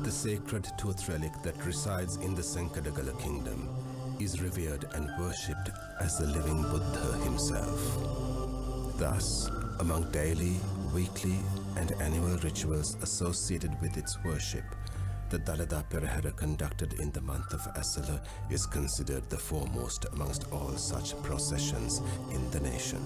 The sacred tooth relic that resides in the Sankadagala kingdom is revered and worshipped as the living Buddha himself. Thus, among daily, weekly and annual rituals associated with its worship, the Dalada Perahera conducted in the month of Esala is considered the foremost amongst all such processions in the nation.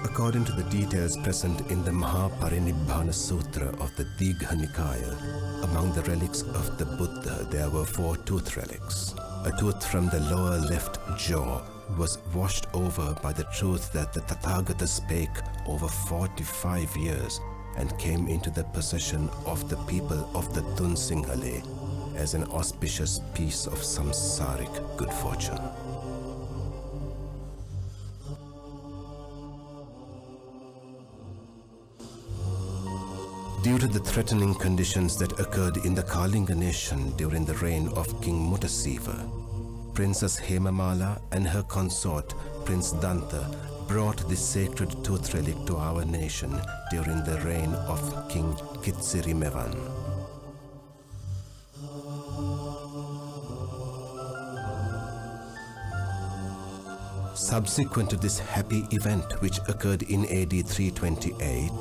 According to the details present in the Mahaparinibbana Sutra of the Digha Nikaya, among the relics of the Buddha there were 4 tooth relics. A tooth from the lower left jaw was washed over by the truth that the Tathagata spake over 45 years and came into the possession of the people of the Tunsinghale as an auspicious piece of samsaric good fortune. Due to the threatening conditions that occurred in the Kalinga nation during the reign of King Muttasiva, Princess Hemamala and her consort Prince Danta brought this sacred tooth relic to our nation during the reign of King Kitsirimevan. Subsequent to this happy event, which occurred in AD 328,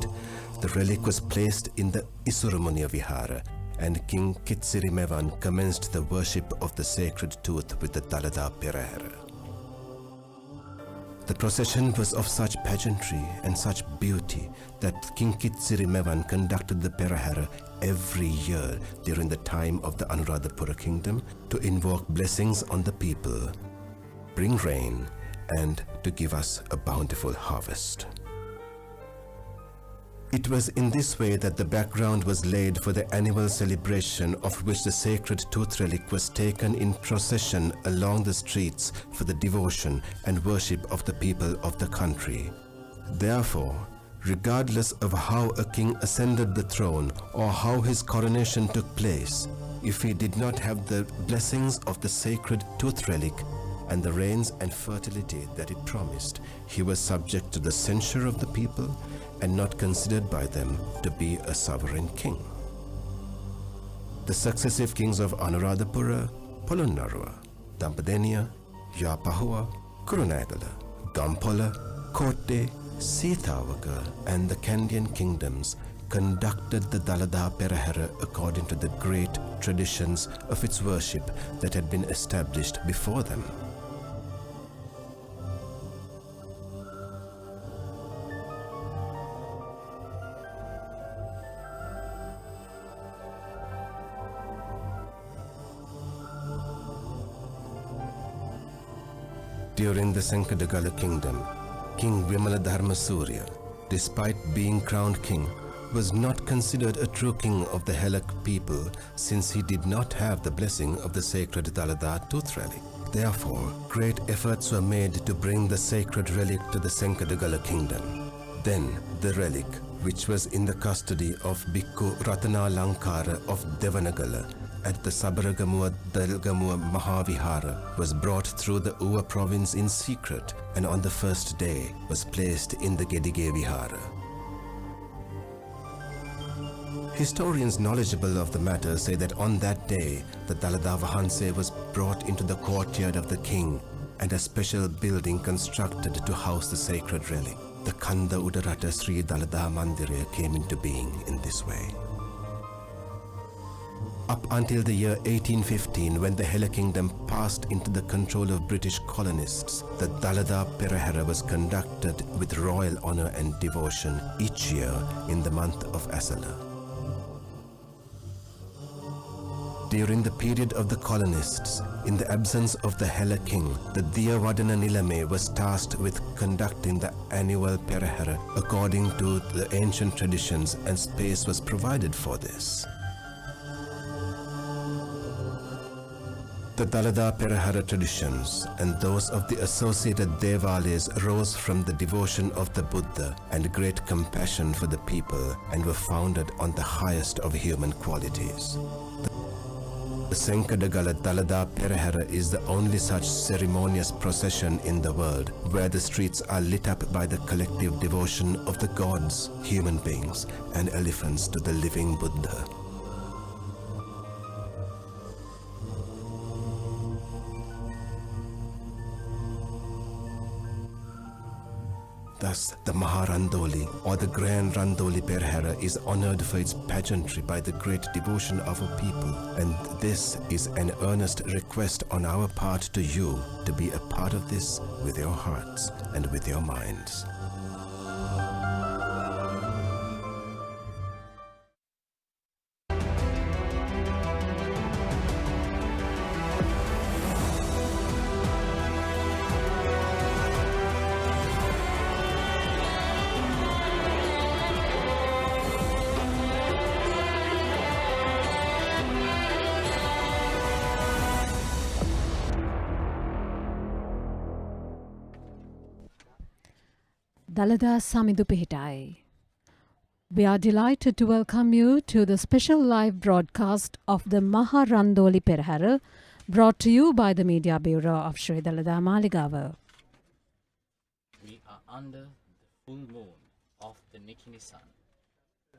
the relic was placed in the Isuramunia Vihara, and King Kitsirimevan commenced the worship of the sacred tooth with the Dalada Perahera. The procession was of such pageantry and such beauty that King Kitsirimevan conducted the Perahera every year during the time of the Anuradhapura kingdom to invoke blessings on the people, bring rain, and to give us a bountiful harvest. It was in this way that the background was laid for the annual celebration of which the sacred tooth relic was taken in procession along the streets for the devotion and worship of the people of the country. Therefore, regardless of how a king ascended the throne or how his coronation took place, if he did not have the blessings of the sacred tooth relic and the rains and fertility that it promised, he was subject to the censure of the people and not considered by them to be a sovereign king. The successive kings of Anuradhapura, Polonnaruwa, Dampadeniya, Yapahua, Kurunegala, Gampola, Kotte, Sithawaka and the Kandian kingdoms conducted the Dalada Perahera according to the great traditions of its worship that had been established before them. During the Sankadagala kingdom, King Vimaladharma Surya, despite being crowned king, was not considered a true king of the Helak people since he did not have the blessing of the sacred Dalada tooth relic. Therefore, great efforts were made to bring the sacred relic to the Sankadagala kingdom. Then the relic, which was in the custody of Bhikkhu Ratana Lankara of Devanagala at the Sabaragamuwa Dalgamuwa Mahavihara, was brought through the Uva province in secret and on the first day was placed in the Gedige Vihara. Historians knowledgeable of the matter say that on that day the Dalada Vahanse was brought into the courtyard of the king and a special building constructed to house the sacred relic. The Kanda Udarata Sri Dalada Mandira came into being in this way. Up until the year 1815, when the Hela kingdom passed into the control of British colonists, the Dalada Perahera was conducted with royal honor and devotion each year in the month of Esala. During the period of the colonists, in the absence of the Hela king, the Diyavadana Nilame was tasked with conducting the annual Perahera according to the ancient traditions, and space was provided for this. The Dalada Perahera traditions and those of the associated Devales arose from the devotion of the Buddha and great compassion for the people and were founded on the highest of human qualities. The Sankadagala Dalada Perahera is the only such ceremonious procession in the world where the streets are lit up by the collective devotion of the gods, human beings, and elephants to the living Buddha. Thus, the Maharandoli or the Grand Randoli Perahera is honored for its pageantry by the great devotion of a people, and this is an earnest request on our part to you to be a part of this with your hearts and with your minds. Dalada Samidu Pihitai. We are delighted to welcome you to the special live broadcast of the Maharandoli Perahera, brought to you by the Media Bureau of Sri Dalada Maligawa. We are under the full moon of the Nikini sun,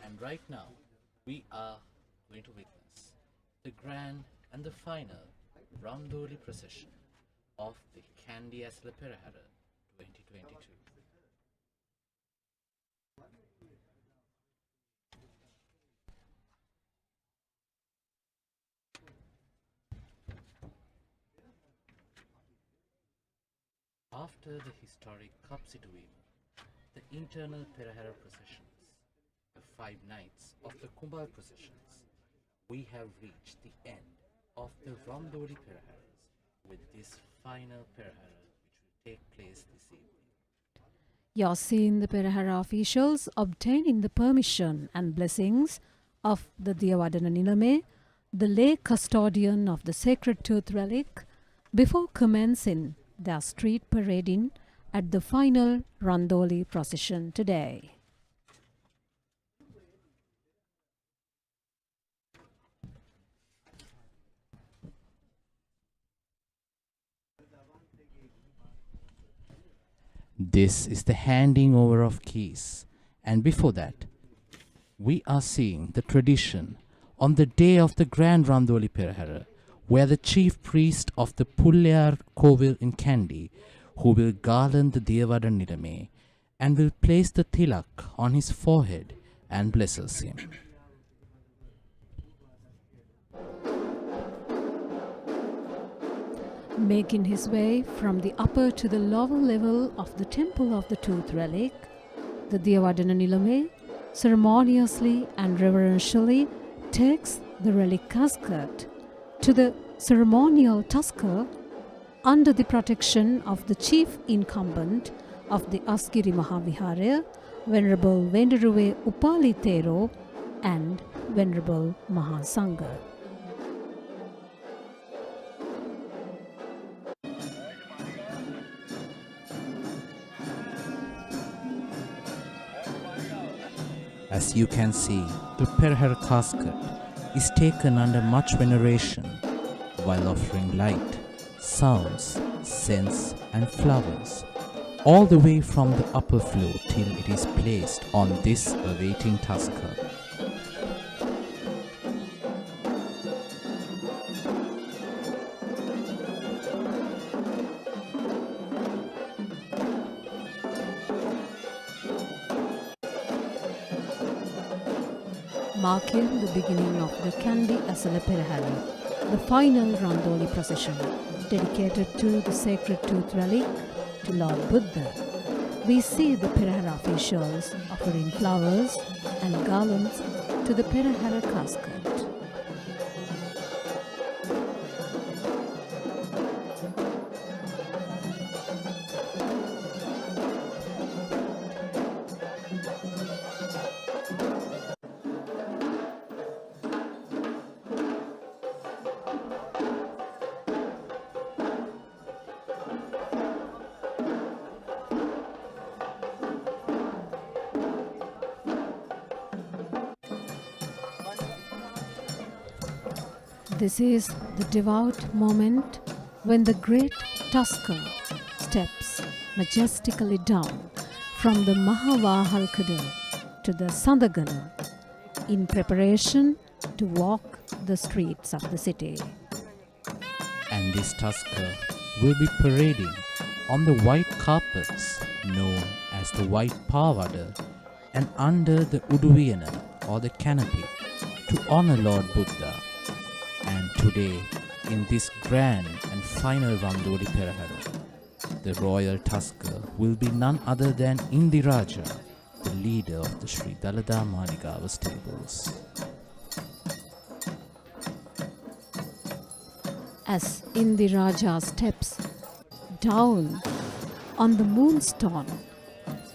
and right now we are going to witness the grand and the final Randoli Procession of the Kandy Esala Perahera 2022. After the historic Kapsituim, the internal Perahera processions, the 5 nights of the Kumbal processions, we have reached the end of the Randoli Peraheras with this final Perahera which will take place this evening. You're seeing the Perahera officials obtaining the permission and blessings of the Diyavadana Nilame, the lay custodian of the sacred tooth relic, before commencing their street parading at the final Randoli procession today. This is the handing over of keys, and before that, we are seeing the tradition on the day of the Grand Randoli Perahera, where the chief priest of the Pullayar Kovil in Kandy, who will garland the Diyavadana Nilame and will place the tilak on his forehead and blesses him. Making his way from the upper to the lower level of the temple of the tooth relic, the Diyavadana Nilame ceremoniously and reverentially takes the relic casket to the ceremonial tusker under the protection of the chief incumbent of the Asgiri Mahavihara, Venerable Vendaruve Upali Thero and Venerable Mahasangha. As you can see, the Perahera casket is taken under much veneration while offering light, sounds, scents and flowers all the way from the upper floor till it is placed on this awaiting tusker. Marking the beginning of the Kandy Esala Perahera, the final Randoli procession dedicated to the sacred tooth relic to Lord Buddha. We see the Perahera officials offering flowers and garlands to the Perahera casket. This is the devout moment when the great tusker steps majestically down from the Mahavahalkada to the Sandagana in preparation to walk the streets of the city. And this tusker will be parading on the white carpets known as the white pavada and under the uduviyana or the canopy to honor Lord Buddha. And today, in this grand and final Randoli Perahera, the royal tusker will be none other than Indiraja, the leader of the Sri Dalada Maligawa stables. As Indiraja steps down on the moonstone,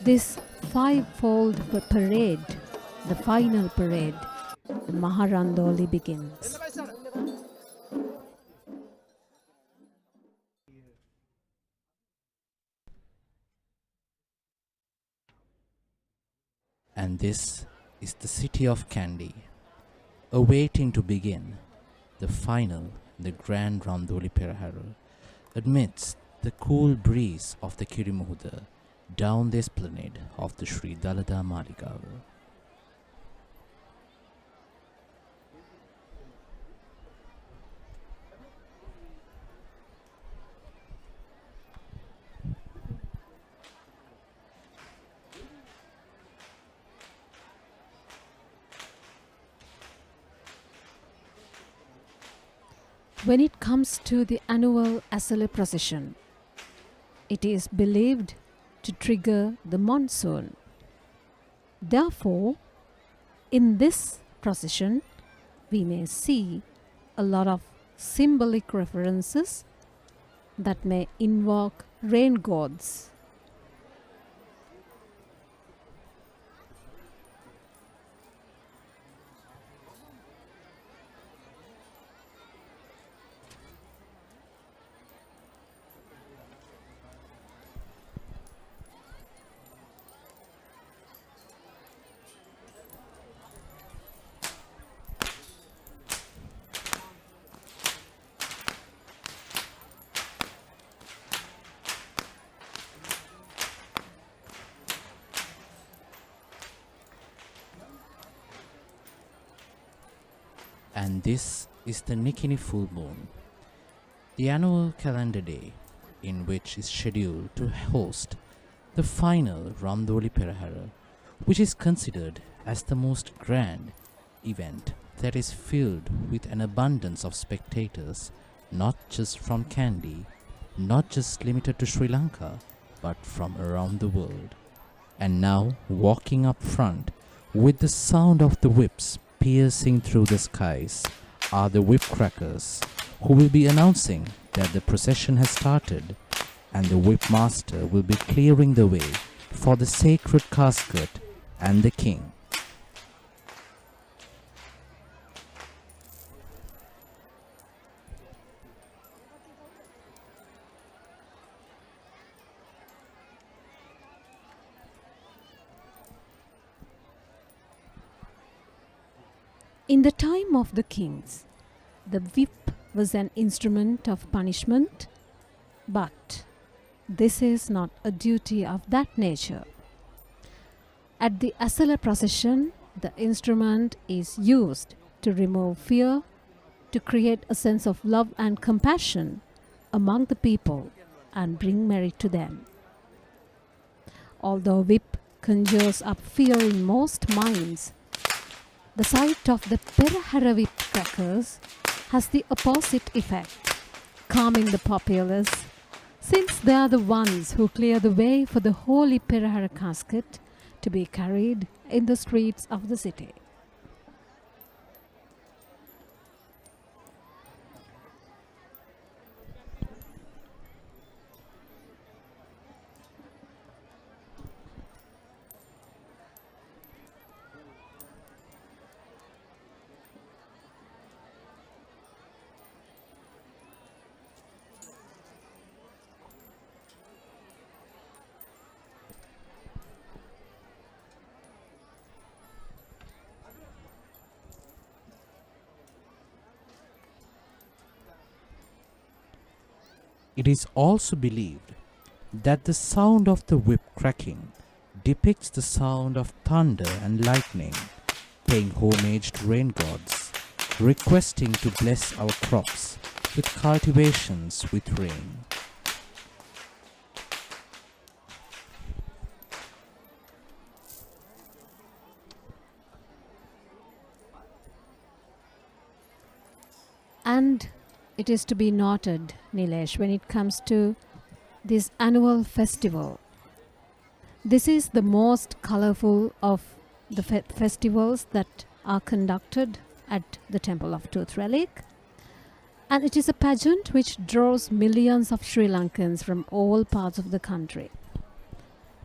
this five-fold parade, the final parade, the Maharandoli begins. And this is the city of Kandy, awaiting to begin the final, the grand Randoli Perahera, amidst the cool breeze of the Kirimuhuda down the esplanade of the Sri Dalada Maligawa. When it comes to the annual Esala Procession, it is believed to trigger the monsoon. Therefore, in this procession, we may see a lot of symbolic references that may invoke rain gods. And this is the Nikini full moon, the annual calendar day in which is scheduled to host the final Randoli Perahera, which is considered as the most grand event that is filled with an abundance of spectators, not just from Kandy, not just limited to Sri Lanka, but from around the world. And now, walking up front with the sound of the whips piercing through the skies are the whip crackers, who will be announcing that the procession has started, and the whip master will be clearing the way for the sacred casket and the king. In the time of the kings, the whip was an instrument of punishment, but this is not a duty of that nature. At the Esala procession, the instrument is used to remove fear, to create a sense of love and compassion among the people and bring merit to them. Although whip conjures up fear in most minds, the sight of the Perahera whip crackers has the opposite effect, calming the populace, since they are the ones who clear the way for the holy Perahera casket to be carried in the streets of the city. It is also believed that the sound of the whip cracking depicts the sound of thunder and lightning, paying homage to rain gods, requesting to bless our crops with cultivations with rain. And it is to be noted, Nilesh, when it comes to this annual festival, this is the most colorful of the festivals that are conducted at the Temple of Tooth Relic. And it is a pageant which draws millions of Sri Lankans from all parts of the country.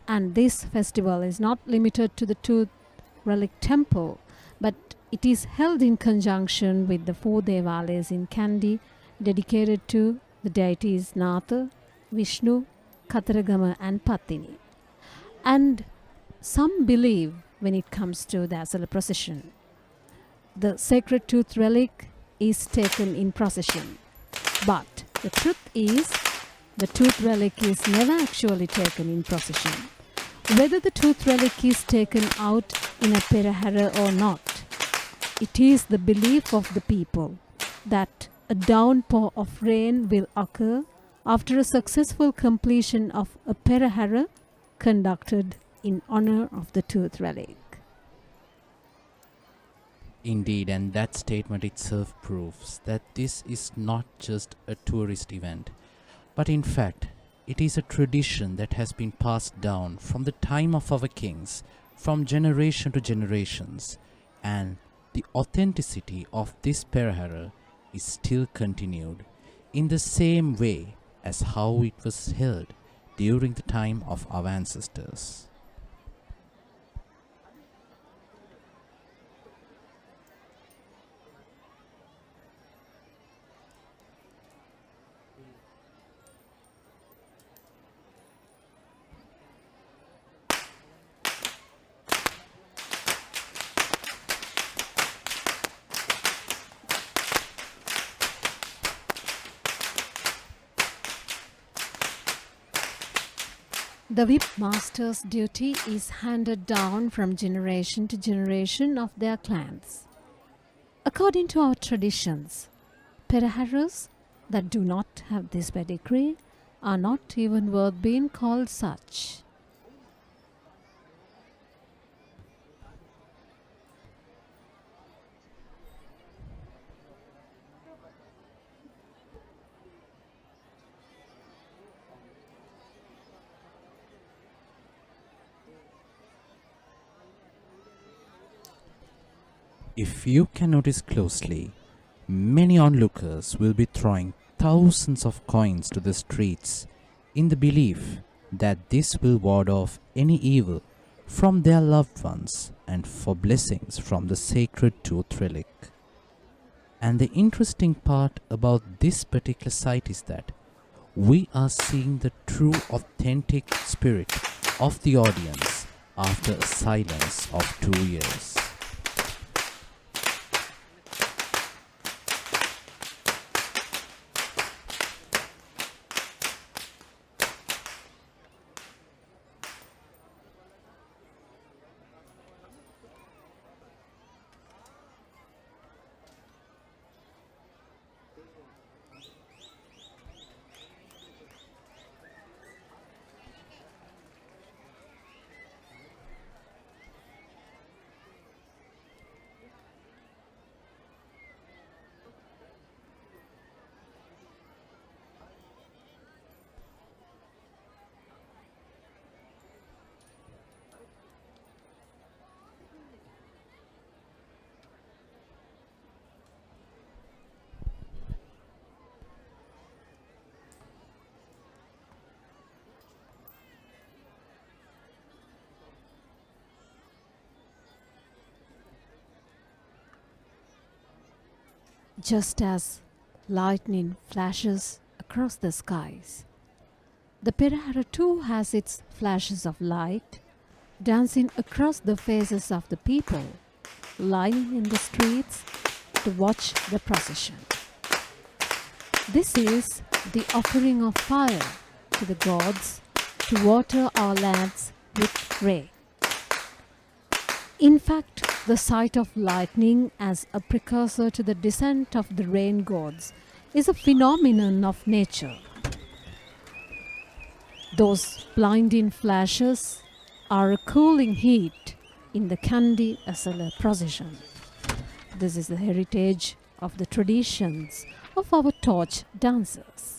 And this festival is not limited to the Tooth Relic Temple, but it is held in conjunction with the 4 Devalayas in Kandy dedicated to the deities Natha, Vishnu, Kataragama and Pattini. And some believe when it comes to the Esala procession, the sacred tooth relic is taken in procession. But the truth is, the tooth relic is never actually taken in procession. Whether the tooth relic is taken out in a perahera or not, it is the belief of the people that a downpour of rain will occur after a successful completion of a perahera conducted in honor of the tooth relic. Indeed, and that statement itself proves that this is not just a tourist event, but in fact, it is a tradition that has been passed down from the time of our kings, from generation to generations, and the authenticity of this perahera is still continued in the same way as how it was held during the time of our ancestors. The whip master's duty is handed down from generation to generation of their clans. According to our traditions, peraheras that do not have this pedigree are not even worth being called such. If you can notice closely, many onlookers will be throwing thousands of coins to the streets in the belief that this will ward off any evil from their loved ones and for blessings from the sacred tooth relic. And the interesting part about this particular site is that we are seeing the true authentic spirit of the audience after a silence of 2 years. Just as lightning flashes across the skies, the perahera too has its flashes of light dancing across the faces of the people lining in the streets to watch the procession. This is the offering of fire to the gods to water our lands with rain. In fact, the sight of lightning as a precursor to the descent of the rain gods is a phenomenon of nature. Those blinding flashes are a cooling heat in the Kandy Esala Procession. This is the heritage of the traditions of our torch dancers.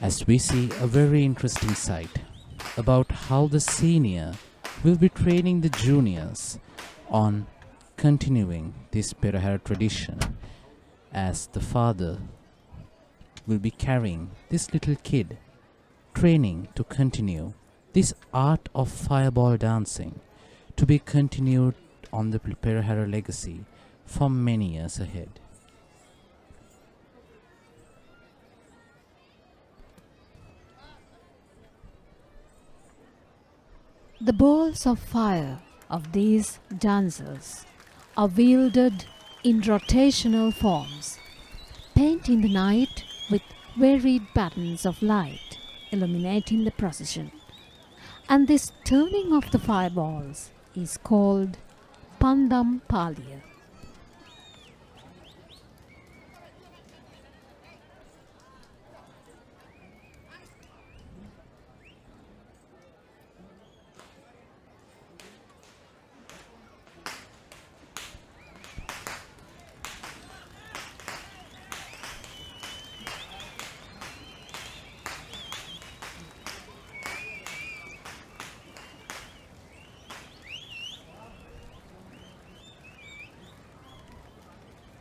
As we see a very interesting sight about how the senior will be training the juniors on continuing this Perahera tradition, as the father will be carrying this little kid, training to continue this art of fireball dancing to be continued on the Perahera legacy for many years ahead. The balls of fire of these dancers are wielded in rotational forms, paint in the night with varied patterns of light illuminating the procession. And this turning of the fireballs is called Pandam Palya.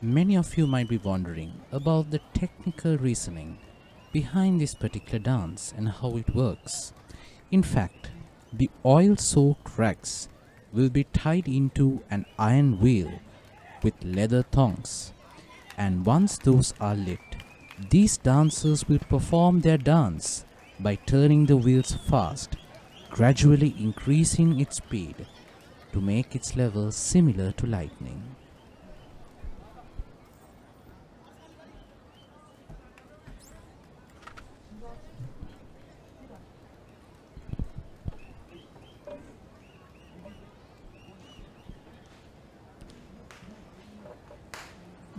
Many of you might be wondering about the technical reasoning behind this particular dance and how it works. In fact, the oil-soaked rags will be tied into an iron wheel with leather thongs, and once those are lit, these dancers will perform their dance by turning the wheels fast, gradually increasing its speed to make its level similar to lightning.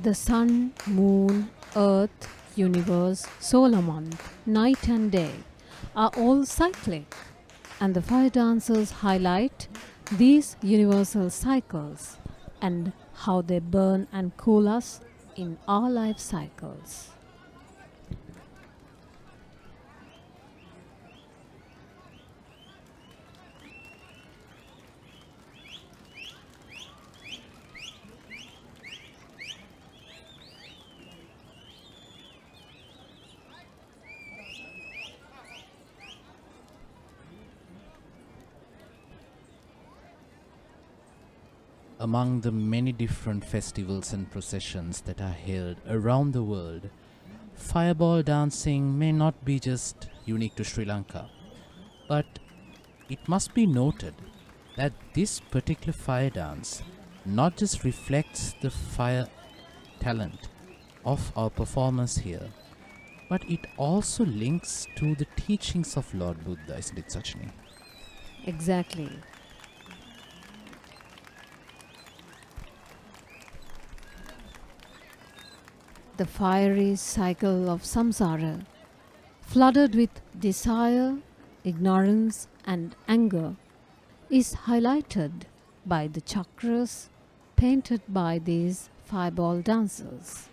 The sun, moon, earth, universe, solar month, night and day are all cyclic, and the fire dancers highlight these universal cycles and how they burn and cool us in our life cycles. Among the many different festivals and processions that are held around the world, fireball dancing may not be just unique to Sri Lanka, but it must be noted that this particular fire dance not just reflects the fire talent of our performers here, but it also links to the teachings of Lord Buddha, isn't it, Sachini? Exactly. The fiery cycle of samsara, flooded with desire, ignorance, and anger, is highlighted by the chakras painted by these fireball dancers.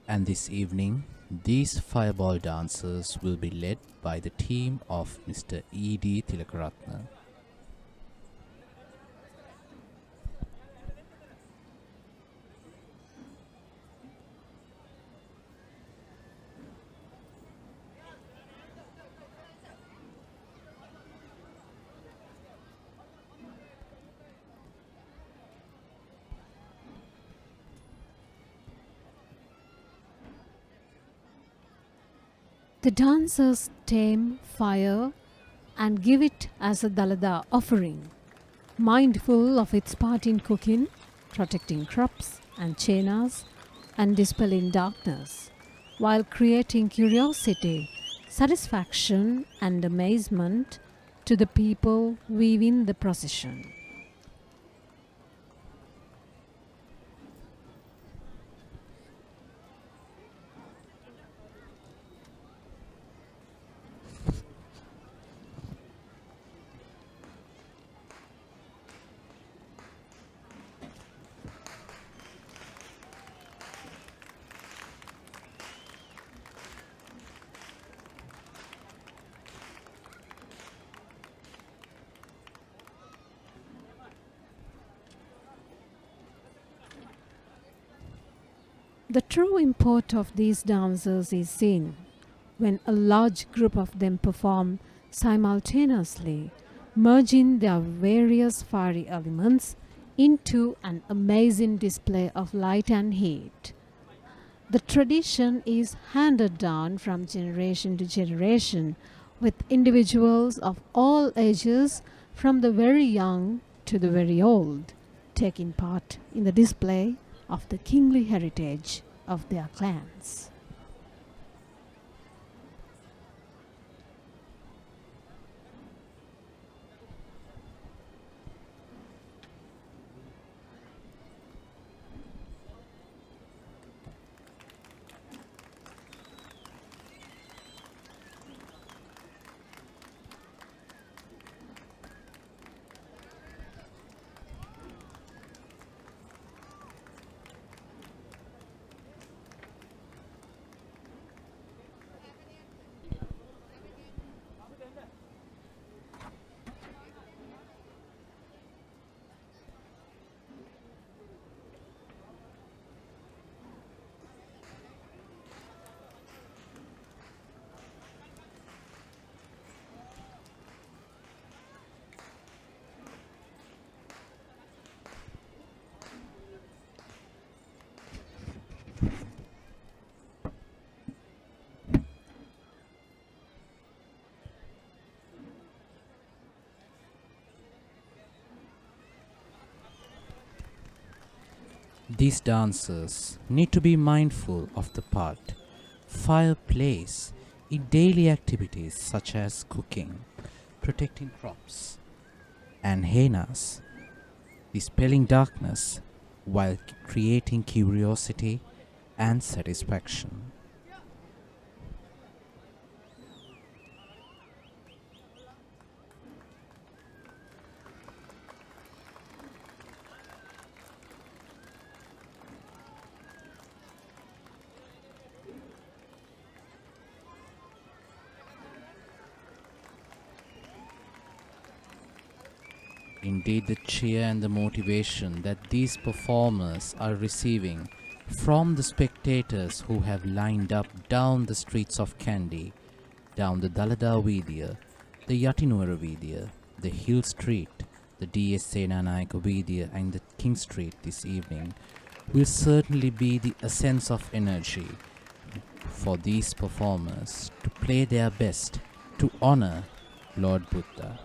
And this evening, These fireball dancers will be led by the team of Mr. E.D. Tilakaratna. The dancers tame fire and give it as a Dalada offering, mindful of its part in cooking, protecting crops and chenas, and dispelling darkness, while creating curiosity, satisfaction, and amazement to the people weaving the procession. The true import of these dancers is seen when a large group of them perform simultaneously, merging their various fiery elements into an amazing display of light and heat. The tradition is handed down from generation to generation, with individuals of all ages, from the very young to the very old, taking part in the display of the kingly heritage of their clans. These dancers need to be mindful of the part fire plays in daily activities such as cooking, protecting crops, and henas, dispelling darkness while creating curiosity and satisfaction. Indeed, the cheer and the motivation that these performers are receiving from the spectators who have lined up down the streets of Kandy, down the Dalada Vidya, the Yatinuara Vidya, the Hill Street, the D.S. Senanayaka Vidya and the King Street this evening will certainly be the essence of energy for these performers to play their best to honor Lord Buddha.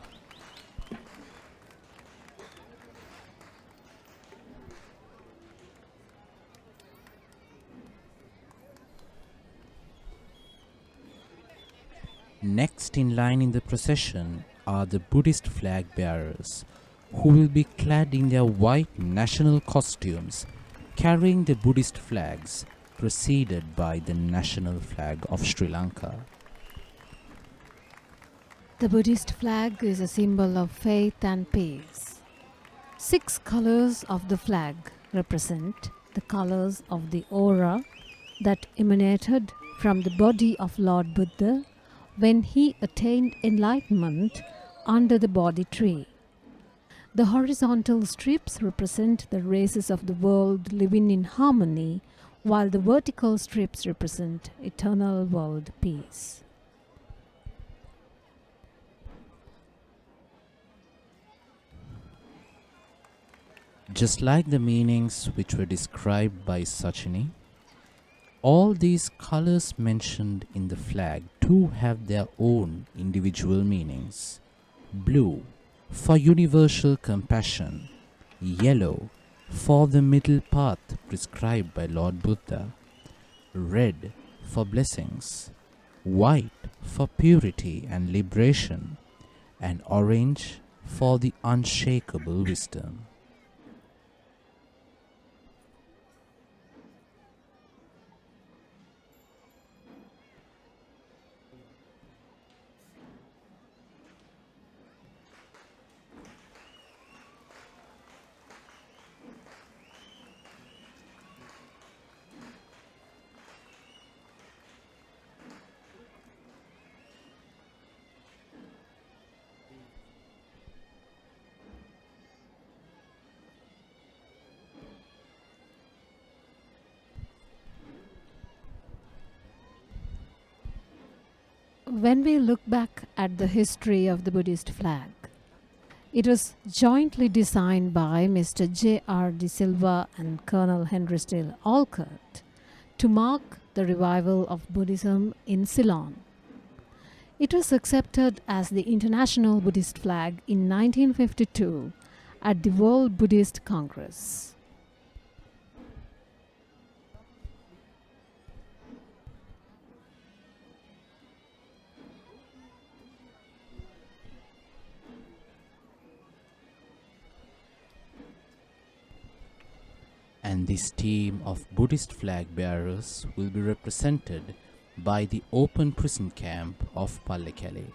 Next in line in the procession are the Buddhist flag bearers, who will be clad in their white national costumes, carrying the Buddhist flags, preceded by the national flag of Sri Lanka. The Buddhist flag is a symbol of faith and peace. 6 colors of the flag represent the colors of the aura that emanated from the body of Lord Buddha when he attained enlightenment under the Bodhi tree. The horizontal strips represent the races of the world living in harmony, while the vertical strips represent eternal world peace. Just like the meanings which were described by Sachini, all these colors mentioned in the flag too have their own individual meanings. Blue for universal compassion, yellow for the middle path prescribed by Lord Buddha, red for blessings, white for purity and liberation, and orange for the unshakable wisdom. When we look back at the history of the Buddhist flag, it was jointly designed by Mr. J.R. De Silva and Colonel Henry Steele Olcott to mark the revival of Buddhism in Ceylon. It was accepted as the international Buddhist flag in 1952 at the World Buddhist Congress. And this team of Buddhist flag bearers will be represented by the open prison camp of Pallekele.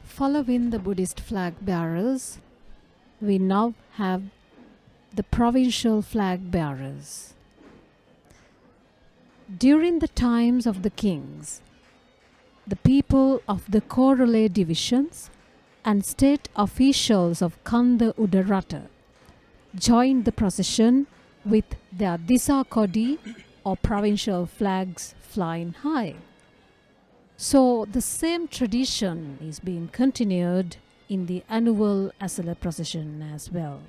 Following the Buddhist flag bearers, we now have the provincial flag bearers. During the times of the kings, the people of the Korole divisions and state officials of Kanda Udarata joined the procession with their Disa Kodi or provincial flags flying high. So the same tradition is being continued in the annual Esala procession as well.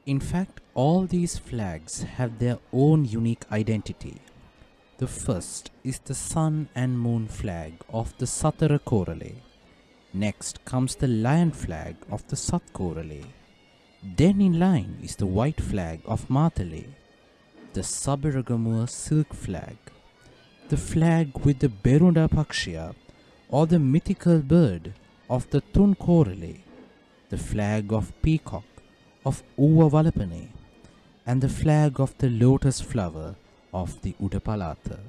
In fact, all these flags have their own unique identity. The first is the sun and moon flag of the Satara Korale. Next comes the lion flag of the Sat Korale. Then in line is the white flag of Matale, the Sabiragamua silk flag, the flag with the Berunda Pakshia or the mythical bird of the Tun Korale, the flag of peacock of Uva Valapane, and the flag of the lotus flower of the Udapalata.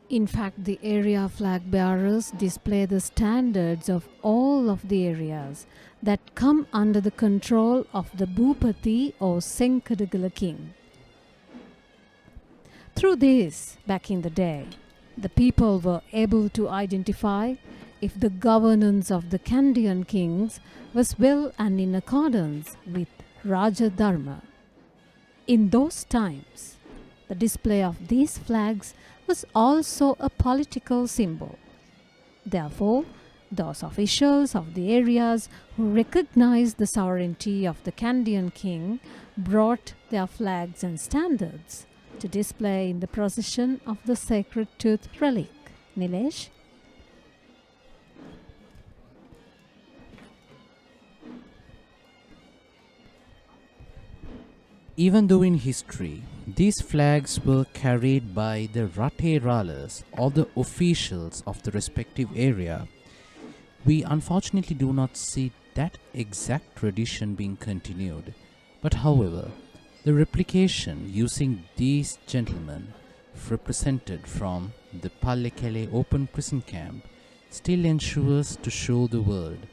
In fact, the area flag bearers display the standards of all of the areas that come under the control of the Bhupati or Senkadagala king. Through this, back in the day, the people were able to identify if the governance of the Kandian kings was well and in accordance with Raja Dharma. In those times, the display of these flags was also a political symbol. Therefore, Those officials of the areas who recognized the sovereignty of the Kandian king brought their flags and standards to display in the procession of the sacred tooth relic. Nilesh? Even though in history these flags were carried by the Rateralas or the officials of the respective area, we unfortunately do not see that exact tradition being continued. But however, the replication using these gentlemen represented from the Pallekele open prison camp still ensures to show the world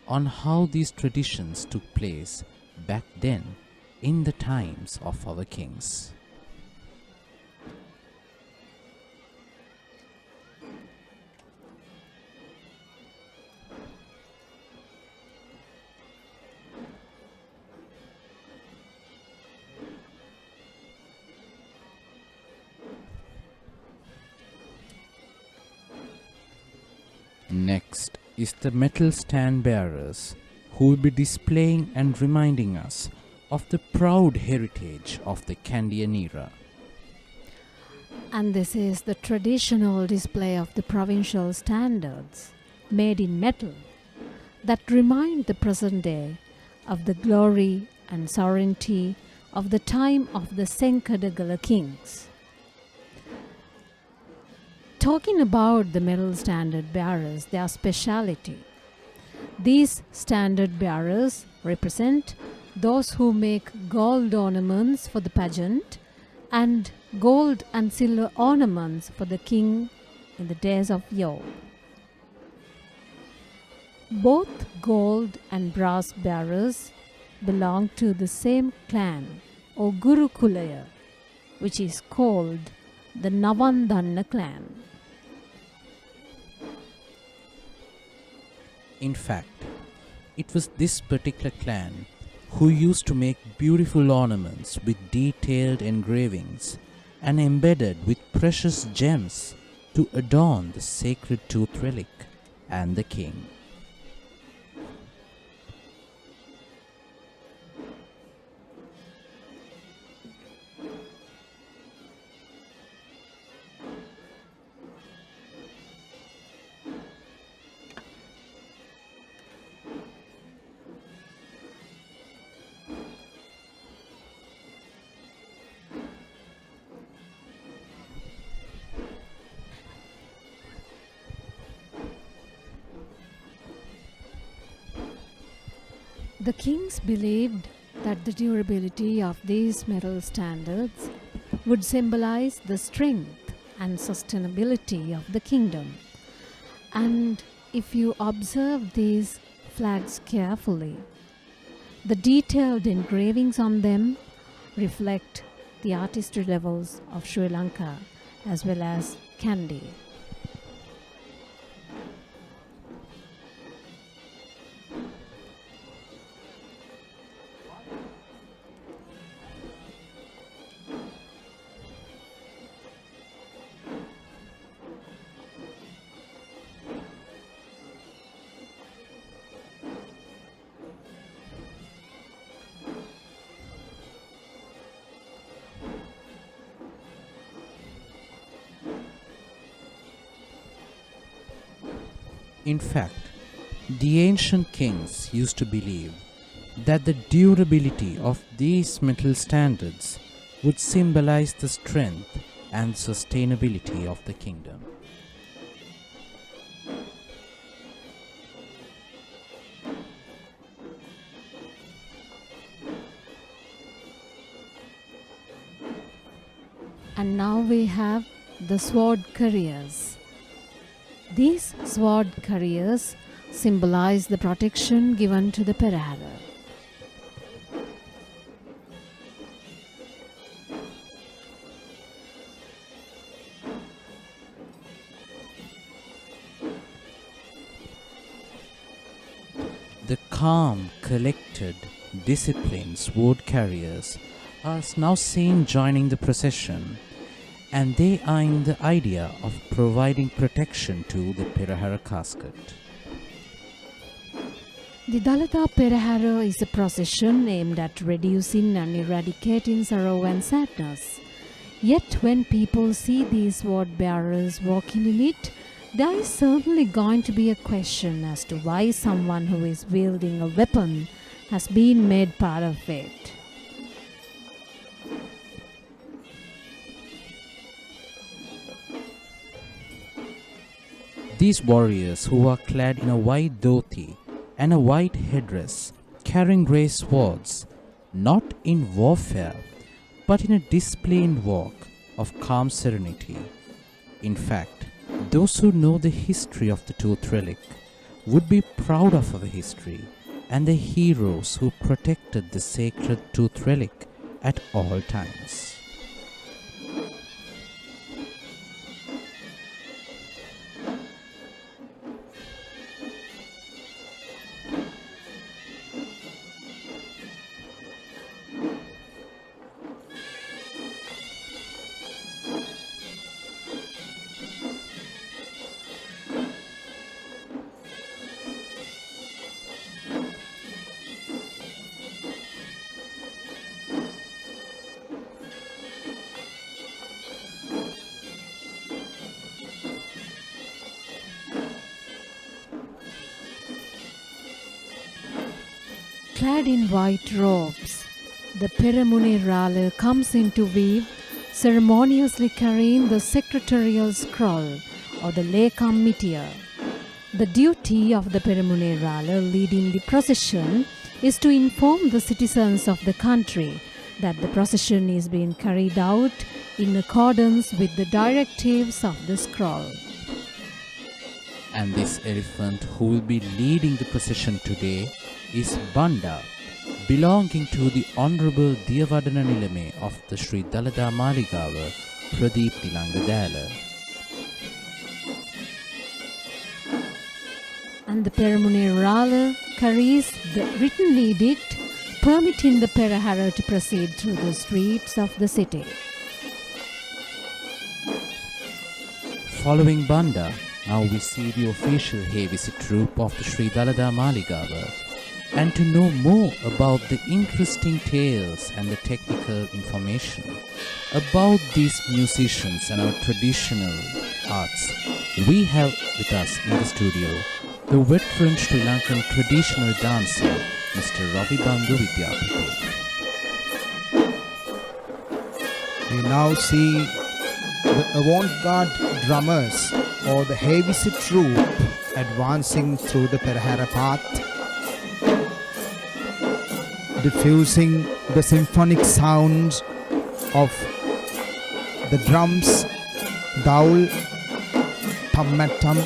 on how these traditions took place back then in the times of our kings. Next is the metal stand bearers, who will be displaying and reminding us of the proud heritage of the Kandian era. And this is the traditional display of the provincial standards made in metal that remind the present day of the glory and sovereignty of the time of the Senkadagala kings. Talking about the metal standard bearers, their speciality. These standard bearers represent those who make gold ornaments for the pageant and gold and silver ornaments for the king in the days of yore. Both gold and brass bearers belong to the same clan or Gurukulaya, which is called the Navandanna clan. In fact, it was this particular clan who used to make beautiful ornaments with detailed engravings and embedded with precious gems to adorn the sacred tooth relic and the king. The kings believed that the durability of these metal standards would symbolize the strength and sustainability of the kingdom. And if you observe these flags carefully, the detailed engravings on them reflect the artistry levels of Sri Lanka as well as Kandy. In fact, the ancient kings used to believe that the durability of these metal standards would symbolize the strength and sustainability of the kingdom. And now we have the sword carriers. These sword carriers symbolize the protection given to the Perahera. The calm, collected, disciplined sword carriers are now seen joining the procession, and they are in the idea of providing protection to the Perahera casket. The Dalada Perahera is a procession aimed at reducing and eradicating sorrow and sadness. Yet when people see these sword bearers walking in it, there is certainly going to be a question as to why someone who is wielding a weapon has been made part of it. These warriors, who are clad in a white dhoti and a white headdress, carrying grey swords, not in warfare, but in a disciplined walk of calm serenity. In fact, those who know the history of the Tooth Relic would be proud of our history and the heroes who protected the sacred Tooth Relic at all times. Clad in white robes, the Perahera comes into view, ceremoniously carrying the secretarial scroll or the Lanka meteor. The duty of the Perahera leading the procession is to inform the citizens of the country that the procession is being carried out in accordance with the directives of the scroll. And this elephant who will be leading the procession today is Banda, belonging to the Honorable Diyavadana Nilame of the Sri Dalada Maligawa, Pradeep Tilangadala. And the Perahera carries the written edict permitting the Perahera to proceed through the streets of the city. Following Banda, now we see the official heavy troop of the Sri Dalada Maligawa. And to know more about the interesting tales and the technical information about these musicians and our traditional arts, we have with us in the studio the veteran Sri Lankan traditional dancer, Mr. Ravi Bandu Vidyapati. We now see the avant-garde drummers or the heavy troop advancing through the Perahera path, diffusing the symphonic sounds of the drums, daul, tammatam,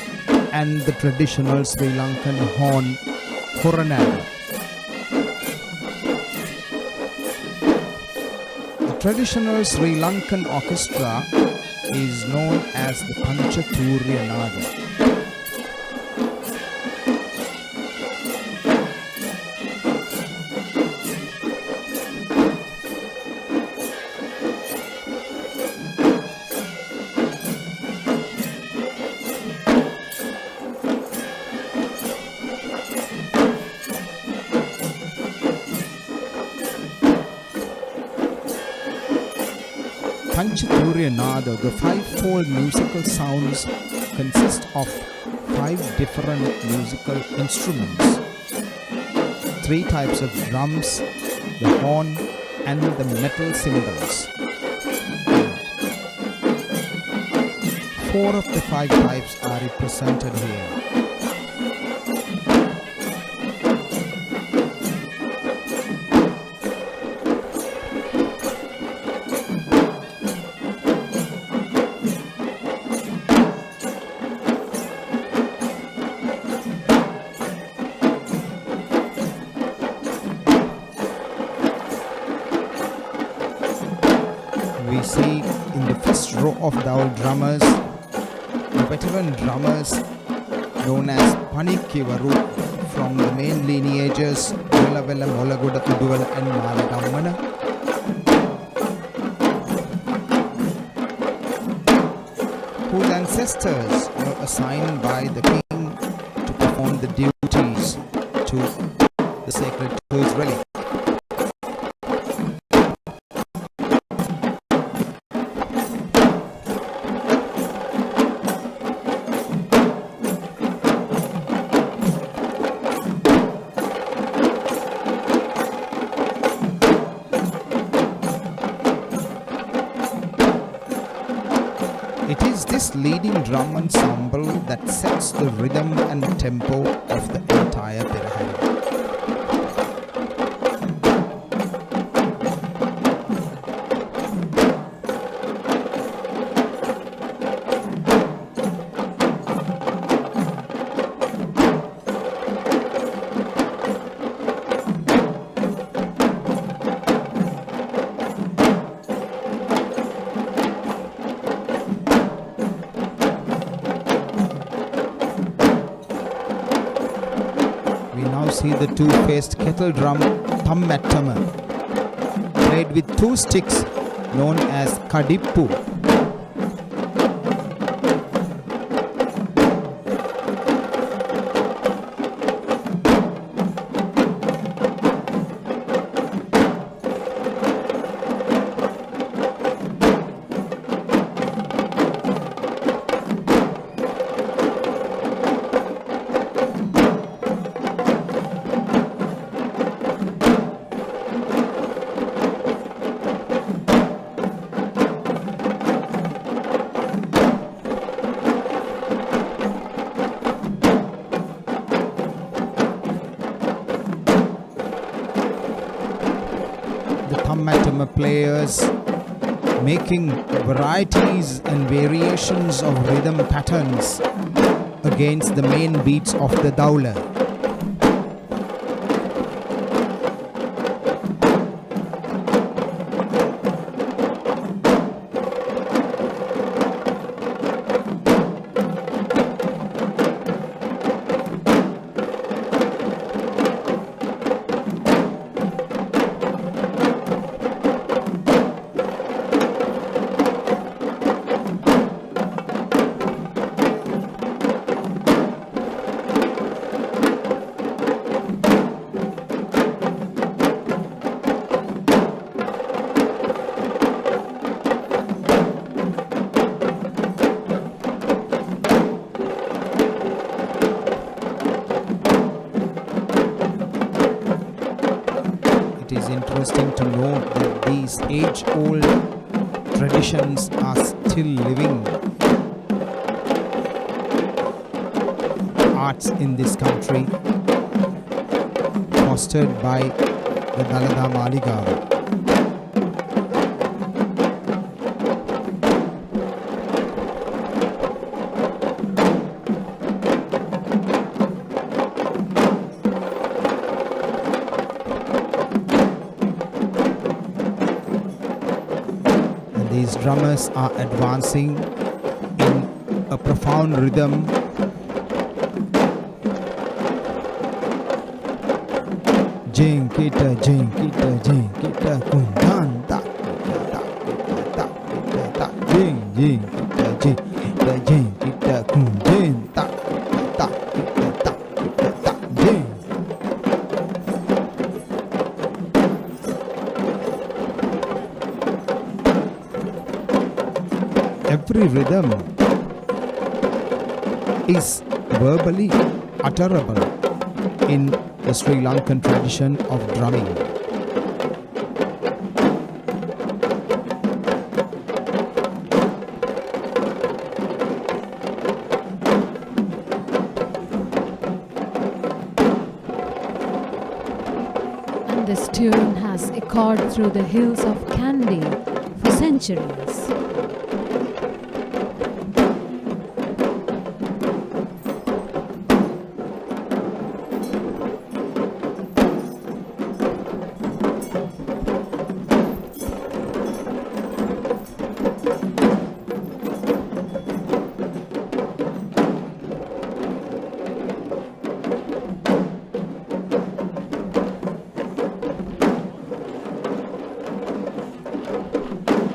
and the traditional Sri Lankan horn, Horanada. The traditional Sri Lankan orchestra is known as the Panchaturya Nada. Panchaturya Nada, the five-fold musical sounds, consist of 5 different musical instruments, 3 types of drums, the horn, and the metal cymbals. 4 of the 5 types are represented here. We see in the first row of Daul drummers, the veteran drummers known as Panikkivaru from the main lineages Velavela, Molaguda, Uduvala and Malagammana. Whose ancestors were assigned by the king to perform the duties to It is this leading drum ensemble that sets the rhythm and tempo of the entire Perahera. See the two-faced kettle drum thammattama, played with two sticks known as kadippu. Thammattama players making varieties and variations of rhythm patterns against the main beats of the daula. It is interesting to note that these age-old traditions are still living arts in this country, fostered by the Dalada Maligawa. These drummers are advancing in a profound rhythm. Jing kita kundan da da jing kita kundan da jing. Every rhythm is verbally utterable in the Sri Lankan tradition of drumming. And this tune has echoed through the hills of Kandy for centuries.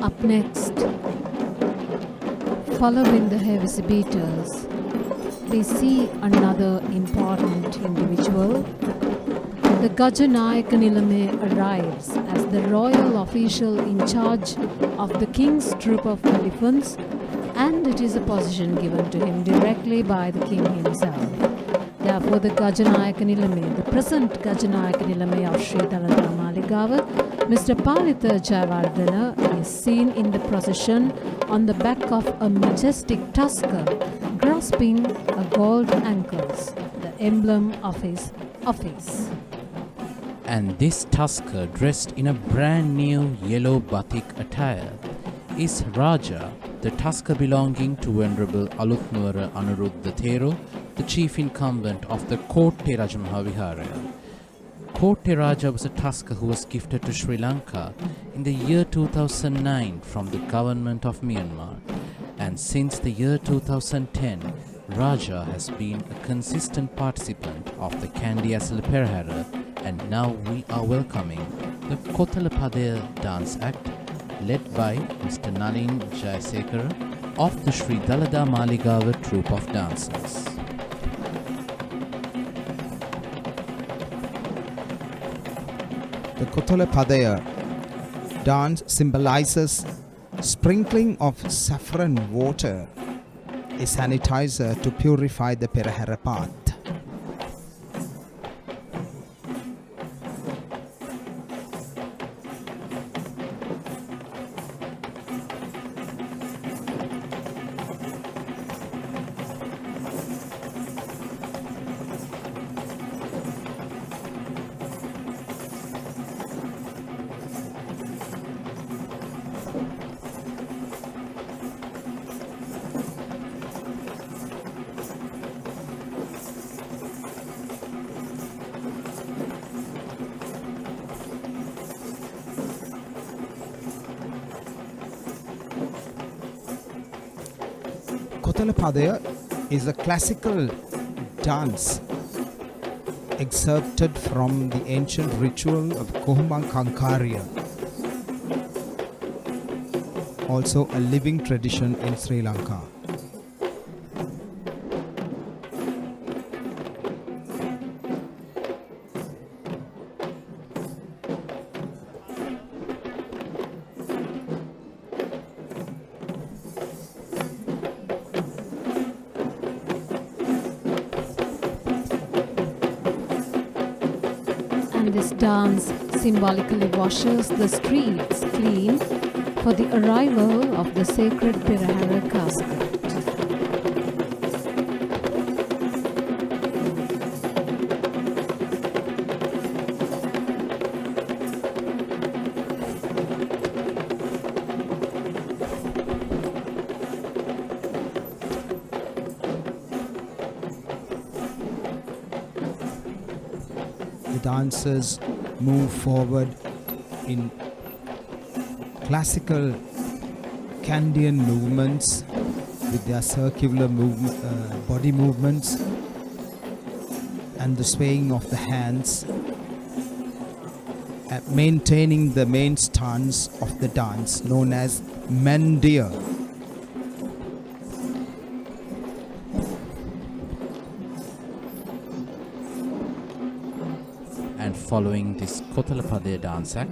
Up next, following the heavy beaters, we see another important individual. The Gajanayaka Nilame arrives as the royal official in charge of the king's troop of elephants, and it is a position given to him directly by the king himself. Therefore, the Gajanayaka Nilame, the present Gajanayaka Nilame of Sri Dalada Maligawa, Mr. Palitha Jayawardena is seen in the procession on the back of a majestic tusker, grasping a gold ankles, the emblem of his office. And this tusker, dressed in a brand new yellow batik attire, is Raja, the tusker belonging to Venerable Alutnuwara Anuruddha Thero, the chief incumbent of the Kotte Rajamahavihara. Kotte Raja was a tusker who was gifted to Sri Lanka in the year 2009 from the government of Myanmar. And since the year 2010, Raja has been a consistent participant of the Kandy Esala Perahera, and now we are welcoming the Kothala Padaya Dance Act led by Mr. Nalin Jayasekara of the Sri Dalada Maligawa troupe of dancers. The Kothala Padaya dance symbolizes sprinkling of saffron water, a sanitizer to purify the Perahera path. Kothala Padaya is a classical dance excerpted from the ancient ritual of Kohumang Kankarya, also a living tradition in Sri Lanka. And this dance symbolically washes the streets clean for the arrival of the sacred Perahera casket. The dancers move forward in classical Kandian movements with their circular body movements and the swaying of the hands, maintaining the main stance of the dance known as Mandir. And following this Kothala Padaya dance act,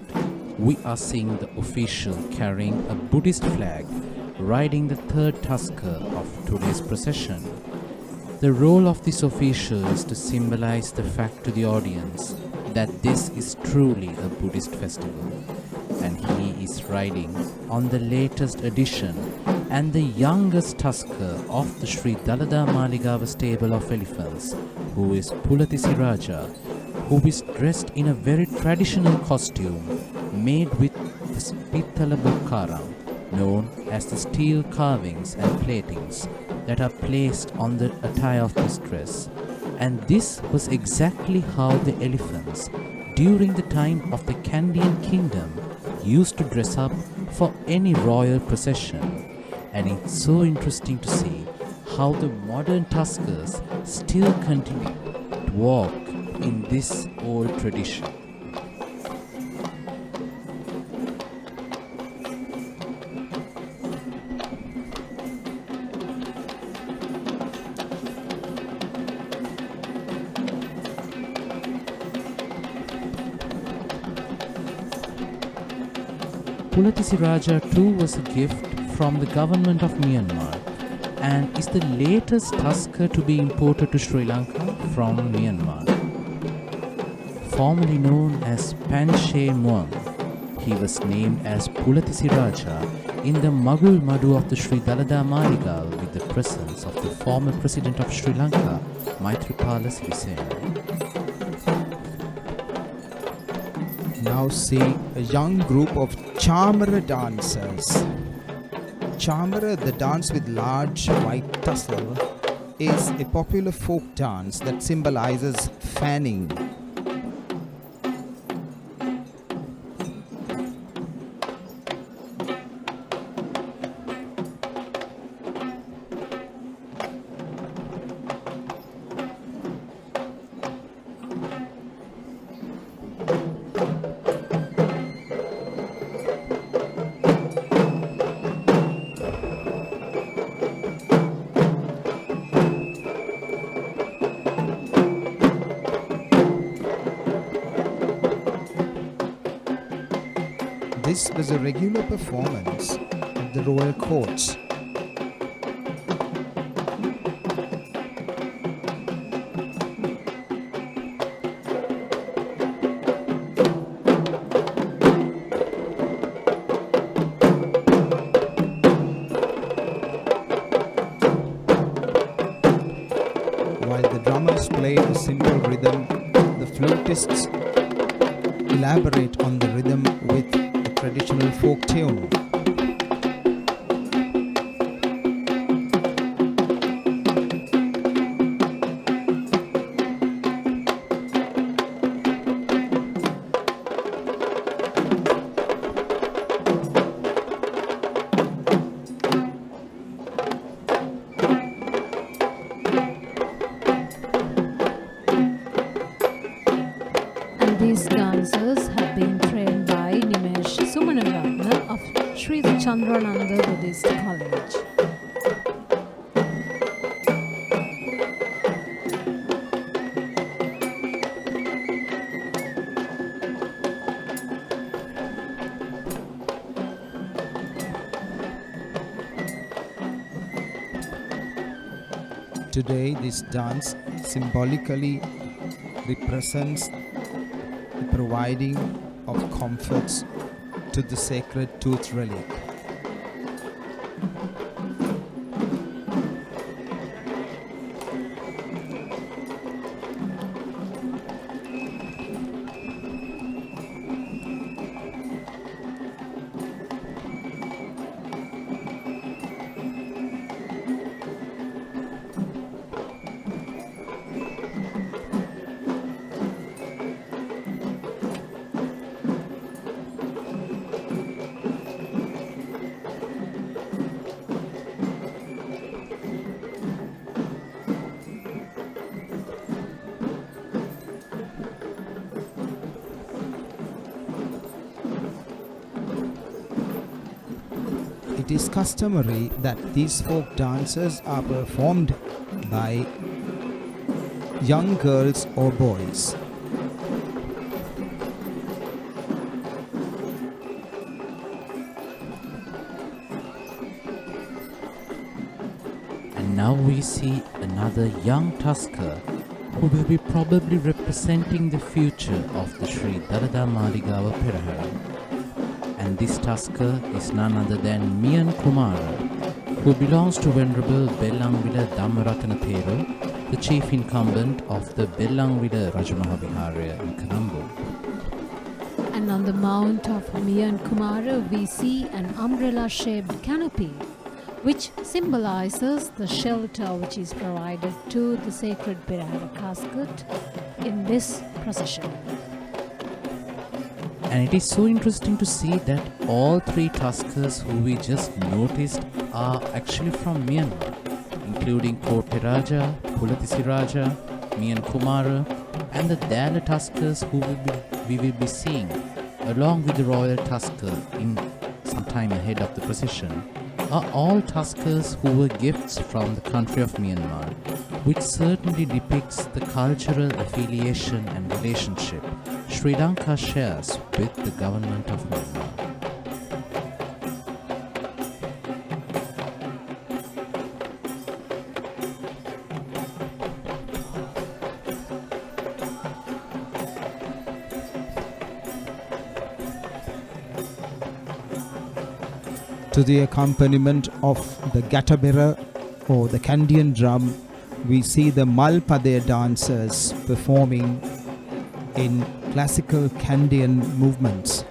we are seeing the official carrying a Buddhist flag riding the third tusker of today's procession. The role of this official is to symbolize the fact to the audience that this is truly a Buddhist festival, and he is riding on the latest edition and the youngest tusker of the Sri Dalada Maligawa stable of elephants, who is Pulatisi Raja, who is dressed in a very traditional costume made with the Pithala Bukkaram, known as the steel carvings and platings that are placed on the attire of this dress. And this was exactly how the elephants, during the time of the Kandian kingdom, used to dress up for any royal procession. And it's so interesting to see how the modern tuskers still continue to walk in this old tradition. Pulatisi Raja too was a gift from the government of Myanmar and is the latest tusker to be imported to Sri Lanka from Myanmar. Formerly known as Panche Muang, he was named as Pulatisi Raja in the Magul Madu of the Sri Dalada Maligawa with the presence of the former president of Sri Lanka, Maithripala Sirisena. Now see a young group of Chamara dancers. Chamara, the dance with large white tassel, is a popular folk dance that symbolizes fanning. This was a regular performance at the royal courts. While the drummers play a simple rhythm, the flutists elaborate on the rhythm with a traditional folk tune. And these dancers have been trained by Nimesh Sumanarathna of Sri Chandrananda Buddhist College. Today, this dance symbolically represents the providing of comforts to the sacred tooth relic. It is customary that these folk dances are performed by young girls or boys. And now we see another young tusker who will be probably representing the future of the Sri Dalada Maligawa Perahera. And this tusker is none other than Mian Kumara, who belongs to Venerable Bellangwila Dhammaratana Thero, the chief incumbent of the Bellangwila Rajamahaviharya in Colombo. And on the mount of Mian Kumara, we see an umbrella-shaped canopy, which symbolizes the shelter which is provided to the sacred Perahera casket in this procession. And it is so interesting to see that all three tuskers who we just noticed are actually from Myanmar, including Kote Raja, Pulatisi Raja, Mian Kumara, and the Dala tuskers who we will be seeing along with the royal tusker in some time ahead of the procession are all tuskers who were gifts from the country of Myanmar, which certainly depicts the cultural affiliation and relationship Sri Lanka shares with the government of Myanmar. To the accompaniment of the gatabera or the Kandian drum, we see the Malpadea dancers performing in classical Kandian movements.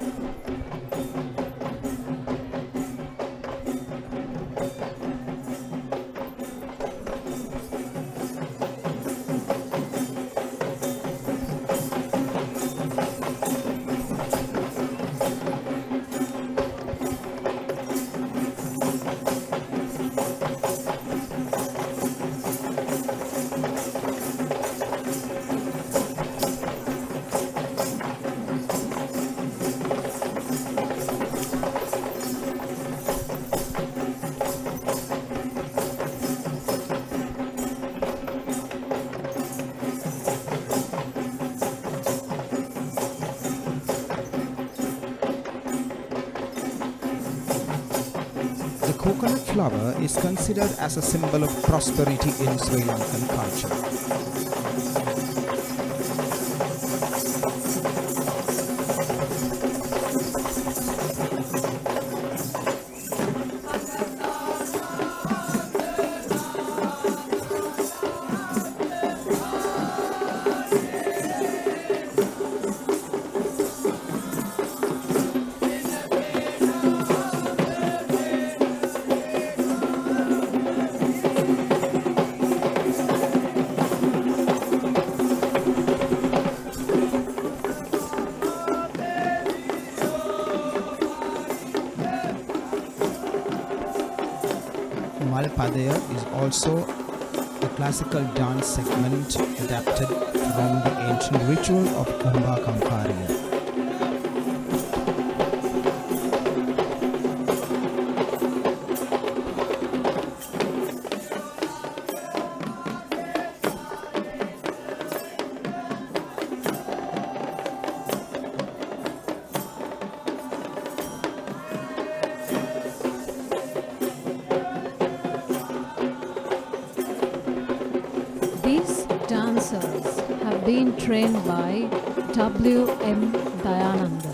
The coconut flower is considered as a symbol of prosperity in Sri Lankan culture. Malpadea is also a classical dance segment adapted from the ancient ritual of Kumbha Kamkarya. These dancers have been trained by W.M. Dayananda.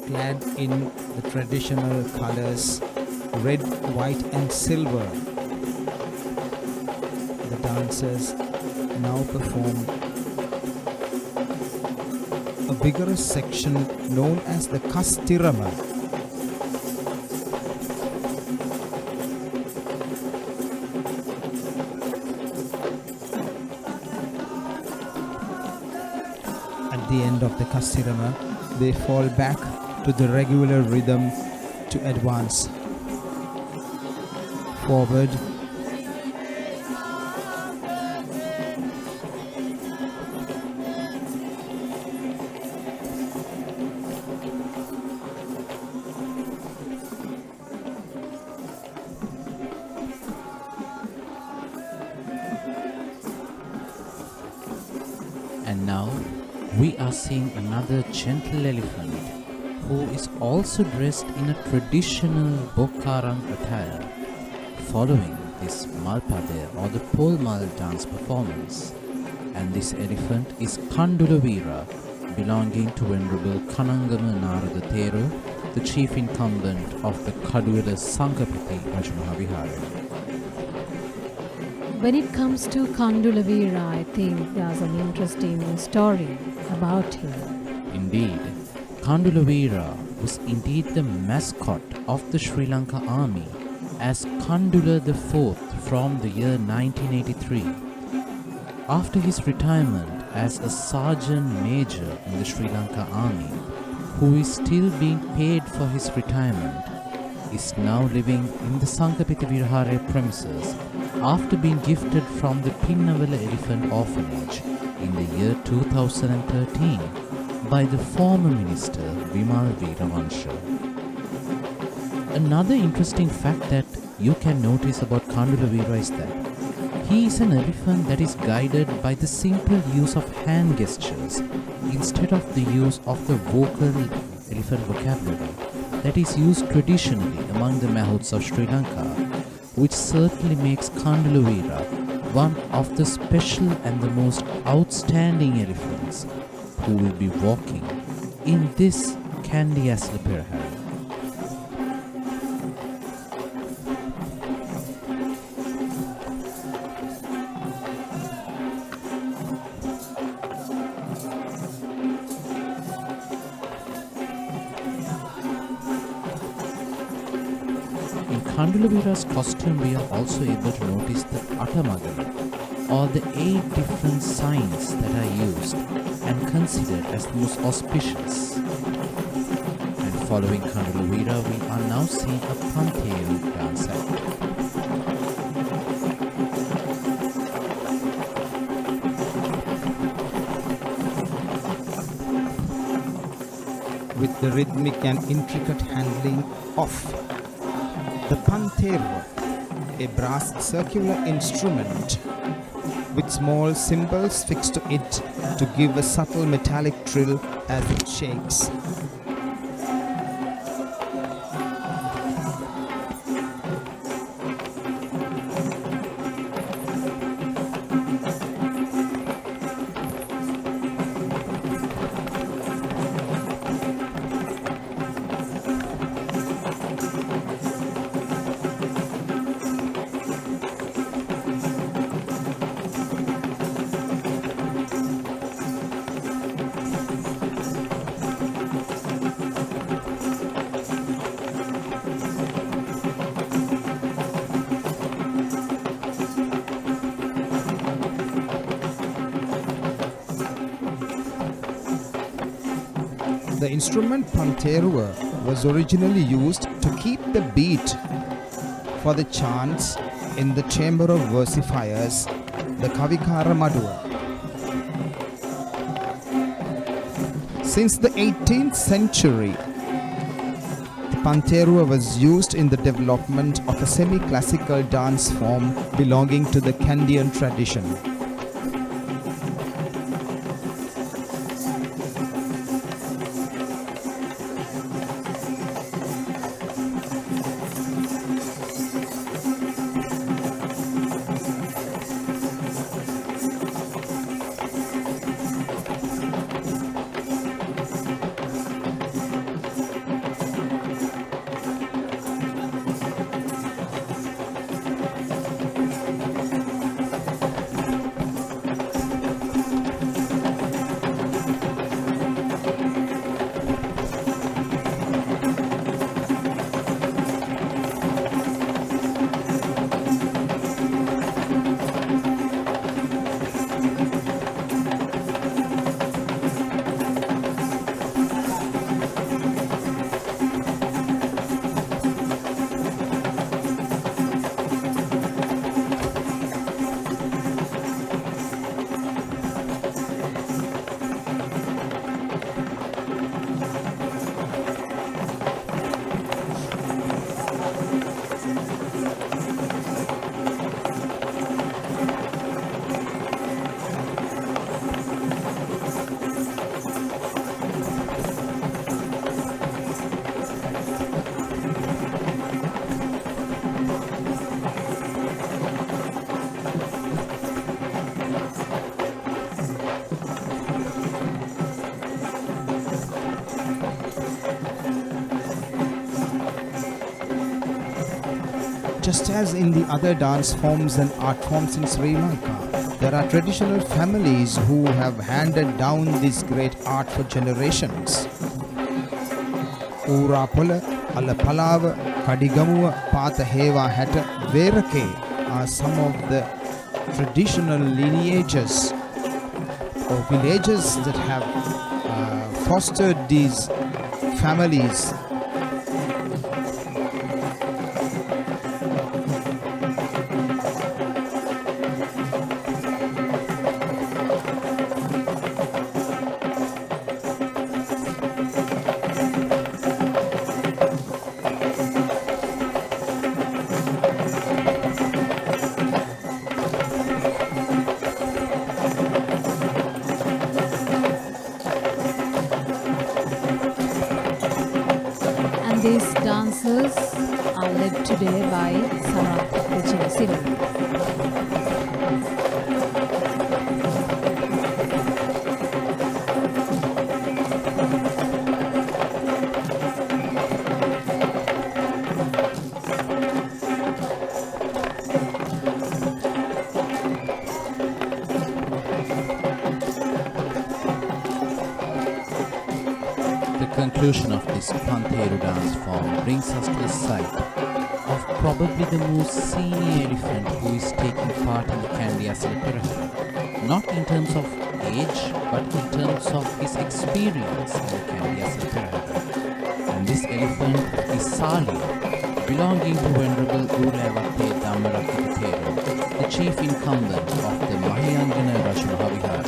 Clad in the traditional colors red, white and silver, the dancers now perform a vigorous section known as the Kastirama. At the end of the Kastirama, they fall back to the regular rhythm to advance forward. And now we are seeing another gentle elephant who is also dressed in a traditional Bokarang attire, following this Malpade or the Polmal dance performance. And this elephant is Kandulavira, belonging to Venerable Kanangama Narada Thero, the chief incumbent of the Kaduwela Sankapati Rajamaha Vihara. When it comes to Kandulavira, I think there's an interesting story about him. Indeed, Kandulavira was indeed the mascot of the Sri Lanka army as Kandula IV from the year 1983. After his retirement as a sergeant major in the Sri Lanka army, who is still being paid for his retirement, is now living in the Sankapati Vihara premises after being gifted from the Pinnavala Elephant Orphanage in the year 2013 by the former minister Vimal Veeravansha. Another interesting fact that you can notice about Kandulavira is that He is an elephant that is guided by the simple use of hand gestures instead of the use of the vocal elephant vocabulary that is used traditionally among the mahouts of Sri Lanka, which certainly makes Kandalavira one of the special and the most outstanding elephants who will be walking in this Kandy Esala Perahera. In Kandalavira's costume, we are also able to notice the Atamagala, or the 8 different signs that are used and considered as the most auspicious. And following Kandalavira, we are now seeing a Pantheru dance act. With the rhythmic and intricate handling of the Pantheru, a brass circular instrument with small cymbals fixed to it to give a subtle metallic trill as it shakes. The instrument Pantheru was originally used to keep the beat for the chants in the chamber of versifiers, the Kavikara Madua. Since the 18th century, the Pantheru was used in the development of a semi-classical dance form belonging to the Kandian tradition. Just as in the other dance forms and art forms in Sri Lanka, there are traditional families who have handed down this great art for generations. Urapola, Alapalawa, Kadigamuwa, Pathahewa Hata, Verake are some of the traditional lineages or villages that have fostered these families. dances are led today by Sarat Vijayasivan. The conclusion of this Pantheru dance form brings us to the site of probably the most senior elephant who is taking part in the Kandy Esala Perahera, not in terms of age but in terms of his experience in the Kandy Esala Perahera. And this elephant is Salia, belonging to Venerable Uravatte Dhammaratthana, the chief incumbent of the Mahayangana Rajamahawihara.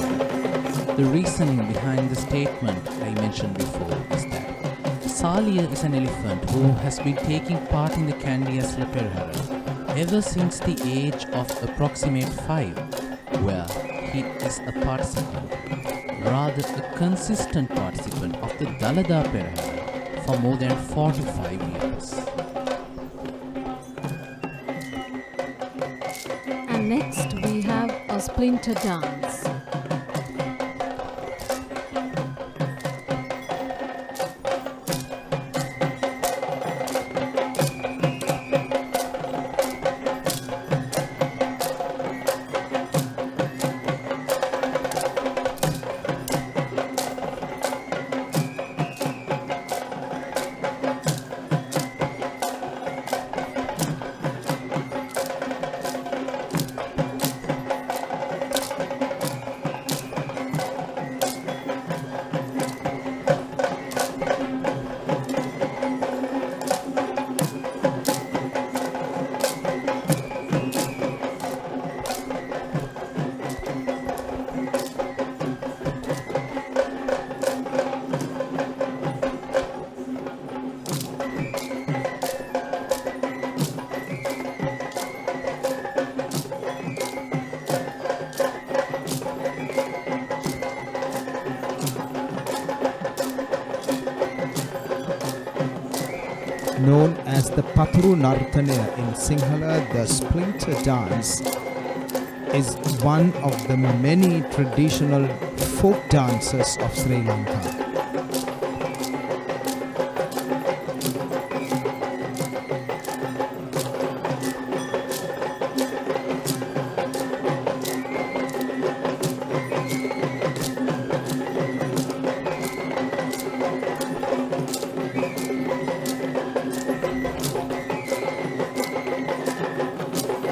The reasoning behind the statement I mentioned before is that Salia is an elephant who has been taking part in the Kandy Esala Perahera ever since the age of approximate 5, where he is a participant, rather a consistent participant of the Dalada Perahera for more than 45 years. And next we have a splinter dance. Known as the Patru Nartana in Sinhala, the splinter dance is one of the many traditional folk dances of Sri Lanka.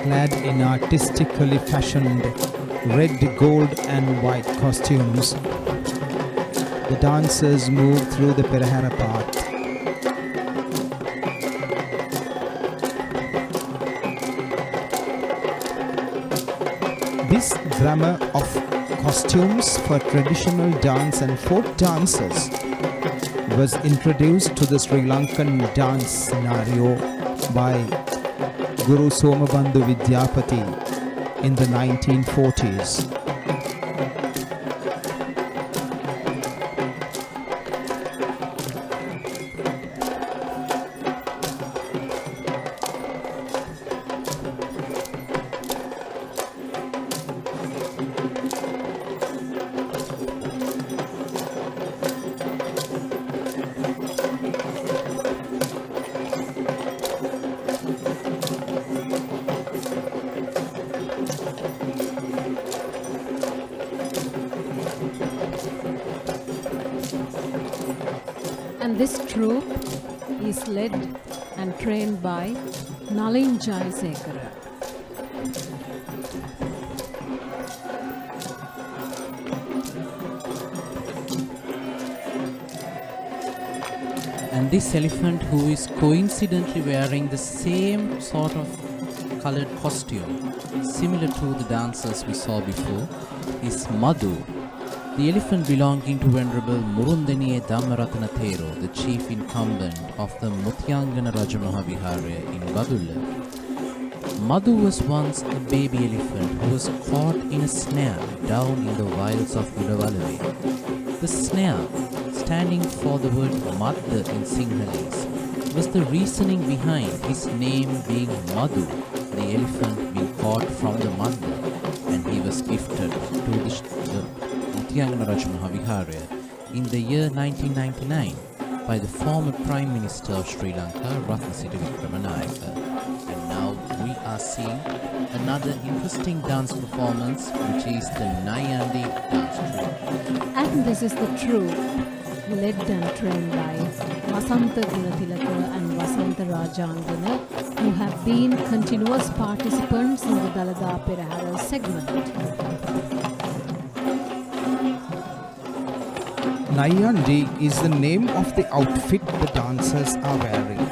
Clad in artistically fashioned red, gold and white costumes, the dancers move through the Perahera path. This grammar of costumes for traditional dance and folk dances was introduced to the Sri Lankan dance scenario by Guru Somabandhu Vidyapati in the 1940s. And this troupe is led and trained by Nalin Jayasekara. And this elephant, who is coincidentally wearing the same sort of colored costume similar to the dancers we saw before, is Madhu, the elephant belonging to Venerable Murundaniye Dhammaratthana Thero, the chief incumbent of the Mutyangana Rajamahawihara in Badulla. Madhu was once a baby elephant who was caught in a snare down in the wilds of Udavaluve. The snare, standing for the word Madda in Sinhalese, was the reasoning behind his name being Madhu, the elephant being caught from the mother, and he was gifted to the Utyangana Rajamahavihara in the year 1999 by the former Prime Minister of Sri Lanka, Ratnasiri Wickramanayake. And now we are seeing another interesting dance performance, which is the Nayandi dance troupe. And this is the troupe led and trained by Vasantha Gunatilaka and Vasantha Rajangana, who have been continuous participants in the Dalada Perahera segment. Nayandi is the name of the outfit the dancers are wearing.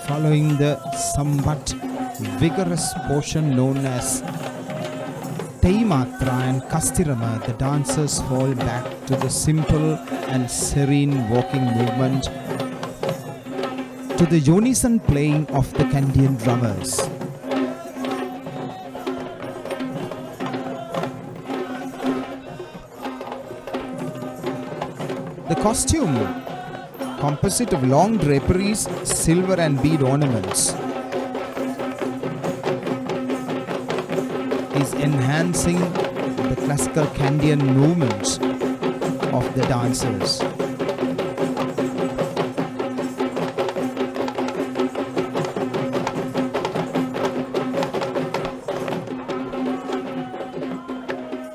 Following the somewhat vigorous portion known as Teimatra and Kastirama, the dancers fall back to the simple and serene walking movement to the unison playing of the Kandian drummers. The costume, composite of long draperies, silver and bead ornaments, is enhancing the classical Kandian movements of the dancers.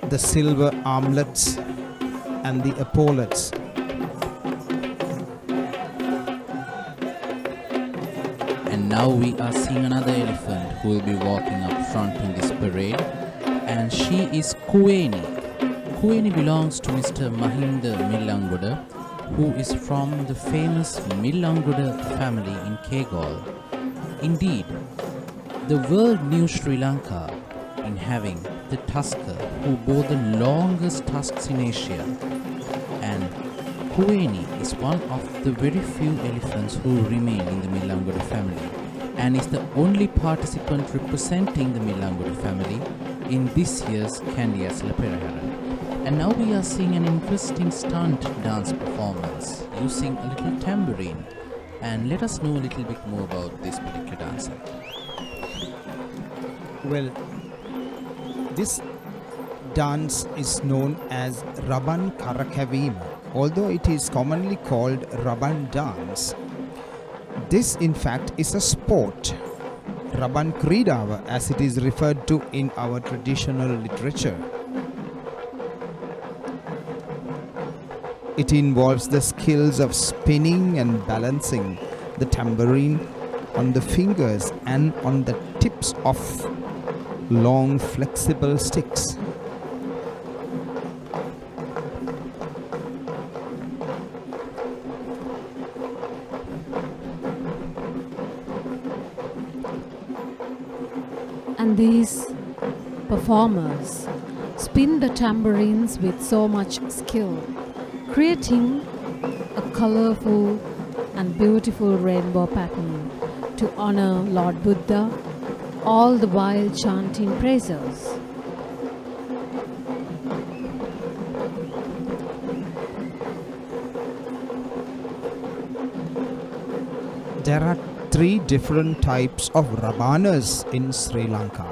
The silver armlets and the epaulets, and now we are seeing another elephant who will be walking up front in this parade, and she is Kuweni. Kuweni belongs to Mr. Mahinda Millangoda, who is from the famous Millangoda family in Kegol. Indeed, the world knew Sri Lanka in having the tusker who bore the longest tusks in Asia, and Kuweni is one of the very few elephants who remain in the Millangoda family, and is the only participant representing the Millangoda family in this year's Kandy Esala Perahera. And now we are seeing an interesting stunt dance performance using a little tambourine, and let us know a little bit more about this particular dancer. well, this dance is known as Raban Karakavima, although it is commonly called Raban dance. This in fact is a sport, Raban Kridava as it is referred to in our traditional literature. It involves the skills of spinning and balancing the tambourine on the fingers and on the tips of long flexible sticks. And these performers spin the tambourines with so much skill, creating a colorful and beautiful rainbow pattern, to honor Lord Buddha, all the while chanting praises. There are 3 different types of Rabanas in Sri Lanka.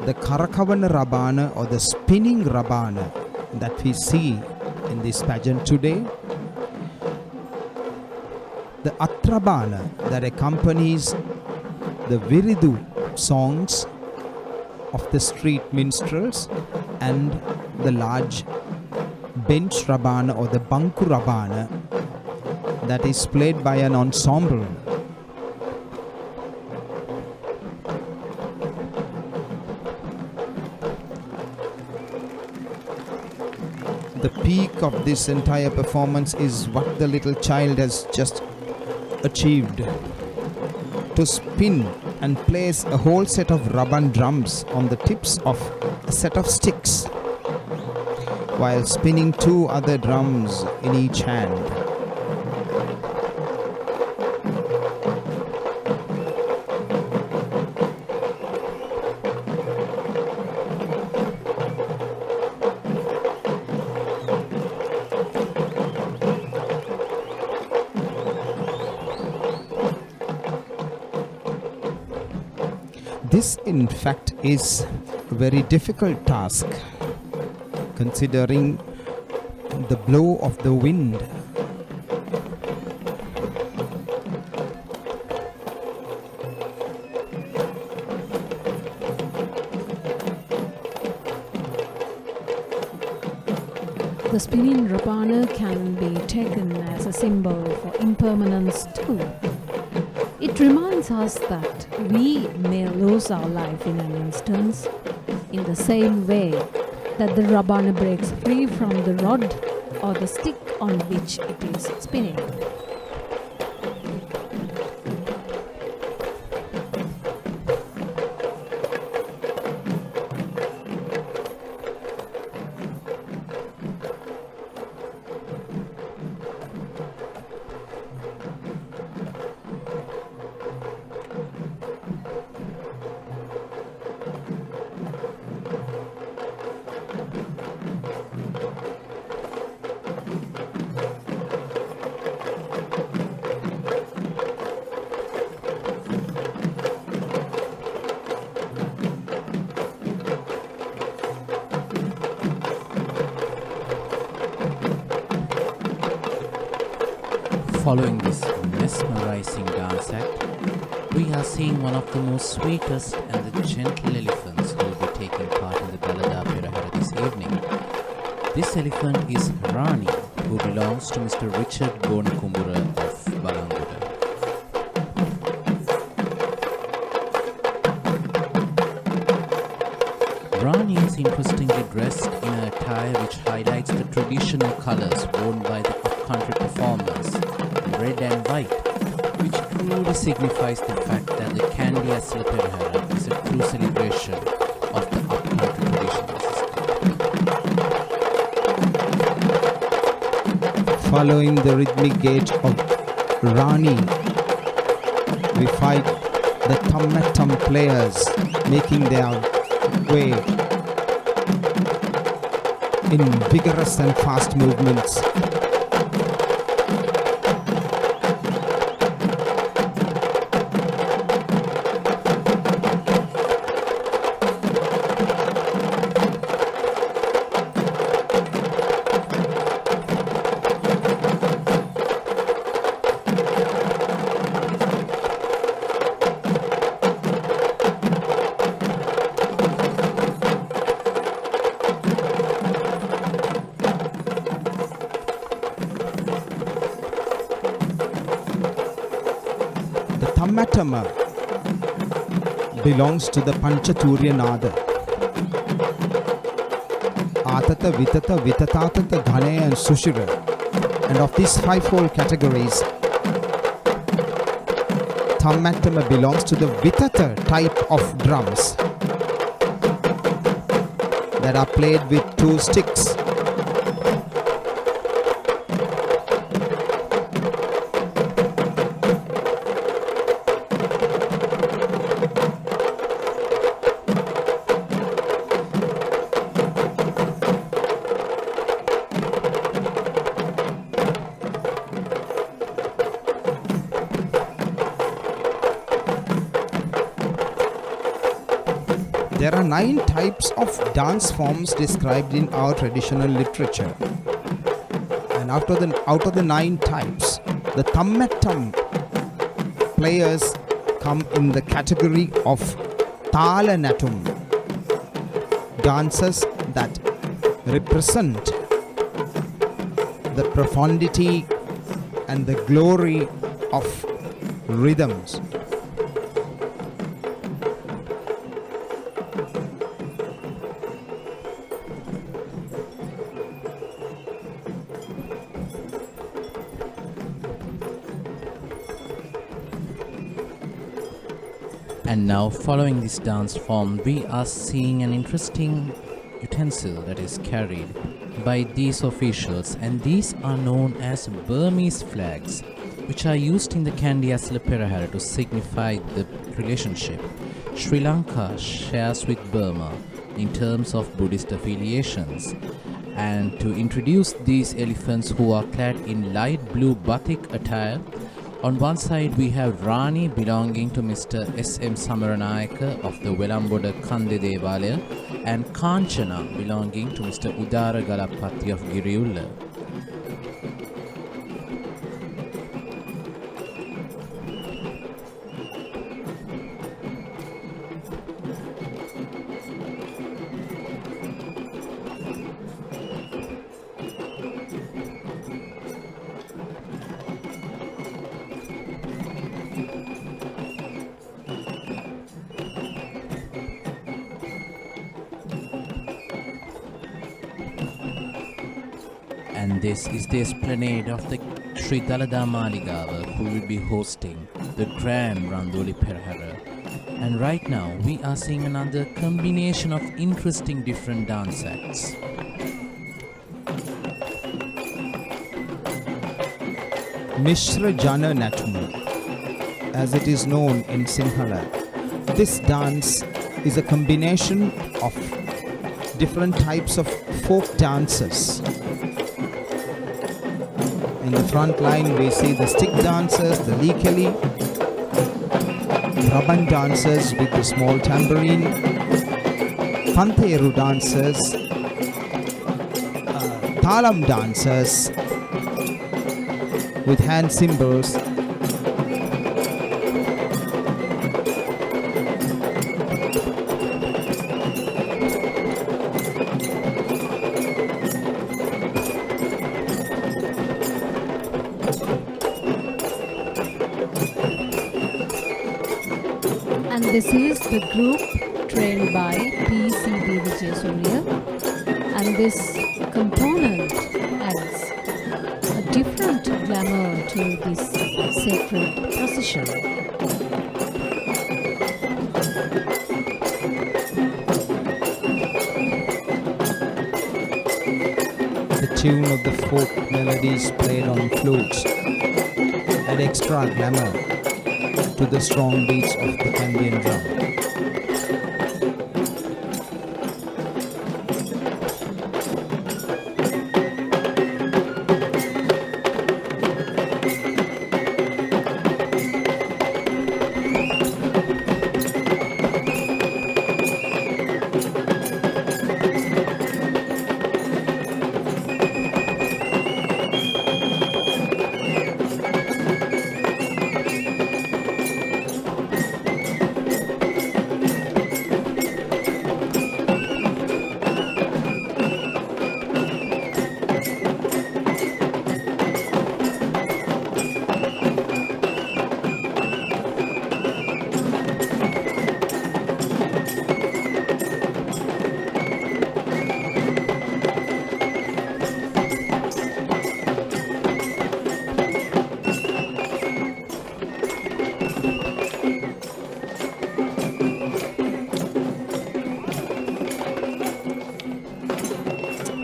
The Karakavana Rabana or the spinning Rabana that we see in this pageant today. The Atrabana that accompanies the Viridu songs of the street minstrels, and the large bench Rabana or the Banku Rabana that is played by an ensemble. The peak of this entire performance is what the little child has just achieved. To spin and place a whole set of Raban drums on the tips of a set of sticks, while spinning 2 other drums in each hand. This, in fact, is a very difficult task, considering the blow of the wind. The spinning Rabana can be taken as a symbol for impermanence too. It reminds us that we may lose our life in an instant, in the same way that the Rabana breaks free from the rod or the stick on which it is spinning. Following this mesmerizing dance act, we are seeing one of the most sweetest and the gentle elephants who will be taking part in the Dalada Perahera this evening. This elephant is Rani, who belongs to Mr. Richard Gonikumbura of Balanguda. Rani is interestingly dressed in an attire which highlights the traditional colors worn by the upcountry performers, red and white, which truly signifies the fact that the Kandy Esala Perahera is a true celebration of the upcountry traditional system. Following the rhythmic gait of Rani, we find the Tammatam players making their way in vigorous and fast movements. Tammatama belongs to the Panchaturya Nada. Atata, Vitata, Vitatatata, Ghane and Sushira. And of these fivefold categories, Tammatama belongs to the Vitata type of drums that are played with 2 sticks. 9 types of dance forms described in our traditional literature. And out of the 9 types, the Tammettam players come in the category of Talanatum, dances that represent the profundity and the glory of rhythms. And now, following this dance form, we are seeing an interesting utensil that is carried by these officials, and these are known as Burmese flags, which are used in the Kandy Esala Perahera to signify the relationship Sri Lanka shares with Burma in terms of Buddhist affiliations. And to introduce these elephants, who are clad in light blue batik attire, on one side we have Rani belonging to Mr. S.M. Samaranayaka of the Velamboda Kande Devalaya, and Kanchana belonging to Mr. Udara Galapati of Giriyulla. And this is the esplanade of the Sri Dalada Maligawa, who will be hosting the grand Randoli Procession. And right now we are seeing another combination of interesting different dance acts. Mishra Jana Natum, as it is known in Sinhala. This dance is a combination of different types of folk dances. In the front line we see the stick dancers, the likeli, Raban dancers with the small tambourine, Pantheru dancers, Talam dancers with hand cymbals, And this is the group trained by P.C.B. Vijayasuriya, and this component adds a different glamour to this sacred procession. the tune of the folk melodies played on flutes add extra glamour to the strong beats of the Kandian drum.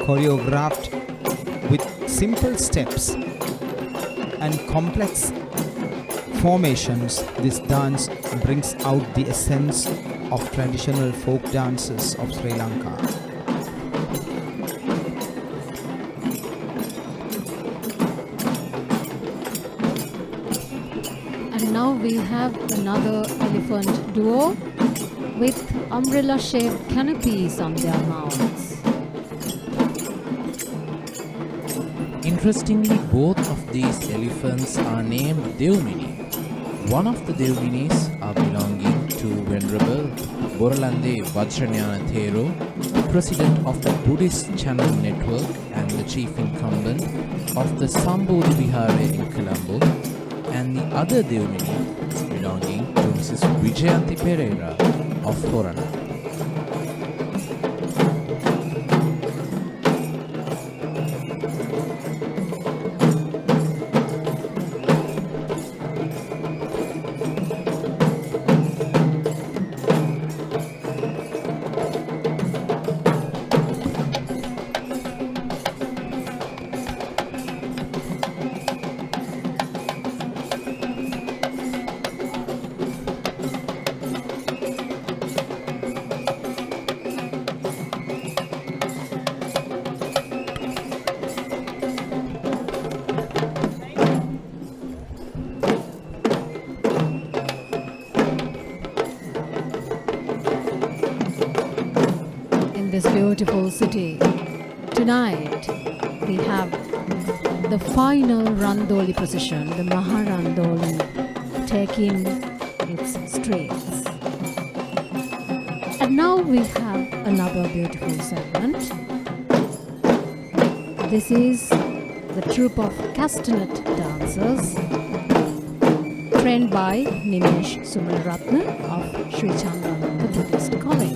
Choreographed with simple steps and complex formations, this dance brings out the essence of traditional folk dances of Sri Lanka. And now we have another elephant duo with umbrella-shaped canopies on their mouths. Interestingly, both of these elephants are named Devmini. One of the Devminis are belonging to Venerable Boralande Vajranyana Thero, the president of the Buddhist Channel Network and the chief incumbent of the Sambodhi Vihara in Colombo, and the other Devmini is belonging to Mrs. Vijayanthi Perahera of Horana. This beautiful city. Tonight we have the final Randoli procession, the Maharandoli, taking its streets. And now we have another beautiful segment. This is the troupe of castanet dancers trained by Nimesh Sumalratna of Sri Chandralanka Buddhist College.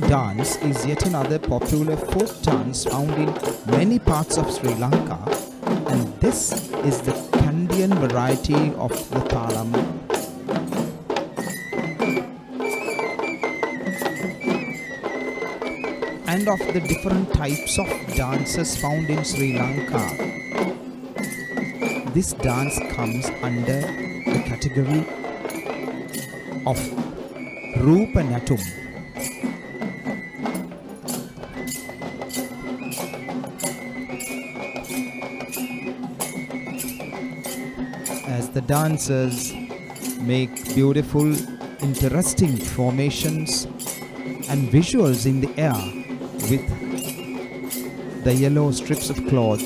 Dance is yet another popular folk dance found in many parts of Sri Lanka, and this is the Kandian variety of the Thalam. And of the different types of dances found in Sri Lanka, this dance comes under the category of Rupa Natum. As the dancers make beautiful, interesting formations and visuals in the air with the yellow strips of cloth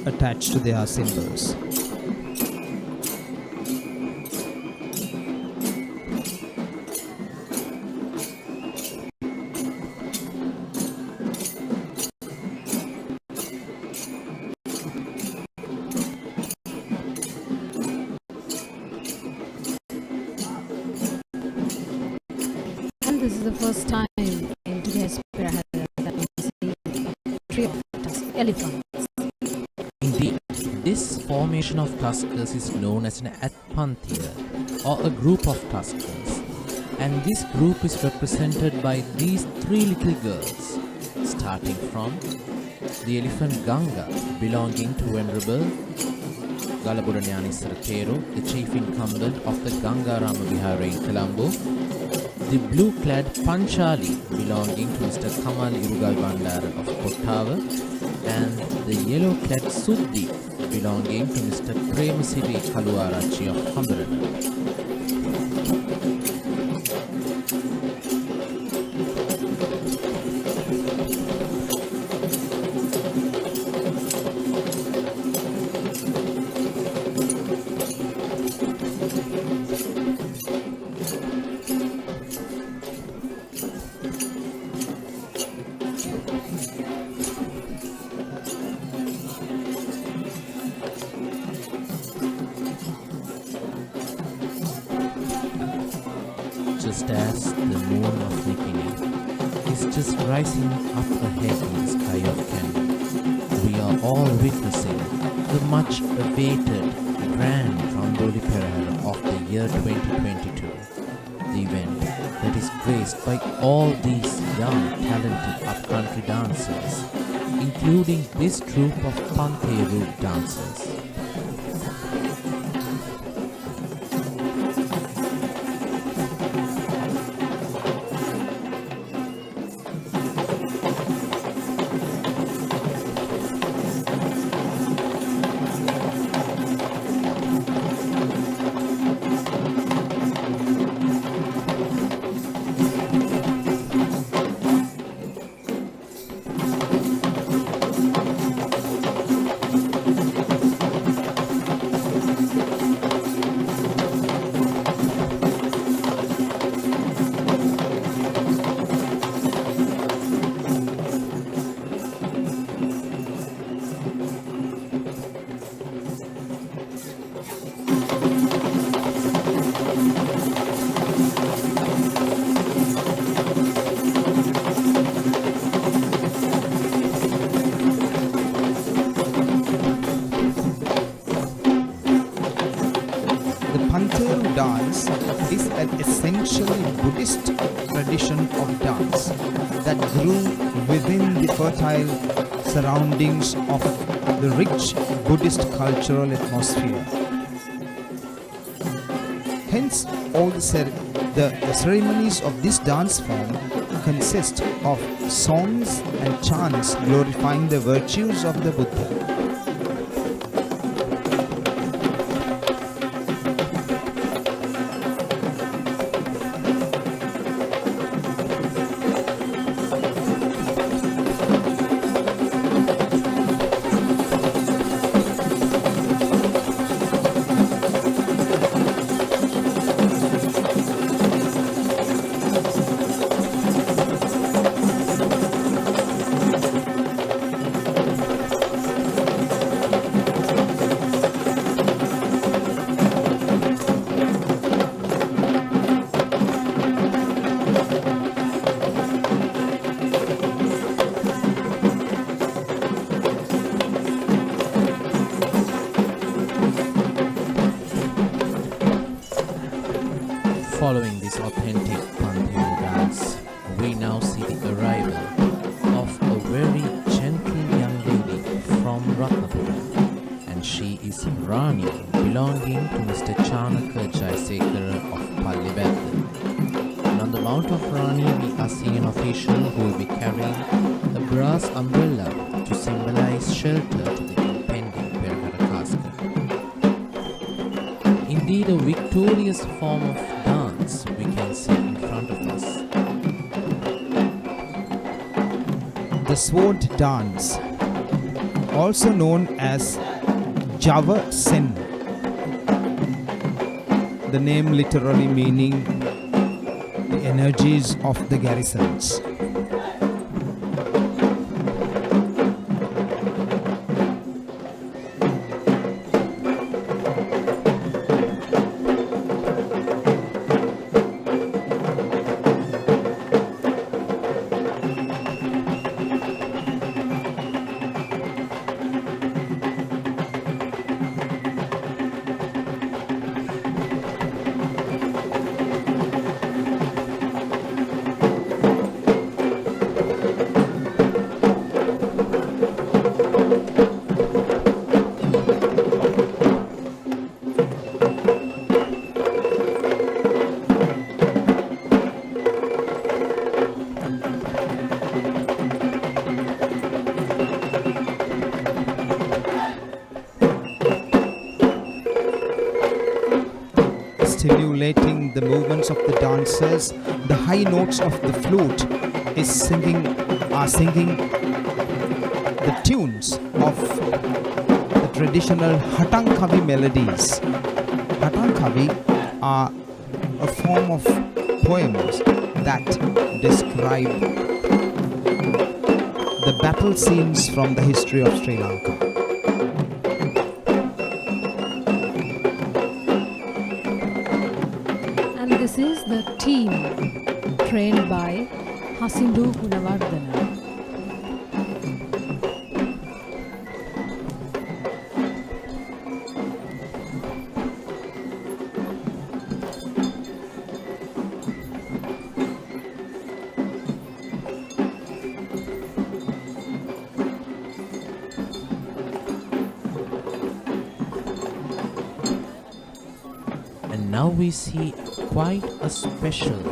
attached to their symbols. This is the first time in today's Perahera that we see a trio of elephants. Indeed, this formation of tuskers is known as an Atpanthia, or a group of tuskers, and this group is represented by these three little girls, starting from the elephant Ganga, belonging to Venerable Galaburanyanisara Thero, the chief incumbent of the Ganga Rama Vihara in Colombo, the blue-clad Panchali belonging to Mr. Kamal Irugal Bandara of Kottava, and the yellow-clad Suddi belonging to Mr. Premasiri Kaluarachi of Hambarana. Just as the moon of Nikini is just rising up ahead in the sky of Kandy, we are all witnessing the much awaited grand Randoli Procession of the year 2022, the event that is graced by all these young talented upcountry dancers, including this troupe of Pantheru dancers. Dance is an essentially Buddhist tradition of dance that grew within the fertile surroundings of the rich Buddhist cultural atmosphere. Hence, all the ceremonies of this dance form consist of songs and chants glorifying the virtues of the Buddha. Following this authentic Pantheru dance, we now see the arrival of a very gentle young lady from Ratnapuram, and she is Rani, belonging to Mr. Chanaka Jaisekara of Pallibad. And on the Mount of Rani, we are seeing an official who will be carrying a brass umbrella to symbolize shelter to the impending Perahera casket. Indeed, a victorious form of dance we can see in front of us. The sword dance, also known as Java Sen, the name literally meaning the energies of the garrisons. simulating the movements of the dancers. The high notes of the flute are singing the tunes of the traditional Hatankavi melodies. Hatankavi are a form of poems that describe the battle scenes from the history of Sri Lanka. And this is the team trained by Hasindu Gunawardana. And now we see quite a special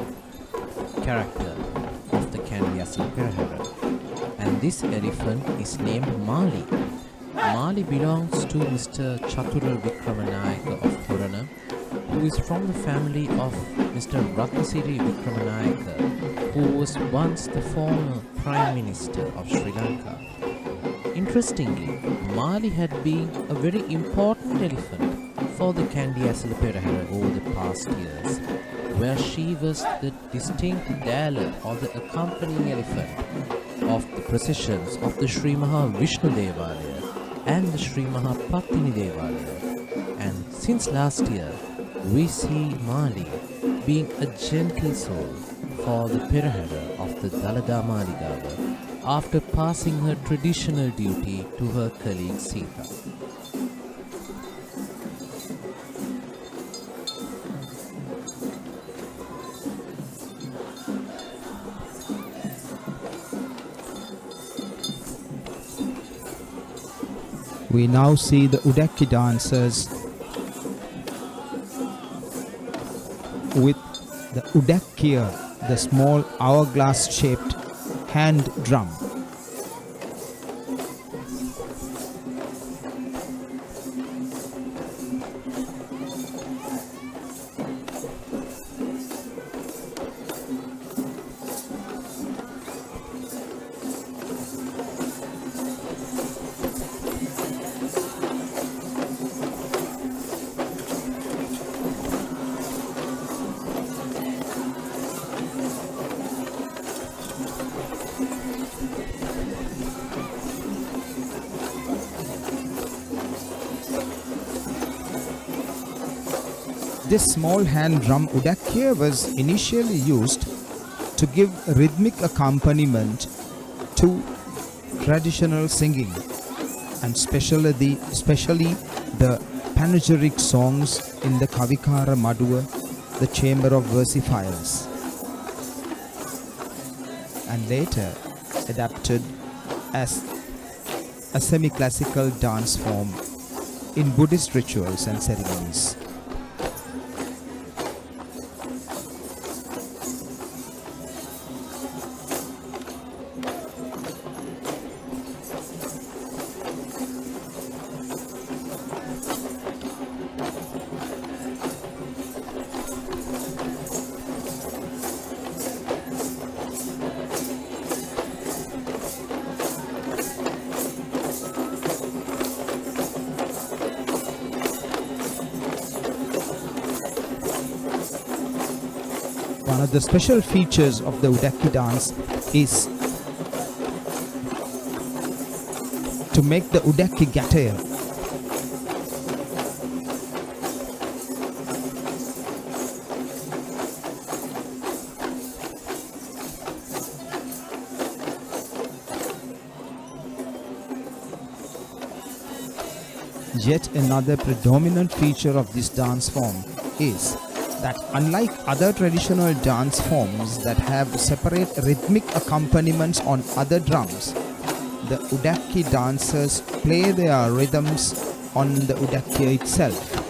character of the Kandy Esala Perahera. And this elephant is named Mali. Mali belongs to Mr. Chathura Vikramanayaka of Purana, who is from the family of Mr. Ratnasiri Vikramanayaka, who was once the former Prime Minister of Sri Lanka. Interestingly, Mali had been a very important elephant for the Kandy Esala Perahera over the past years, where she was the distinct Dalada or the accompanying elephant of the processions of the Sri Maha Vishnu Devalaya and the Sri Maha Patini Devalaya. And since last year, we see Mali being a gentle soul for the Perahera of the Dalada Maligawa after passing her traditional duty to her colleague Sita. We now see the Udaki dancers with the Udakia, the small hourglass-shaped hand drum. This small hand drum Udakia was initially used to give rhythmic accompaniment to traditional singing, and especially the panegyric songs in the Kavikara Maduwa, the chamber of versifiers, and later adapted as a semi-classical dance form in Buddhist rituals and ceremonies. One of the special features of the Udaki dance is to make the Udaki gataya. Yet another predominant feature of this dance form is that unlike other traditional dance forms that have separate rhythmic accompaniments on other drums, the Udaki dancers play their rhythms on the Udakia itself.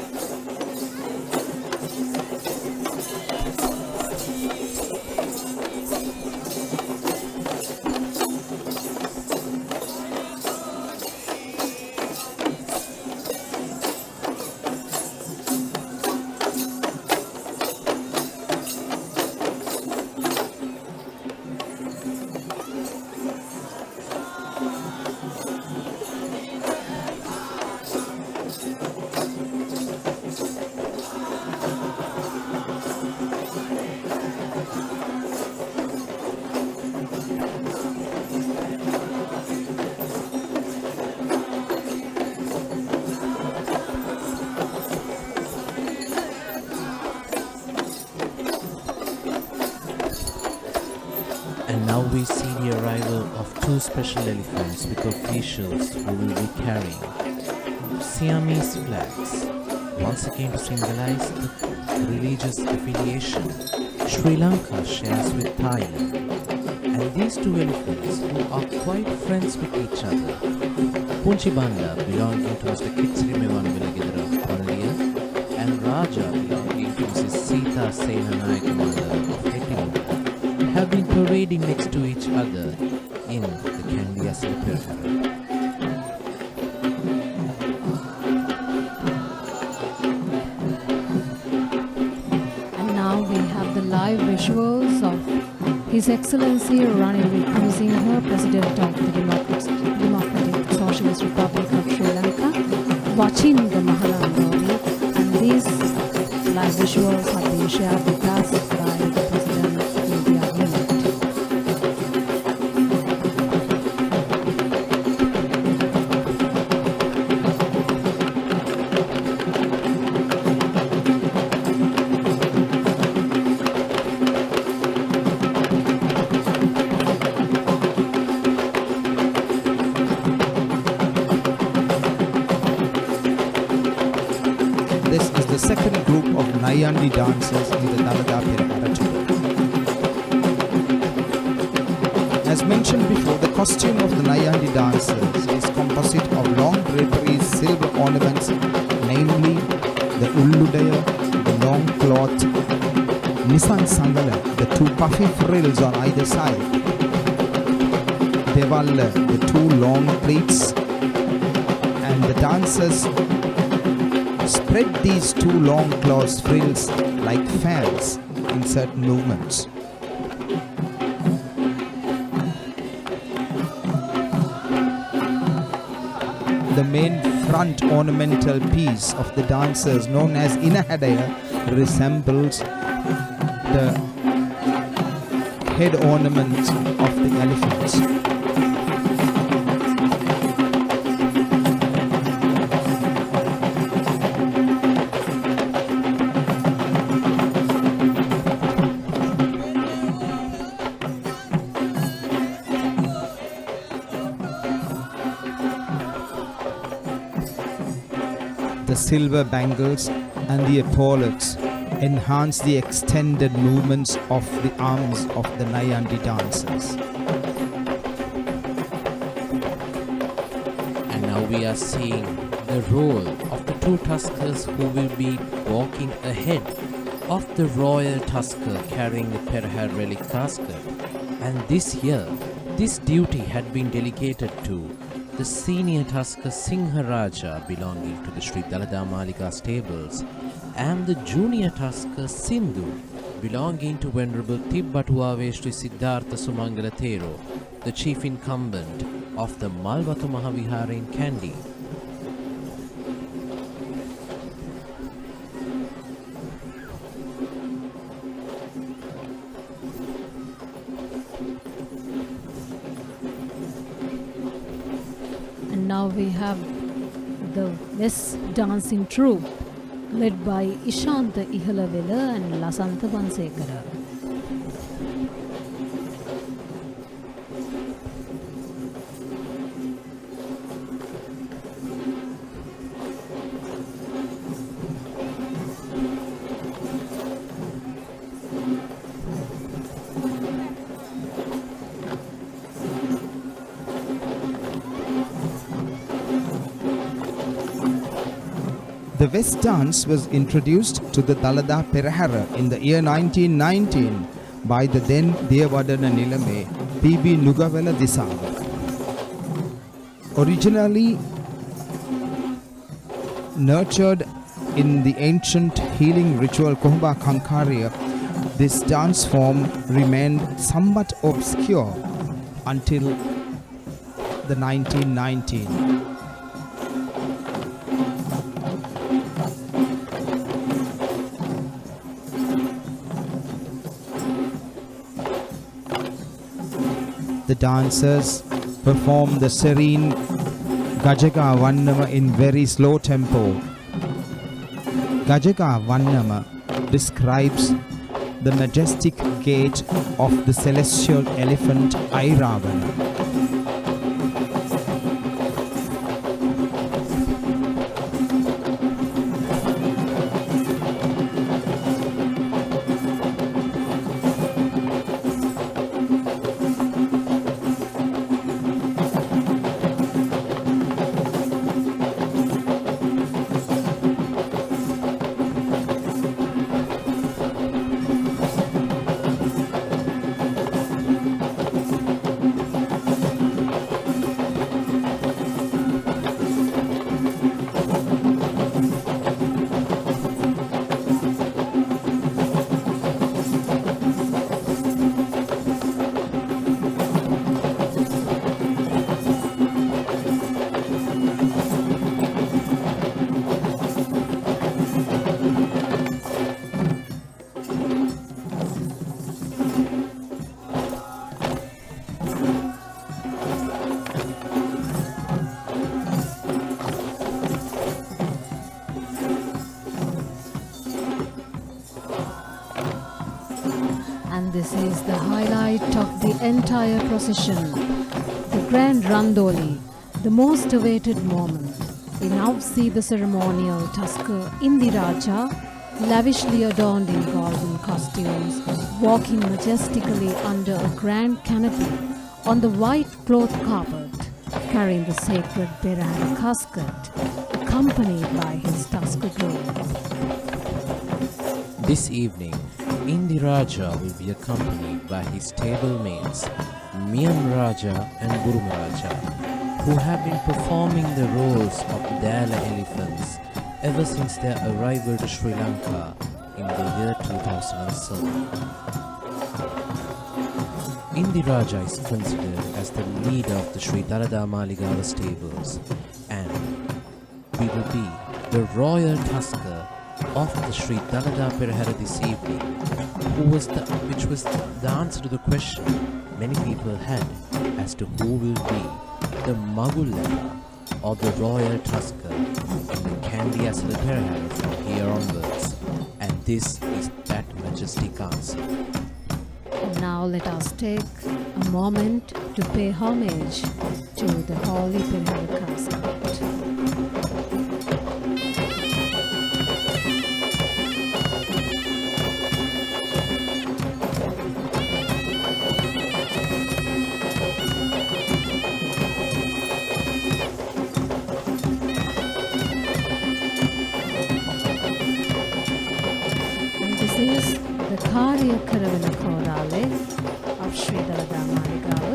two special elephants with officials who will be carrying Siamese flags, once again to symbolize the religious affiliation Sri Lanka shares with Thailand. And these two elephants, who are quite friends with each other, Punchi Banda belonging to Mr. Kitsiri Mewan Vilagedara Koraliya and Raja belonging to Mrs. Sita Senanayaka Mother of Hettimuda, have been parading next to each other in the Kandy Esala Perahera. And now we have the live visuals of His Excellency Randoli Procession, President of the Democratic Socialist Republic of Sri Lanka, watching the Maharandoli, and these live visuals have been shared with us by the President Media Unit. This is the second group of Nayandi dancers in the Dalada Perahera tour. As mentioned before, the costume of the Nayandi dancers is composite of long draperies, silver ornaments, namely the ulludaya, the long cloth, Nisan Sangala, the two puffy frills on either side, Devalla, the two long pleats, and the dancers spread these two long cloth frills like fans in certain movements. The main front ornamental piece of the dancers, known as Inahadaya, resembles the head ornament of the elephants. The silver bangles and the epaulets enhance the extended movements of the arms of the Nayandi dancers. And now we are seeing the role of the two tuskers who will be walking ahead of the royal tusker carrying the Perahera relic casket. And this year, this duty had been delegated to the senior tusker Singharaja belonging to the Sri Dalada Maligawa stables and the junior tusker Sindhu belonging to Venerable Tibbatuave Sri Siddhartha Sumangala Thero, the chief incumbent of the Malwatu Mahavihara in Kandy. And now we have the West dancing troupe led by Ishanta Ihalavela and Lasantha Bansekara. The West dance was introduced to the Dalada Perahera in the year 1919 by the then Deyawadana Nilame P.B. Nugavela Disava. Originally nurtured in the ancient healing ritual Kohba Kankarya, this dance form remained somewhat obscure until the 1919. The dancers perform the serene Gajaga Vannama in very slow tempo. Gajaga Vannama describes the majestic gait of the celestial elephant Airavana. highlight of the entire procession, the grand Randoli, the most awaited moment. We now see the ceremonial tusker Indiraja, lavishly adorned in golden costumes, walking majestically under a grand canopy on the white cloth carpet, carrying the sacred Perahera casket, accompanied by his tusker groom. This evening, Indiraja will be accompanied by his stablemates Miyan Raja and Burum Raja, who have been performing the roles of Dalada elephants ever since their arrival to Sri Lanka in the year 2007. Indiraja is considered as the leader of the Sri Dalada Maligawa stables, and we will be the royal tusker of the Sri Dalada Perahera this evening, which was the answer to the question many people had as to who will be the Magullaka or the royal tusker in the Kandy Esala Perahera from here onwards, and this is that majestic answer. And now let us take a moment to pay homage to the holy Perahera casket. This is the Karya Karavana Korale of Sri Dalada Maligawa.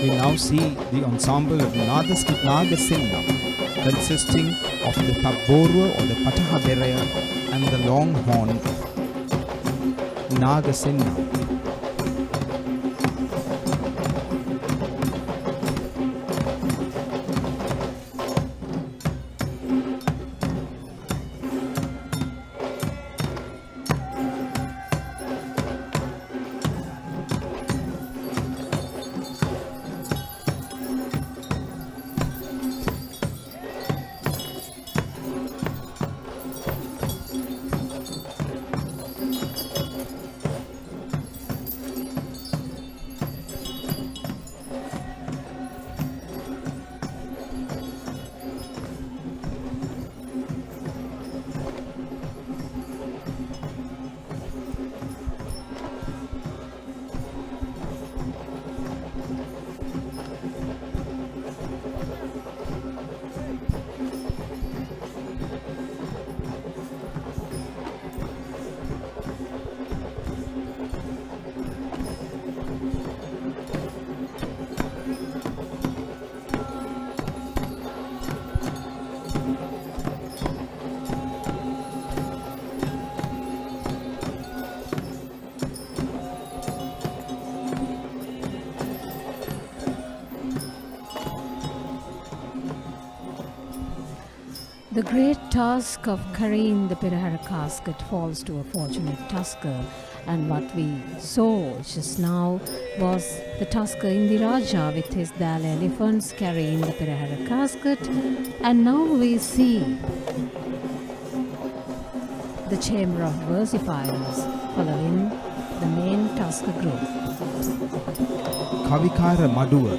We now see the ensemble of Nagasinna, consisting of the Taborua or the Patahaberea and the Longhorn Nagasinna. The great task of carrying the Perahera casket falls to a fortunate tusker, and what we saw just now was the tusker Indiraja with his Dalada elephants carrying the Perahera casket, and now we see the chamber of versifiers following the main tusker group. Kavikara Maduwa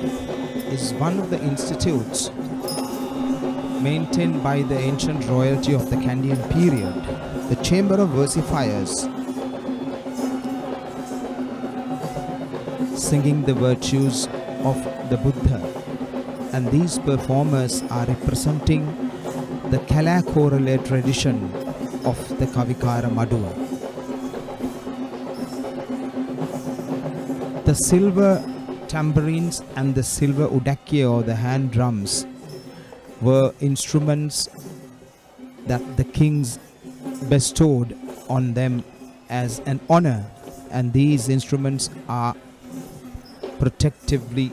is one of the institutes maintained by the ancient royalty of the Kandian period. The Chamber of Versifiers, singing the virtues of the Buddha, and these performers are representing the Kala Korale tradition of the Kavikara Maduwa. The silver tambourines and the silver udakya or the hand drums were instruments that the kings bestowed on them as an honor, and these instruments are protectively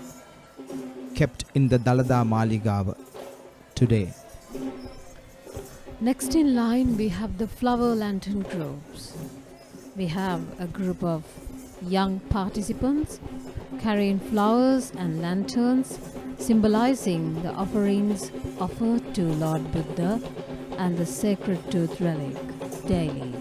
kept in the Dalada Maligawa today. Next in line, we have the flower lantern groups. We have a group of young participants carrying flowers and lanterns, symbolizing the offerings offered to Lord Buddha and the sacred tooth relic daily.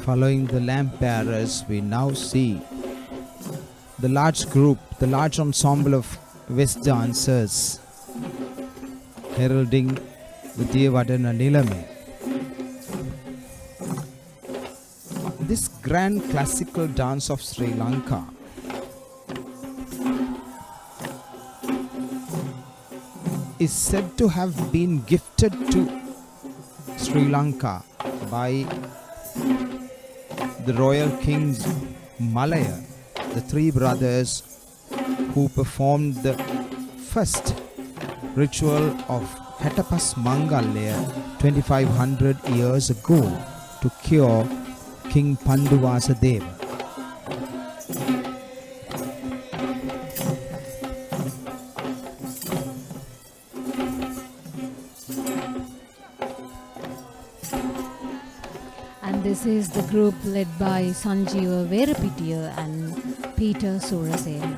Following the lamp bearers, we now see the large group, the large ensemble of West dancers heralding the Devadana Nilame. This grand classical dance of Sri Lanka is said to have been gifted to Sri Lanka by the royal kings Malaya, the three brothers who performed the first ritual of Hetapas Mangalya 2500 years ago to cure King Panduvasa Deva. And this is the group led by Sanjeeva Verapitiya and Peter Surasena.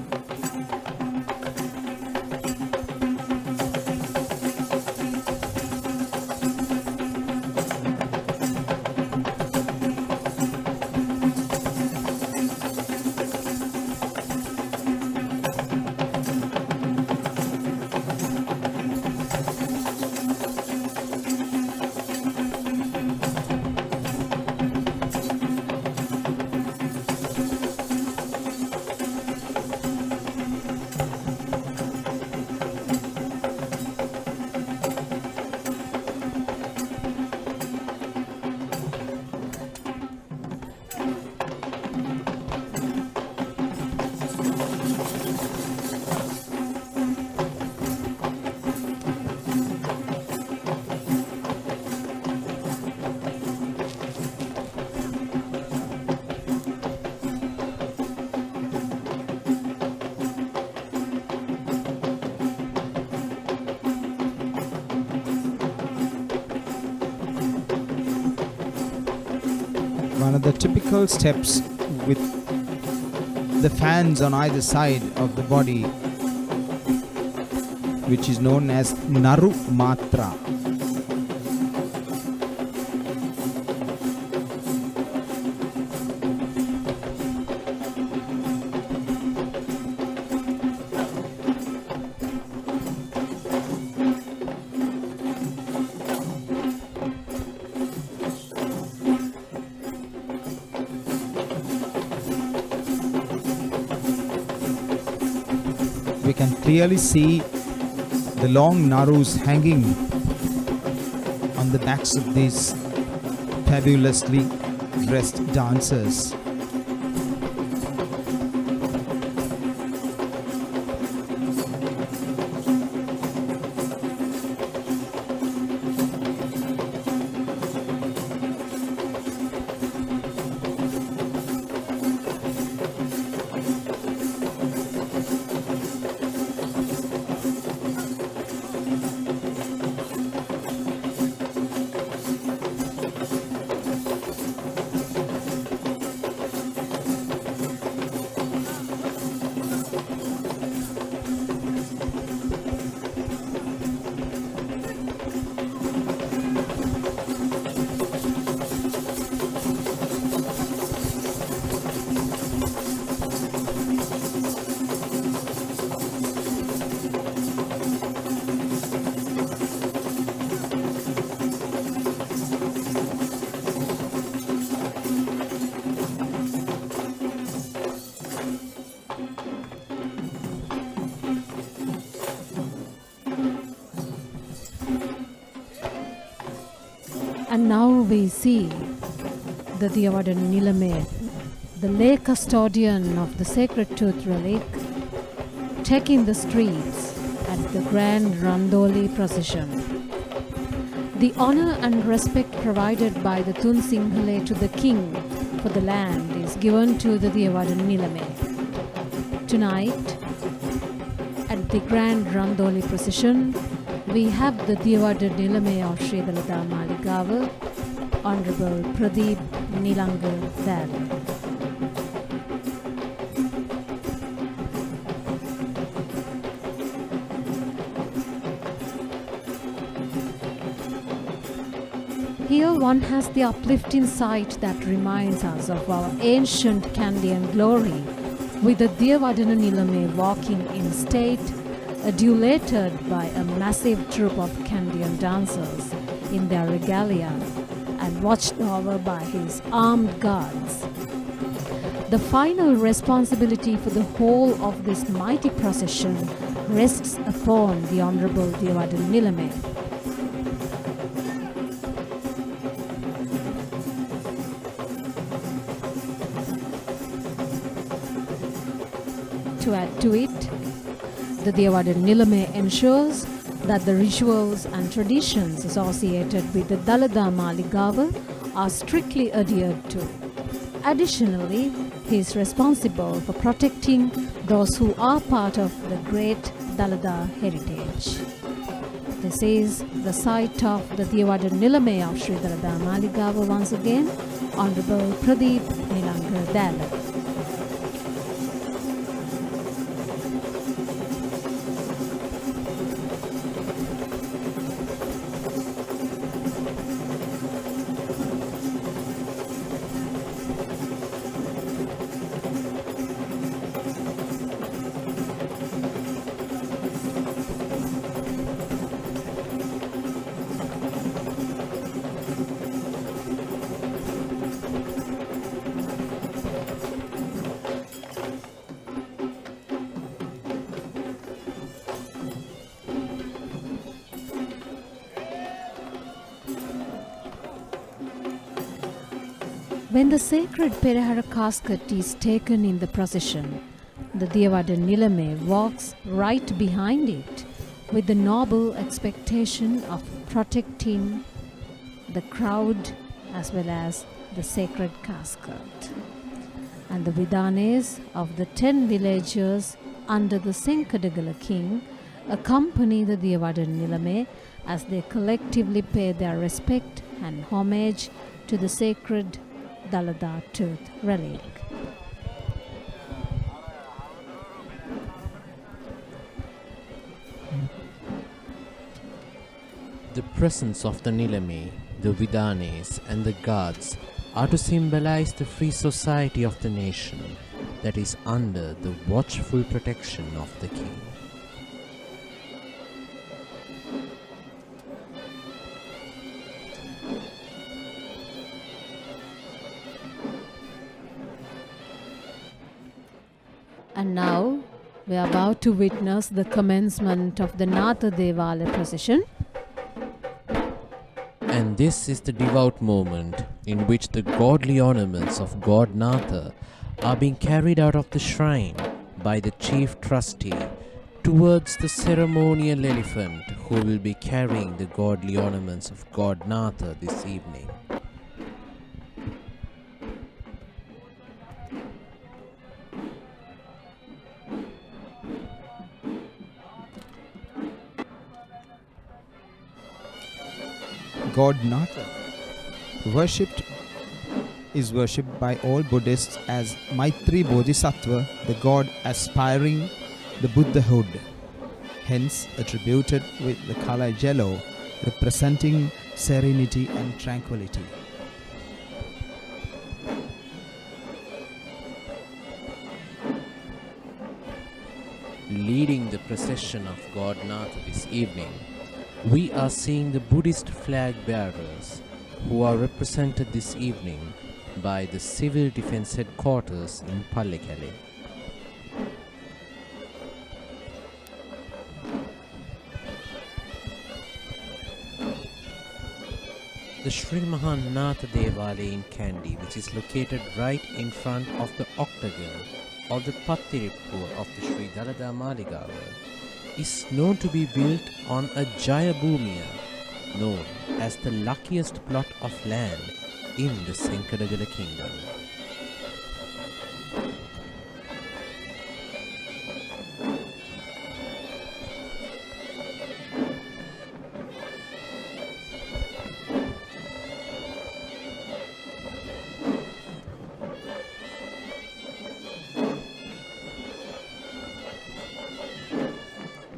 One of the typical steps with the fans on either side of the body, which is known as Naru Matra. We can clearly see the long narus hanging on the backs of these fabulously dressed dancers. And now we see the Diyavadana Nilame, the lay custodian of the sacred tooth relic, taking the streets at the grand Randoli Procession. The honor and respect provided by the Tun Singhale to the king for the land is given to the Diyavadana Nilame. Tonight, at the grand Randoli Procession, we have the Diyavadana Nilame of Sri Dalada Maligawa, Honorable Pradeep Nilanga Dalada. Here one has the uplifting sight that reminds us of our ancient Kandian glory, with the Diyavadana Nilame walking in state, adulated by a massive troop of Kandian dancers in their regalia and watched over by his armed guards. The final responsibility for the whole of this mighty procession rests upon the Honorable Diyavadana Nilame. To add to it, the Diyavadana Nilame ensures that the rituals and traditions associated with the Dalada Maligawa are strictly adhered to. Additionally, he is responsible for protecting those who are part of the great Dalada heritage. This is the site of the Diyavadana Nilame of Sri Dalada Maligawa once again, Honorable Pradeep Nilanga Dalada. When the sacred Perahera casket is taken in the procession, the Diyavadana Nilame walks right behind it with the noble expectation of protecting the crowd as well as the sacred casket. And the Vidanes of the 10 villagers under the Senkadagala king accompany the Diyavadana Nilame as they collectively pay their respect and homage to the sacred Dalada tooth relic. The presence of the Nilame, the Vidanes and the guards are to symbolize the free society of the nation that is under the watchful protection of the king. And now we are about to witness the commencement of the Natha Devala procession. And this is the devout moment in which the godly ornaments of God Natha are being carried out of the shrine by the chief trustee towards the ceremonial elephant who will be carrying the godly ornaments of God Natha this evening. God Natha is worshipped by all Buddhists as Maitri Bodhisattva, the god aspiring the Buddhahood, hence attributed with the color yellow, representing serenity and tranquility. Leading the procession of God Natha this evening, we are seeing the Buddhist flag bearers who are represented this evening by the Civil Defence Headquarters in Pallekele. the Sri Mahanatha Devale in Kandy, which is located right in front of the octagon or the Pattiripur of the Sri Dalada Maligawa, is known to be built on a Jayabhumiya, known as the luckiest plot of land in the Senkadagala kingdom.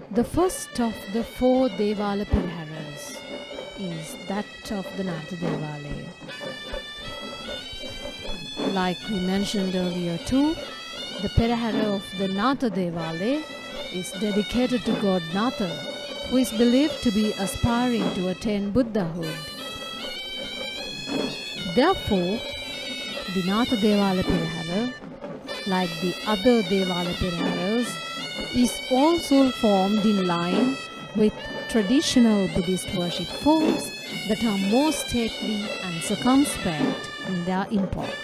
The first of the four Devala Peraheras is that of the Natha Devale. Like we mentioned earlier too, the Perahera of the Natha Devale is dedicated to God Natha, who is believed to be aspiring to attain Buddhahood. Therefore, the Natha Devale Perahera, like the other Devala Peraheras, is also formed in line with traditional Buddhist worship forms that are more stately and circumspect in their import.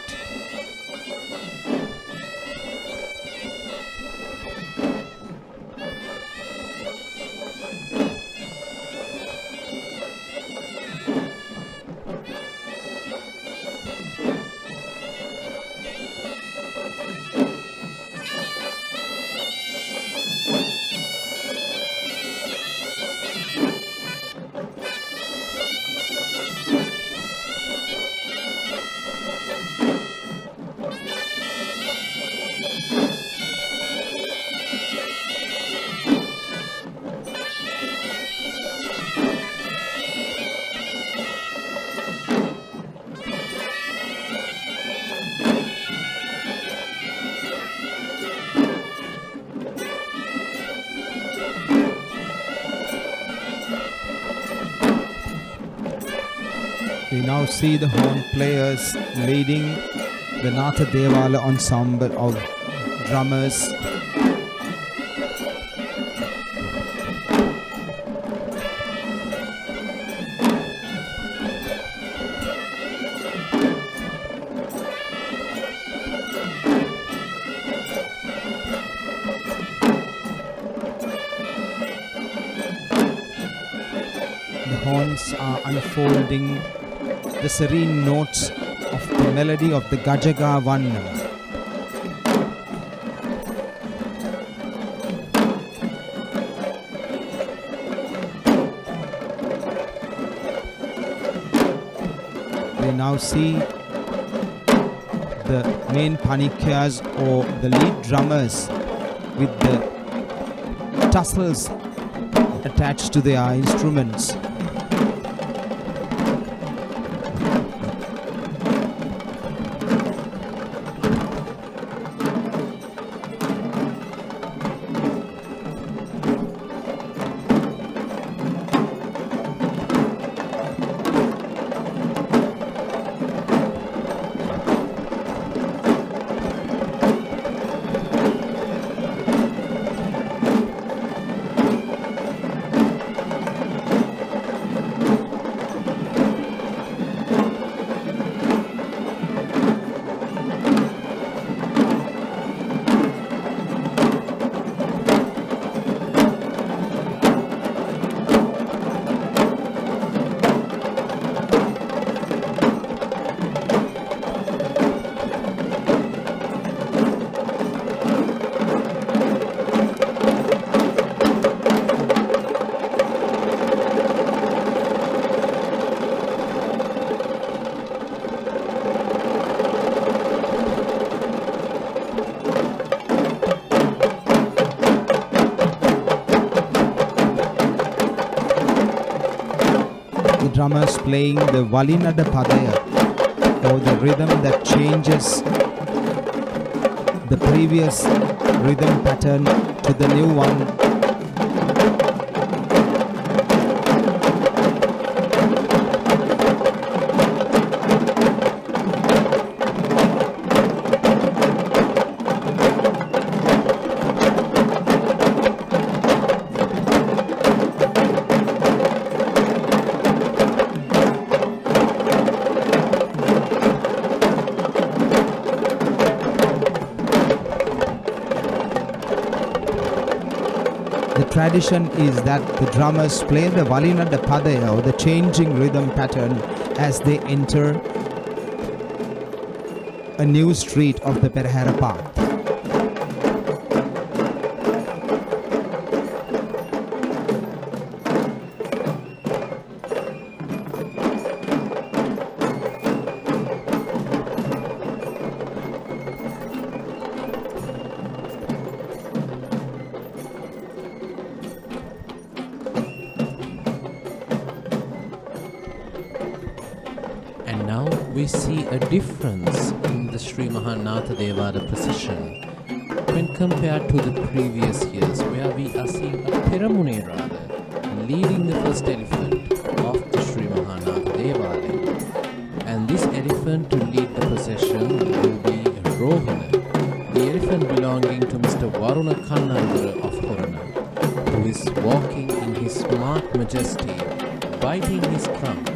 We now see the horn players leading the Natha Devala ensemble of drummers. The horns are unfolding the serene notes of the melody of the Gajaga Vannam. We now see the main panikyas or the lead drummers with the tassels attached to their instruments. Drummers playing the Valinada Padaya, or the rhythm that changes the previous rhythm pattern to the new one. The tradition is that the drummers play the Valinada Padaya, or the changing rhythm pattern, as they enter a new street of the Perahera path. And now we see a difference in the Sri Mahanatha Devada procession when compared to the previous years, where we are seeing a Peramune Radha leading the first elephant of the Sri Mahanatha Devada. And this elephant to lead the procession will be Rohana, the elephant belonging to Mr. Varuna Kannandara of Horana, who is walking in his smart majesty, biting his trunk,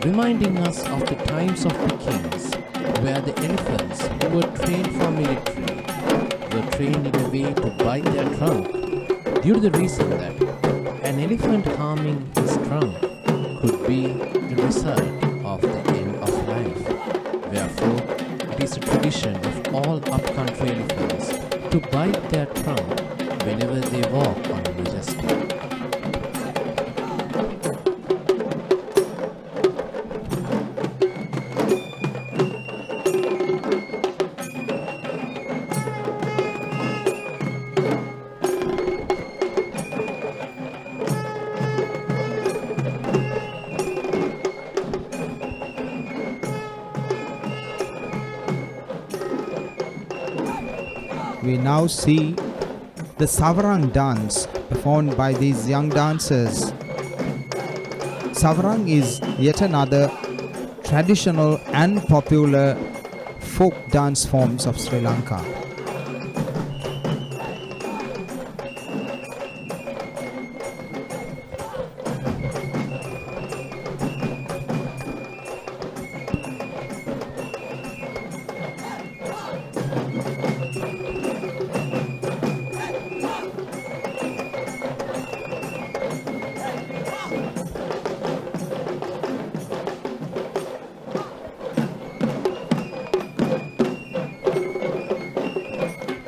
reminding us of the times of the kings, where the elephants who were trained for military were trained in a way to bite their trunk, due to the reason that an elephant harming his trunk could be the result of the end of life. Wherefore, it is a tradition of all upcountry elephants to bite their trunk whenever they walk on a majesty. We now see the Savarang dance performed by these young dancers. Savarang is yet another traditional and popular folk dance forms of Sri Lanka.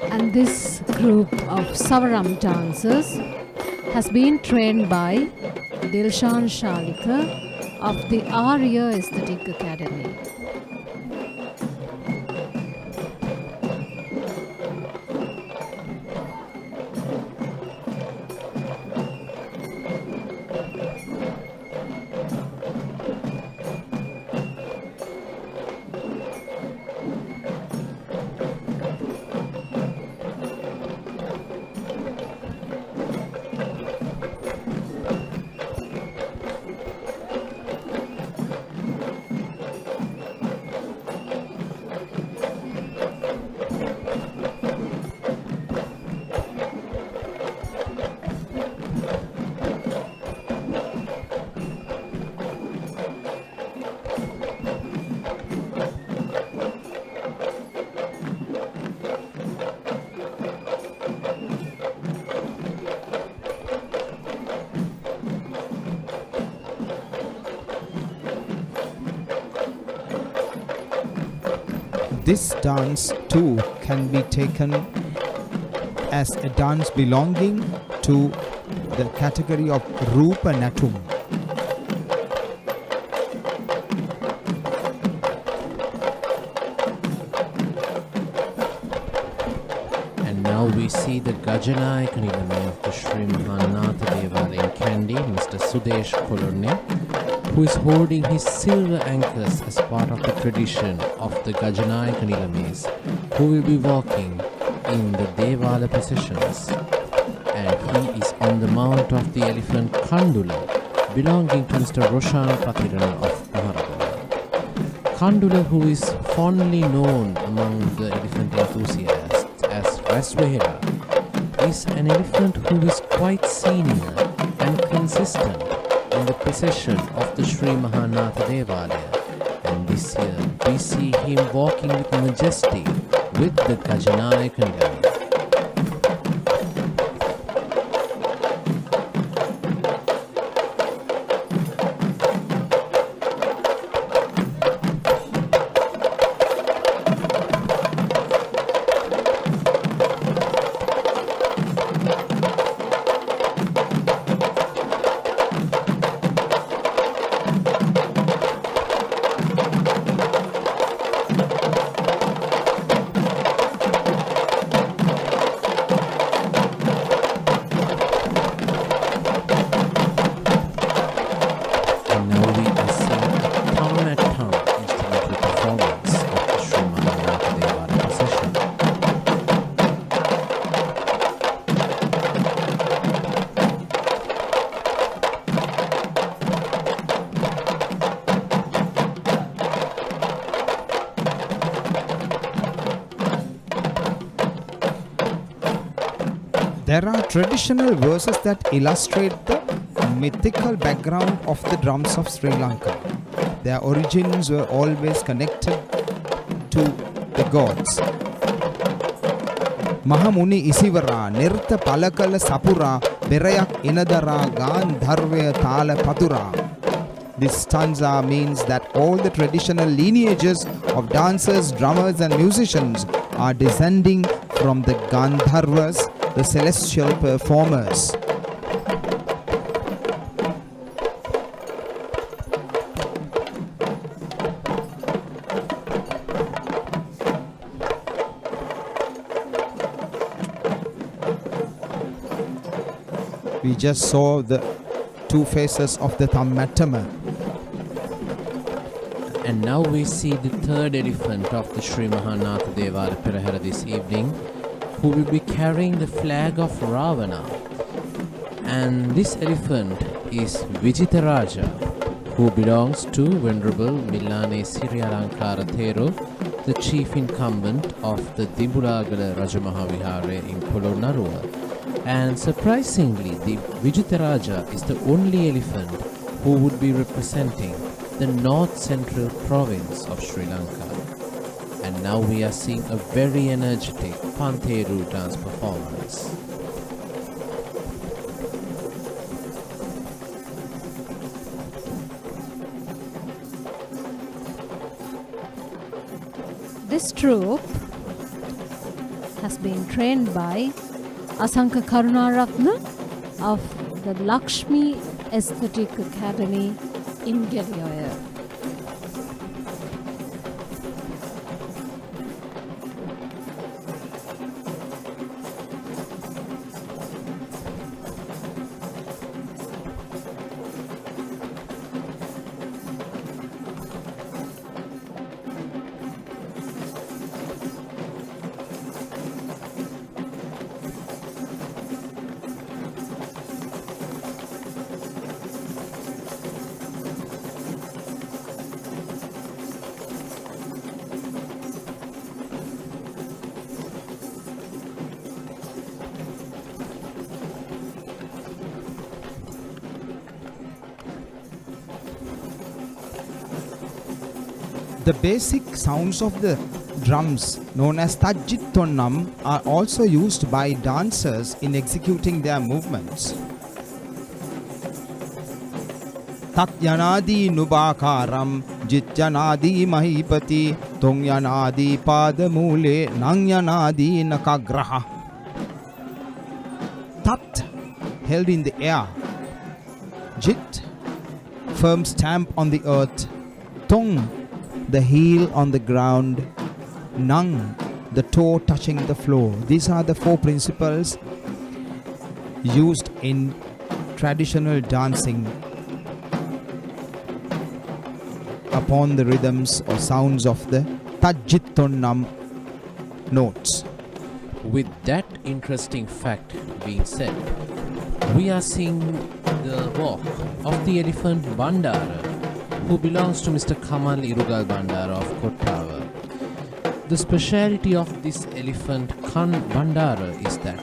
And this group of Savaram dancers has been trained by Dilshan Shalika of the Arya Aesthetic Academy. This dance too can be taken as a dance belonging to the category of Rupa Natum. And now we see the Gajanayaka Nilame of the Sri Mahanatha Devada in Kandy, Mr. Sudesh Kolorne, who is holding his silver anchors as part of the tradition of the Gajanayaka Nilames, who will be walking in the Devada processions. And he is on the mount of the elephant Kandula, belonging to Mr. Roshan Patirana of Maharagala. Kandula, who is fondly known among the elephant enthusiasts as Rasvehera, is an elephant who is quite senior and consistent in the procession of the Sri Mahanatha Devalaya. And this year we see him walking with majesty with the Gajanayaka Nilame. There are traditional verses that illustrate the mythical background of the drums of Sri Lanka. Their origins were always connected to the gods. Mahamuni Isivara Nirtha Palakala Sapura Berayak Inadara Gandharvya Thala Patura. This stanza means that all the traditional lineages of dancers, drummers and musicians are descending from the Gandharvas, the celestial performers. We just saw the two faces of the Thammattama. And now we see the third elephant of the Sri Mahanatha Devada Perahera this evening, who will be carrying the flag of Ravana. And this elephant is Vijitaraja, who belongs to Venerable Millane Sirialankara Thero, the chief incumbent of the Dimbulagala Rajamahawihare in Polonnaruwa. And surprisingly, the Vijitaraja is the only elephant who would be representing the north central province of Sri Lanka. And now we are seeing a very energetic Pantheru dance performance. This troupe has been trained by Asanka Karunaratna of the Lakshmi Aesthetic Academy in Gedioya. The basic sounds of the drums, known as Tajjitonnam, are also used by dancers in executing their movements. Tatyanadi Nubakaram, Jityanadi Mahipati, Tongyanadi Padamule, Nangyanadi Nakagraha. Tat, held in the air. Jit, firm stamp on the earth. Tong, the heel on the ground. Nang, the toe touching the floor. These are the four principles used in traditional dancing upon the rhythms or sounds of the Tajjitonnam notes. With that interesting fact being said, we are seeing the walk of the elephant Bandara, who belongs to Mr. Kamal Irugal Bandara of Kottawa. The speciality of this elephant Bandara is that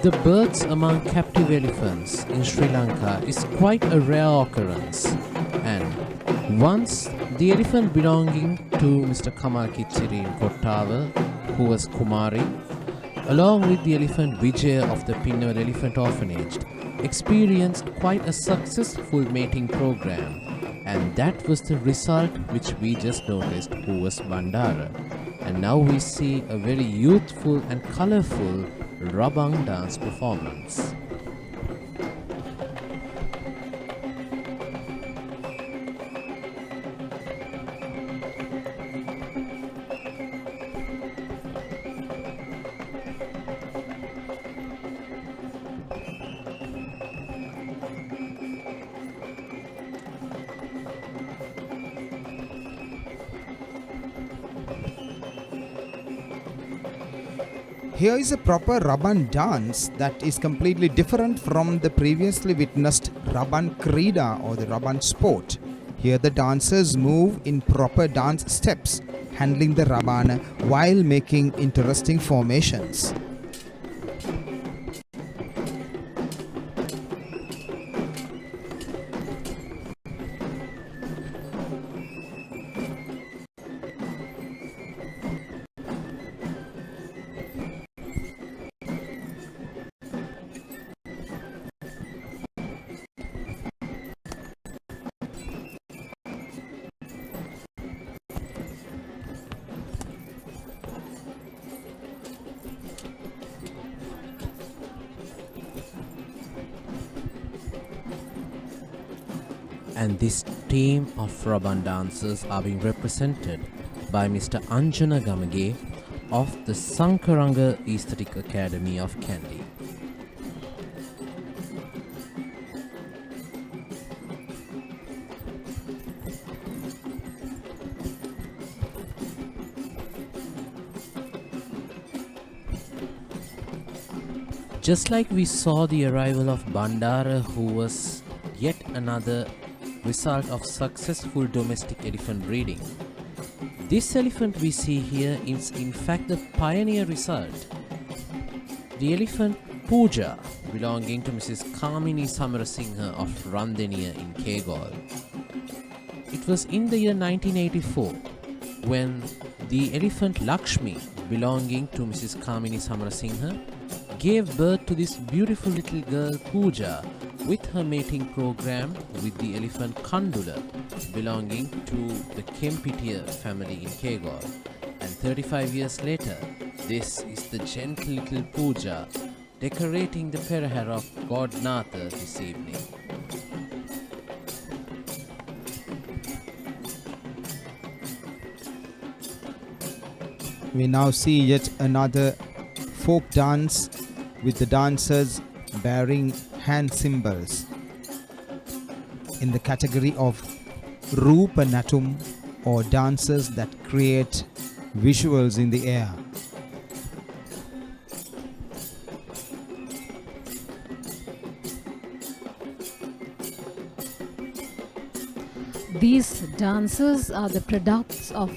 the births among captive elephants in Sri Lanka is quite a rare occurrence, and once the elephant belonging to Mr. Kamal Kitsiri in Kottawa, who was Kumari, along with the elephant Vijay of the Pinnaval Elephant Orphanage, experienced quite a successful mating program. And that was the result which we just noticed, who was Bandara. And now we see a very youthful and colorful Rabang dance performance. Here is a proper Raban dance that is completely different from the previously witnessed Raban Krida or the Raban sport. Here the dancers move in proper dance steps, handling the Rabana while making interesting formations. And this team of Raban dancers are being represented by Mr. Anjana Gamage of the Sankaranga Aesthetic Academy of Kandy. Just like we saw the arrival of Bandara, who was yet another result of successful domestic elephant breeding, this elephant we see here is in fact the pioneer result. The elephant Pooja, belonging to Mrs. Kamini Samarasinghe of Randeniya in Kegol. It was in the year 1984 when the elephant Lakshmi, belonging to Mrs. Kamini Samarasinghe, gave birth to this beautiful little girl Pooja with her mating program with the elephant Kandula, belonging to the Kempitiya family in Kegol. And 35 years later, this is the gentle little Pooja decorating the Perahera of God Natha this evening. We now see yet another folk dance with the dancers bearing hand cymbals in the category of Rupa Natum, or dances that create visuals in the air. These dances are the products of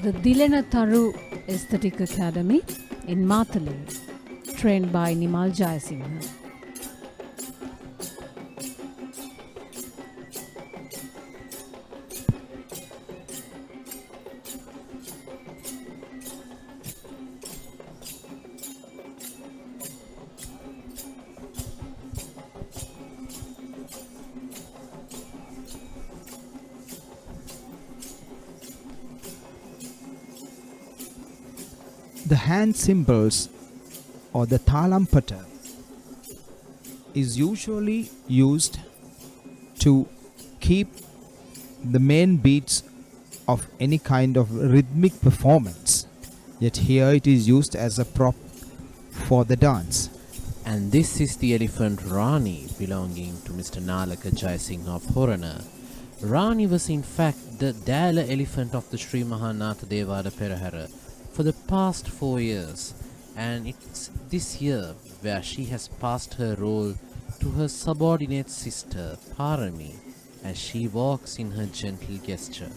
the Dilena Tharu Aesthetic Academy in Matale, trained by Nimal Jayasinghe. The hand cymbals, or the talampata, is usually used to keep the main beats of any kind of rhythmic performance, yet here it is used as a prop for the dance. And this is the elephant Rani, belonging to Mr. Nalaka Jayasinghe of Horana. Rani was in fact the Dala elephant of the Sri Mahanatha Devada Perahera for the past 4 years, and it's this year where she has passed her role to her subordinate sister Parami as she walks in her gentle gesture.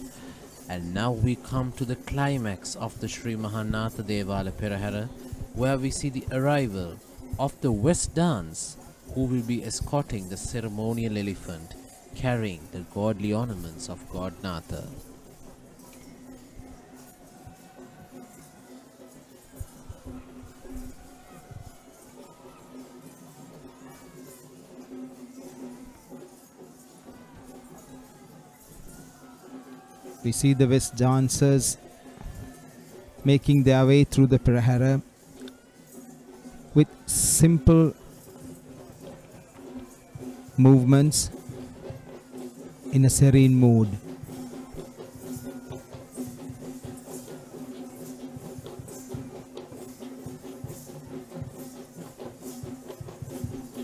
And now we come to the climax of the Sri Mahanatha Devala Perahera, where we see the arrival of the West Dance, who will be escorting the ceremonial elephant carrying the godly ornaments of God Natha. We see the West dancers making their way through the Perahera with simple movements in a serene mood.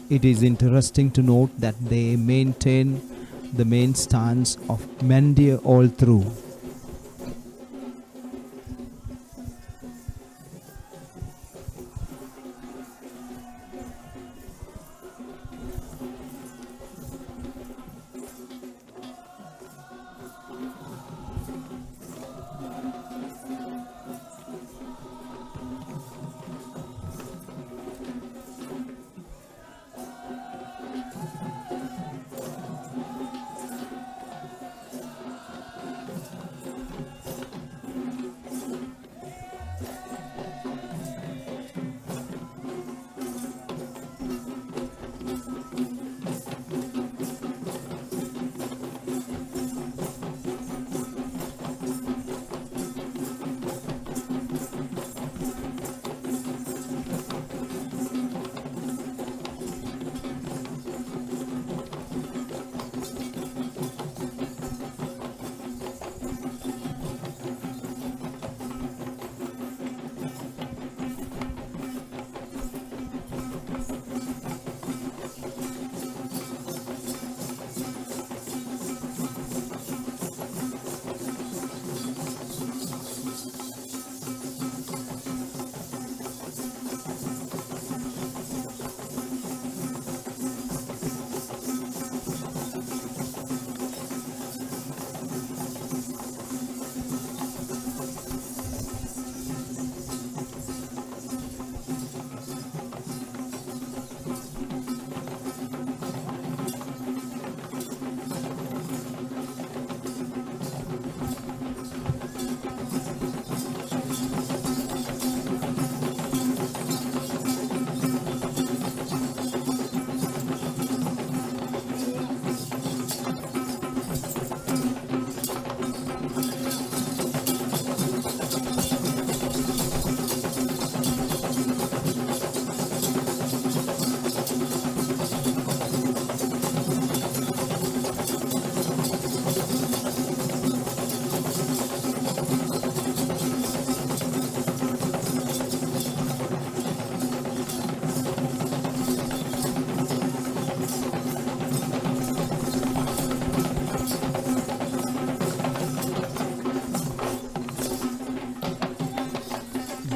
It is interesting to note that they maintain the main stance of Mandir all through.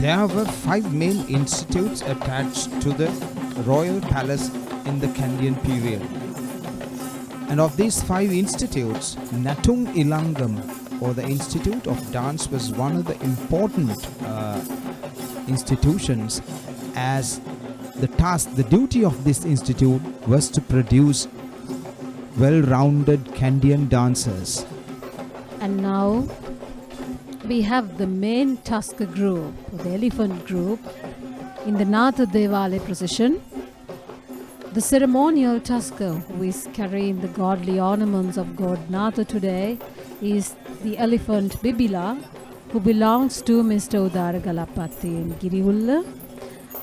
There were 5 main institutes attached to the royal palace in the Kandyan period. And of these 5 institutes, Natung Ilangam, or the Institute of Dance, was one of the important institutions, as the duty of this institute was to produce well-rounded Kandyan dancers. And now we have the main Tusker group, the elephant group, in the Natha Devale procession. The ceremonial Tusker, who is carrying the godly ornaments of God Natha today, is the elephant Bibila, who belongs to Mr. Udara Galapati in Giriulla,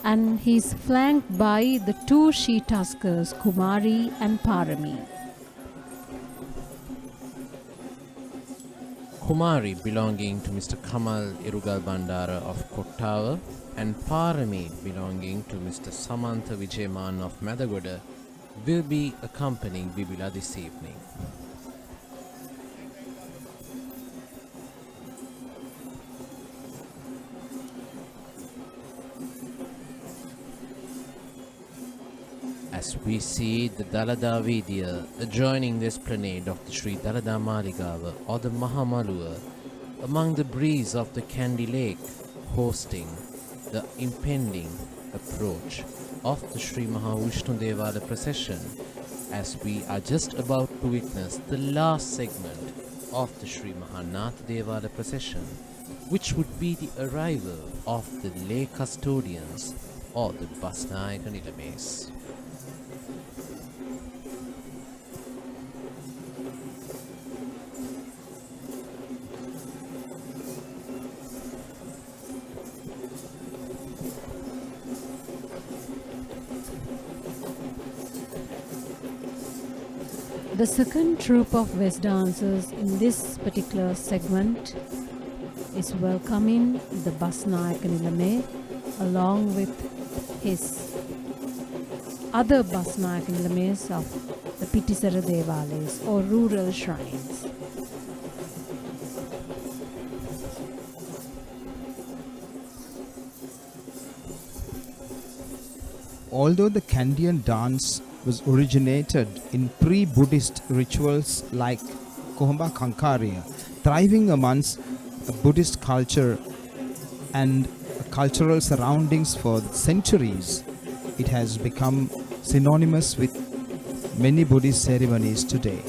and he is flanked by the 2 she-tuskers, Kumari and Parami. Kumari belonging to Mr. Kamal Irugal Bandara of Kottawa and Parami belonging to Mr. Samantha Vijayaman of Madagoda will be accompanying Bibila this evening. As we see the Dalada Vidya adjoining the esplanade of the Sri Dalada Maligawa or the Mahamalua, among the breeze of the Kandy Lake, hosting the impending approach of the Sri Mahavishnu Devala procession, as we are just about to witness the last segment of the Sri Mahanath Devala procession, which would be the arrival of the lay custodians or the Basnayaka Nilames. The second troupe of West dancers in this particular segment is welcoming the Basnayaka Nilame along with his other Basnayaka Nilames of the Pitisara Devales or rural shrines. Although the Kandyan dance was originated in pre-Buddhist rituals like Kohamba Kankarya, thriving amongst a Buddhist culture and cultural surroundings for centuries, it has become synonymous with many Buddhist ceremonies today.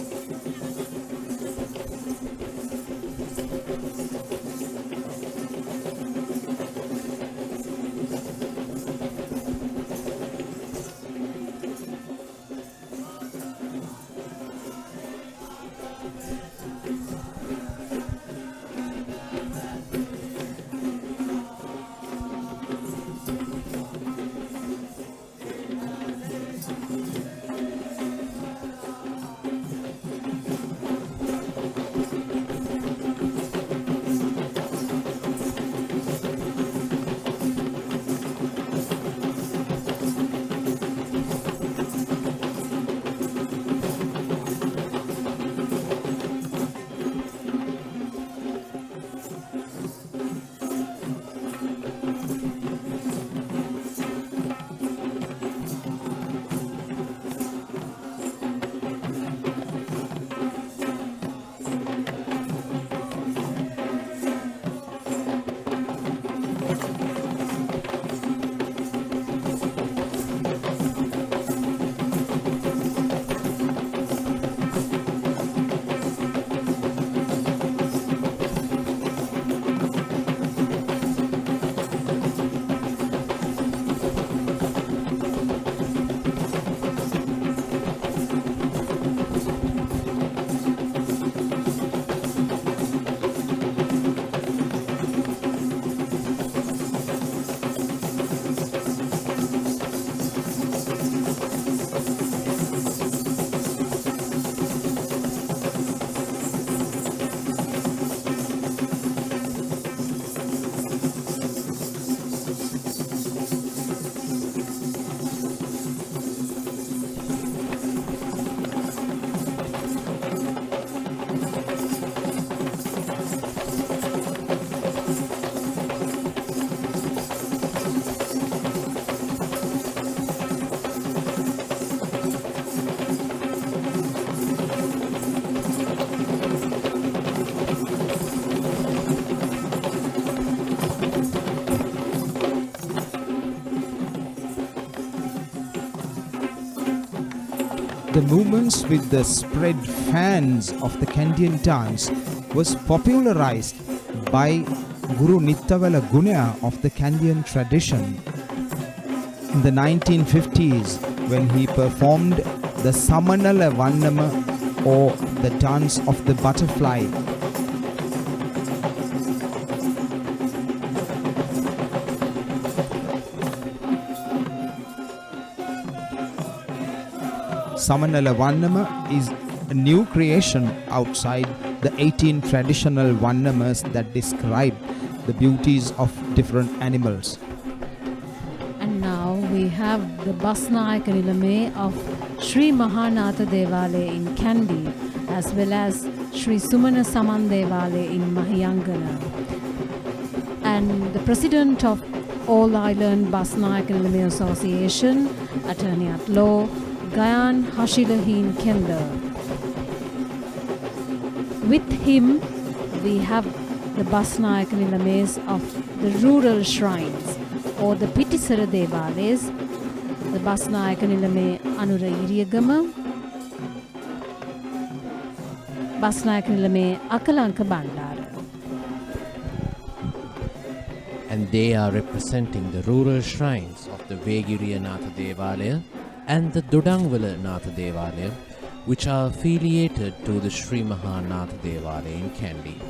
The movements with the spread fans of the Kandian dance was popularized by Guru Nittawala Gunaya of the Kandian tradition in the 1950s when he performed the Samanala Vannama or the dance of the butterfly. Samanala Vannama is a new creation outside the 18 traditional Vannamas that describe the beauties of different animals. And now we have the Basnayaka Nilame of Sri Mahanatha Devale in Kandy, as well as Sri Sumana Saman Devale in Mahiyangana. And the president of All Island Basnayaka Nilame Association, Attorney at Law, Gayan Hashilahin Kender. With him, we have the Basnayaka Nilames of the rural shrines or the Pitisara Devales, the Basnayaka Nilame Anura Iriyagama, Basnayaka Nilame Akalanka Bandara. And they are representing the rural shrines of the Vegiriya Natha Devalaya and the Dodangwala Natha Devalaya, which are affiliated to the Sri Mahanatha Devalaya in Kandy.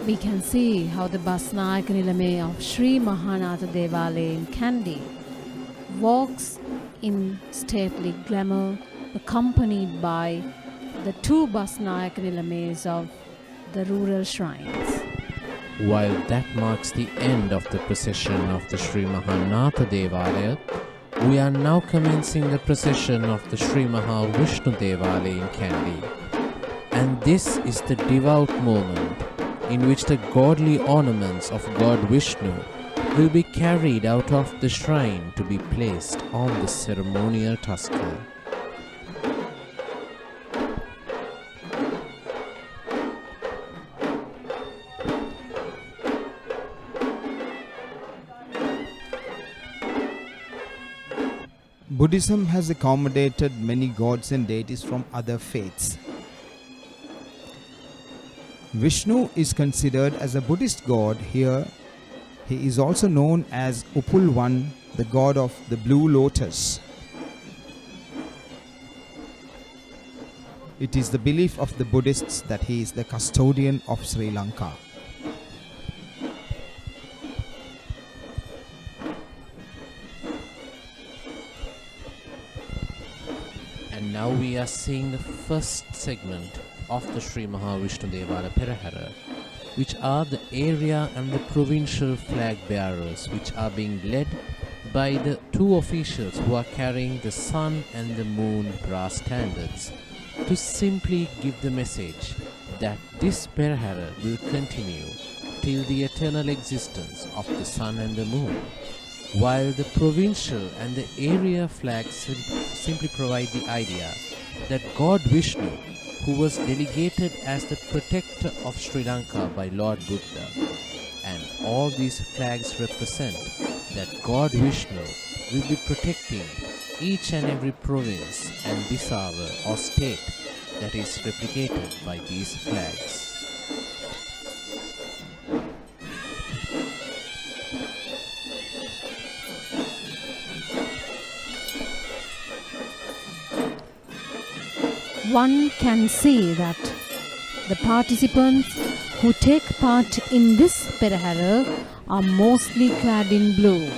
We can see how the Basnayaka Nilame of Sri Mahanatha Devale in Kandy walks in stately glamour, accompanied by the two Basnayaka Nilames of the rural shrines. While that marks the end of the procession of the Sri Mahanatha Devalaya, we are now commencing the procession of the Sri Mahavishnu Devalaya in Kandy. And this is the devout moment in which the godly ornaments of God Vishnu will be carried out of the shrine to be placed on the ceremonial tusker. Buddhism has accommodated many gods and deities from other faiths. Vishnu is considered as a Buddhist god here. He is also known as Upulvan, the god of the blue lotus. It is the belief of the Buddhists that he is the custodian of Sri Lanka. And now we are seeing the first segment of the Sri Mahavishnu Esala Perahera, which are the area and the provincial flag bearers, which are being led by the two officials who are carrying the sun and the moon brass standards, to simply give the message that this Perahera will continue till the eternal existence of the sun and the moon, while the provincial and the area flags simply provide the idea that God Vishnu, who was delegated as the protector of Sri Lanka by Lord Buddha, and all these flags represent that God Vishnu will be protecting each and every province and disava or state that is replicated by these flags. one can say that the participants who take part in this Perahera are mostly clad in blue,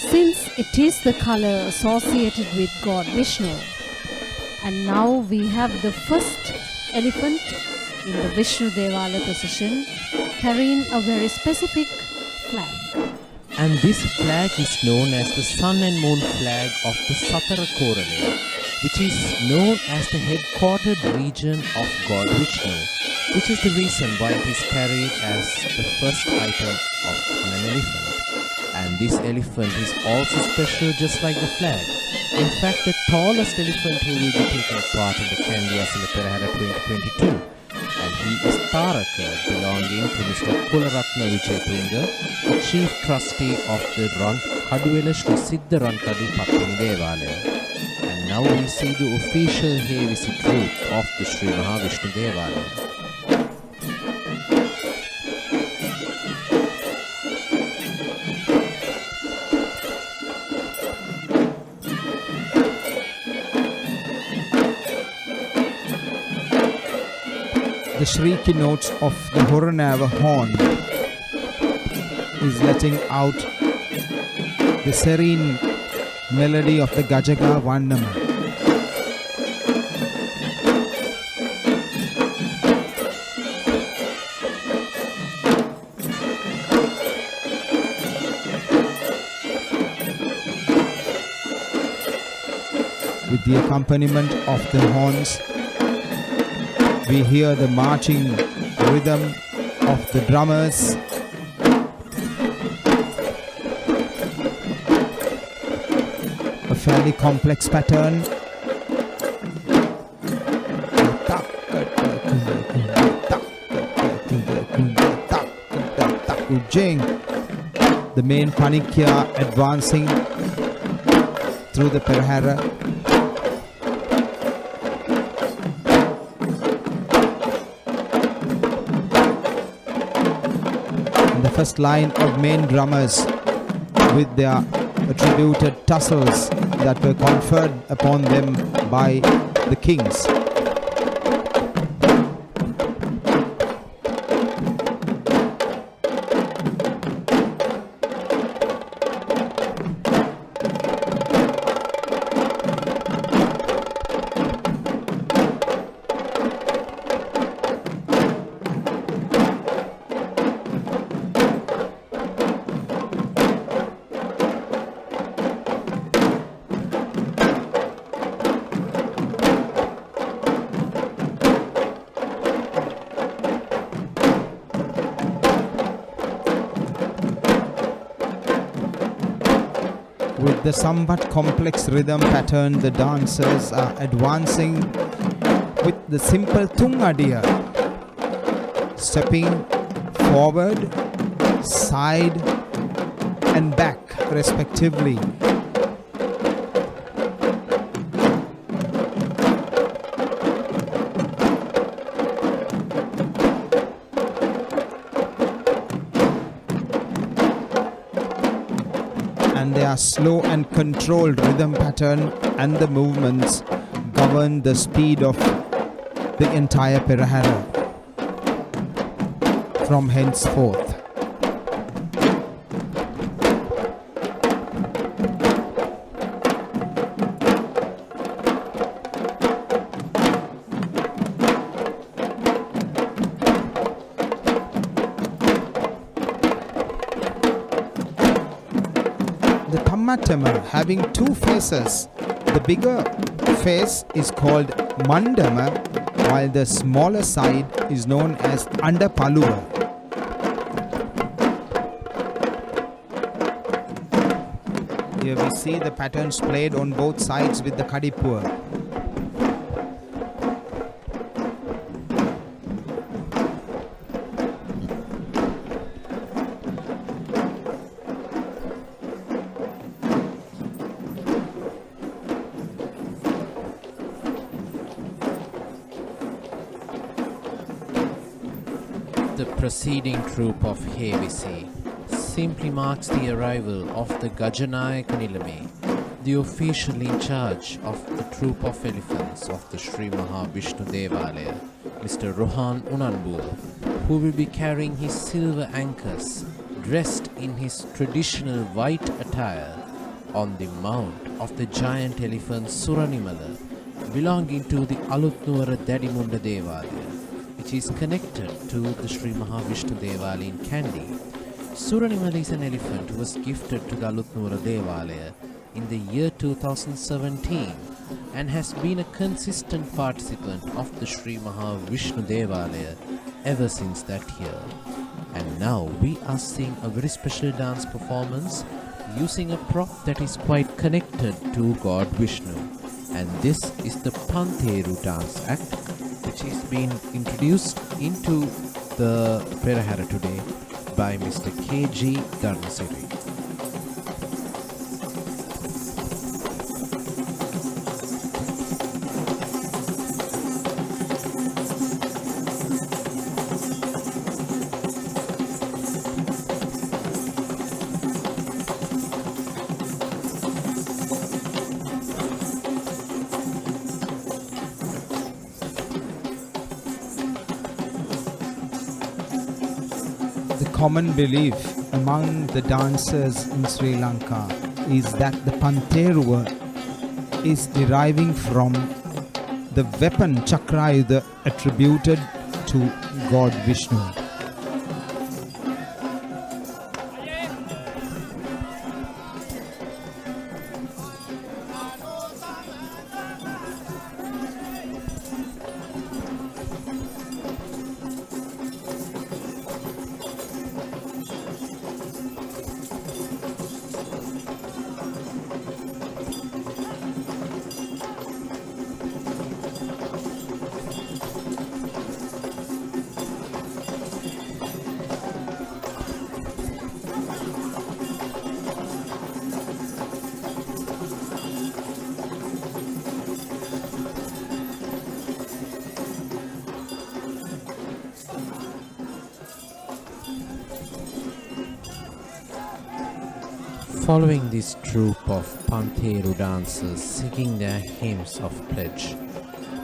since it is the color associated with God Vishnu. And now we have the first elephant in the Vishnu Devala procession carrying a very specific flag. And this flag is known as the Sun and Moon flag of the Satara Korale, which is known as the headquartered region of God Vishnu, which is the reason why it is carried as the first item on an elephant. And this elephant is also special just like the flag. In fact, the tallest elephant who will be taking part in the Kandy Esala Perahera 2022, and he is Taraka, belonging to Mr. Kularatna Vijayatunga, the chief trustee of the Kaduwela Sri Siddha Rankadu Pattini Devalaya. And now we see the official hay visit route of the Sri Mahavishnu Devalaya. The shrieky notes of the Horanava horn is letting out the serene melody of the Gajaga Vandama. With the accompaniment of the horns, we hear the marching rhythm of the drummers. A fairly complex pattern. The main panikya advancing through the Perahera. First line of main drummers with their attributed tassels that were conferred upon them by the kings. With the somewhat complex rhythm pattern, the dancers are advancing with the simple Tungadiya, stepping forward, side and back respectively. And their slow and controlled rhythm pattern and the movements govern the speed of the entire Perahera from henceforth. The Tammatama having two faces. The bigger face is called Mandama, while the smaller side is known as Andapaluva. Here we see the patterns played on both sides with the Kadipur. The preceding troop of Hevisi simply marks the arrival of the Gajanayaka Nilame, the official in charge of the troop of elephants of the Sri Mahavishnu Devalaya, Mr. Rohan Unanbur, who will be carrying his silver anchors dressed in his traditional white attire on the mount of the giant elephant Suranimala, belonging to the Alutnuwara Dadimunda Devalaya, which is connected to the Sri Mahavishnu Devalaya in Kandy. Suranimala is an elephant who was gifted to the Alutnuwara Devalaya in the year 2017 and has been a consistent participant of the Sri Mahavishnu Devalaya ever since that year. And now we are seeing a very special dance performance using a prop that is quite connected to God Vishnu. And this is the Pantheru dance act, which is being introduced into the Perahera today by Mr. K.G. Dharmasiri. The common belief among the dancers in Sri Lanka is that the Pantheruva is deriving from the weapon Chakrayudha attributed to God Vishnu. Following this troupe of Pantheru dancers singing their hymns of pledge,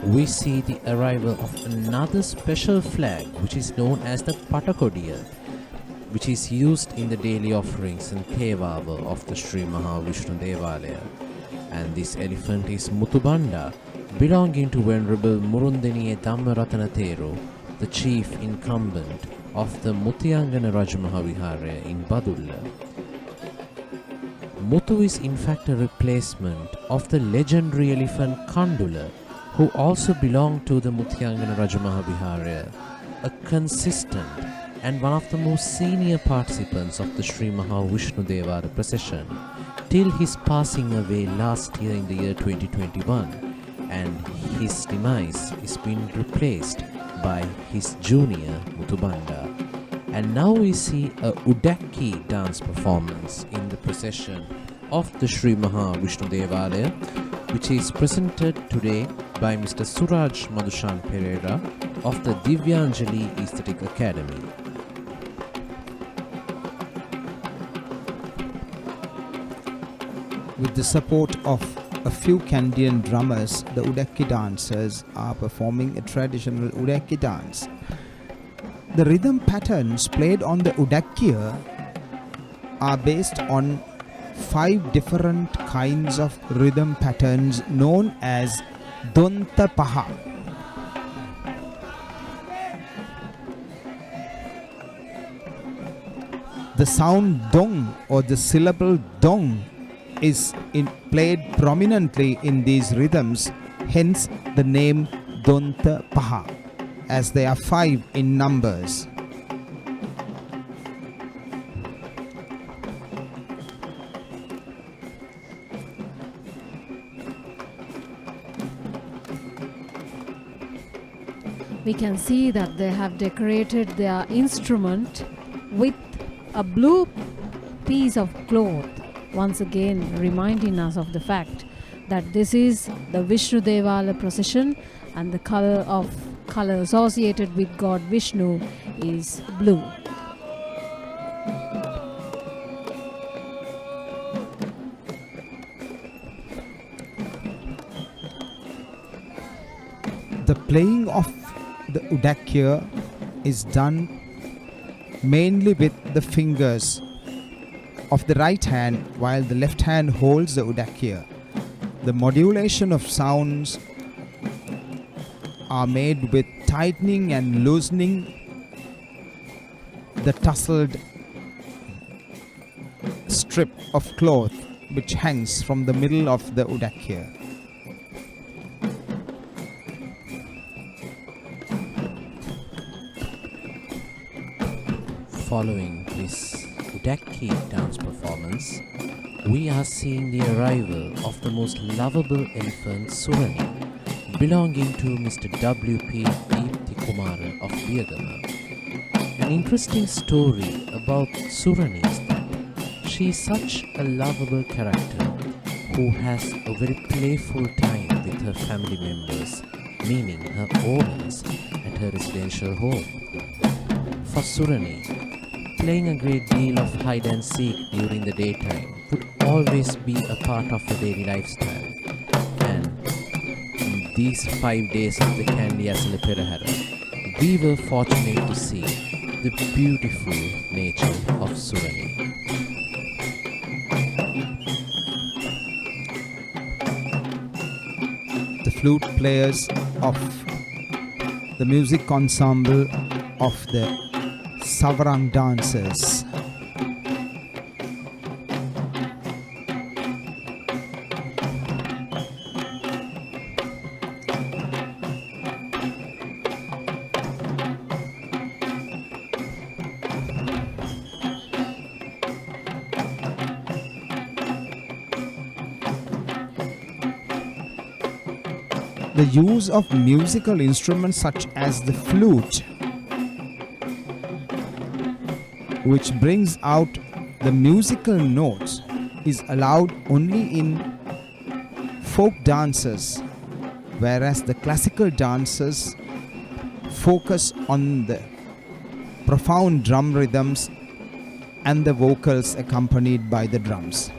we see the arrival of another special flag which is known as the Patakodiya, which is used in the daily offerings and Thevava of the Sri Mahavishnu Devalaya. And this elephant is Mutubanda, belonging to Venerable Murundeniye Dhammaratana Theru, the chief incumbent of the Muthiyangana Rajamahavihara in Badulla. Muthu is in fact a replacement of the legendary elephant Kandula, who also belonged to the Muthiyangana Rajamahavihara, a consistent and one of the most senior participants of the Sri Mahavishnu Devalaya procession, till his passing away last year in the year 2021, and his demise is being replaced by his junior Muthubanda. And now we see a Udakki dance performance in the procession of the Sri Mahavishnu Devalaya, which is presented today by Mr. Suraj Madhushan Perahera of the Divyanjali Aesthetic Academy. With the support of a few Kandian drummers, the Udakki dancers are performing a traditional Udakki dance. The rhythm patterns played on the Udakkiya are based on 5 different kinds of rhythm patterns known as Donta Paha. The sound dong or the syllable dong is played prominently in these rhythms, hence the name Donta Paha, as they are 5 in numbers. We can see that they have decorated their instrument with a blue piece of cloth, once again reminding us of the fact that this is the Vishnu Devalaya procession and the color associated with God Vishnu is blue. playing of the udakya is done mainly with the fingers of the right hand while the left hand holds the udakya. The modulation of sounds are made with tightening and loosening the tousled strip of cloth which hangs from the middle of the udakya. Following this Udaki dance performance, we are seeing the arrival of the most lovable elephant Surani, belonging to Mr. W.P. Deepthi Kumara of Biyagama. An interesting story about Surani is that she is such a lovable character who has a very playful time with her family members, meaning her owners, at her residential home. For Surani, playing a great deal of hide and seek during the daytime would always be a part of her daily lifestyle. And in these 5 days of the Kandy Esala Perahera, we were fortunate to see the beautiful nature of Surani. The flute players of the music ensemble of the Savarang dancers. The use of musical instruments such as the flute, which brings out the musical notes, is allowed only in folk dances, whereas the classical dancers focus on the profound drum rhythms and the vocals accompanied by the drums.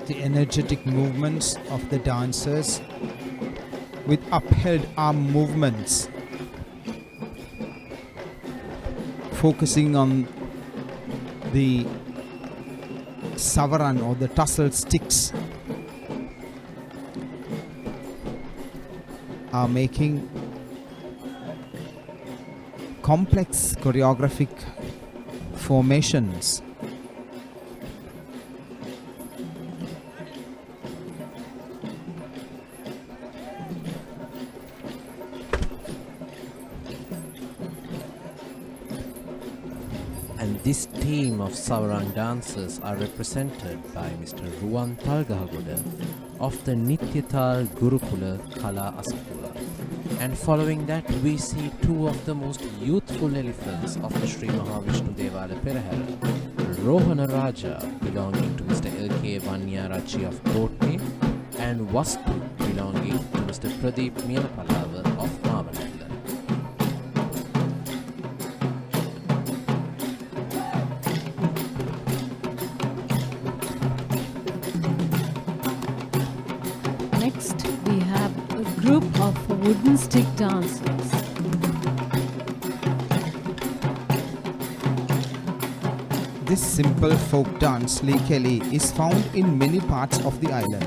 The energetic movements of the dancers with upheld arm movements, focusing on the savaran or the tussle sticks, are making complex choreographic formations. And this team of Savarang dancers are represented by Mr. Ruwan Talgahagoda of the Nityatal Gurukula Kala Asapura. And following that, we see two of the most youthful elephants of the Sri Mahavishnu Devala Perahera, Rohana Raja belonging to Mr. L.K. Vanyarachi of Kotne and Vastu belonging to Mr. Pradeep Mielapalava of Marmalanda. we have a group of wooden stick dancers. This simple folk dance, Likeli, is found in many parts of the island.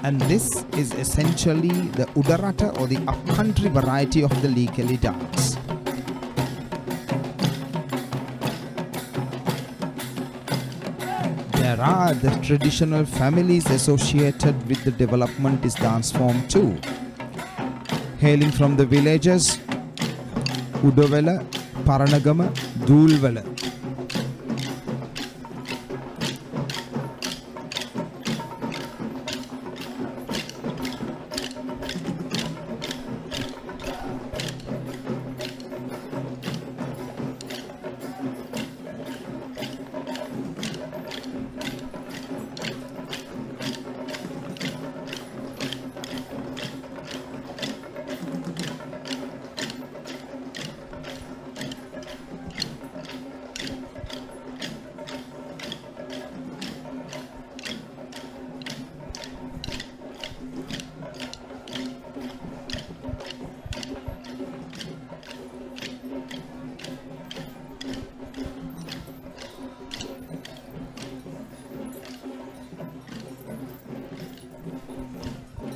And this is essentially the Udarata or the upcountry variety of the Likeli dance. There are the traditional families associated with the development this dance form too. Hailing from the villages Udawala, Paranagama, Dulwala.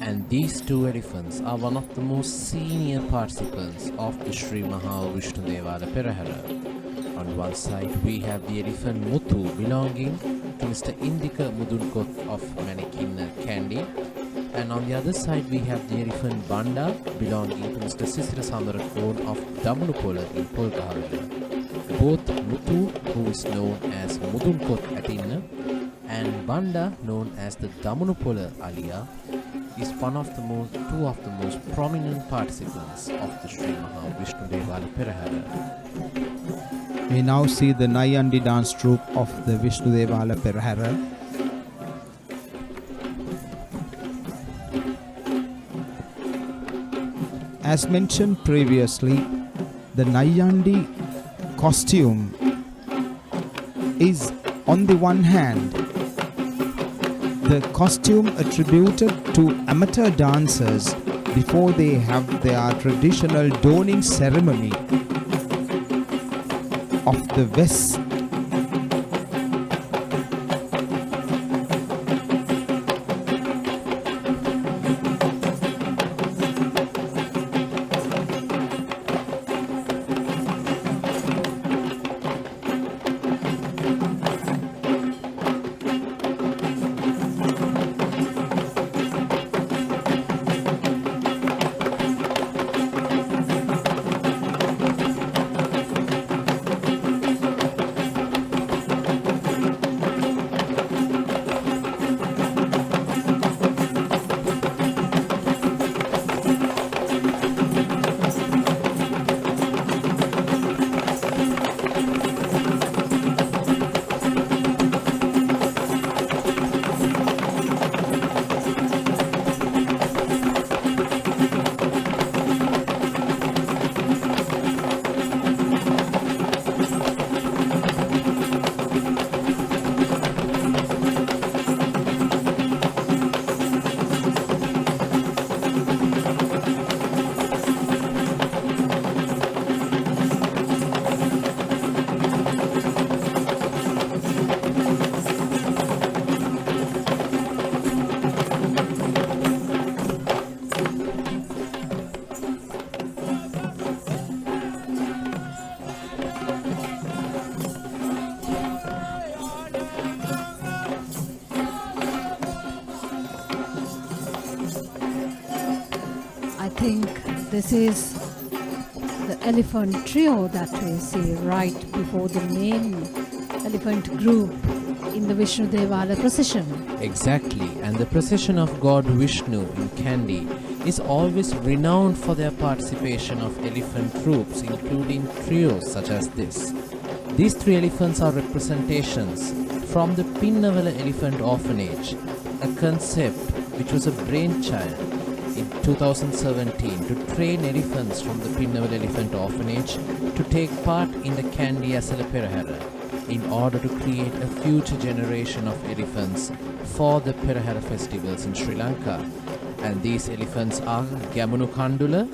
And these two elephants are one of the most senior participants of the Sri Maha Vishnu Devala Perahera. On one side we have the elephant Muthu belonging to Mr. Indika Mudunkoth of Manikinna, Kandy, and on the other side we have the elephant Banda belonging to Mr. Sisira Samarakon of Damunupola in Polkahavilla. Both Muthu, who is known as Mudunkoth Atinna, and Banda, known as the Damunupola Alia, is two of the most prominent participants of the Sri Maha Vishnu Devala Perahera. We now see the Nayandi dance troupe of the Vishnu Devala Perahera. As mentioned previously, the Nayandi costume is, on the one hand, the costume attributed to amateur dancers before they have their traditional donning ceremony of the vest. I think this is the elephant trio that we see right before the main elephant group in the Vishnu Devala procession. Exactly, and the procession of God Vishnu in Kandy is always renowned for their participation of elephant troops, including trios such as this. These three elephants are representations from the Pinnavala Elephant Orphanage, a concept which was a brainchild in 2017 to train elephants from the Pinnavala Elephant Orphanage to take part in the Kandy Esala Perahera in order to create a future generation of elephants for the Perahera festivals in Sri Lanka. And these elephants are Gamunu Kandula,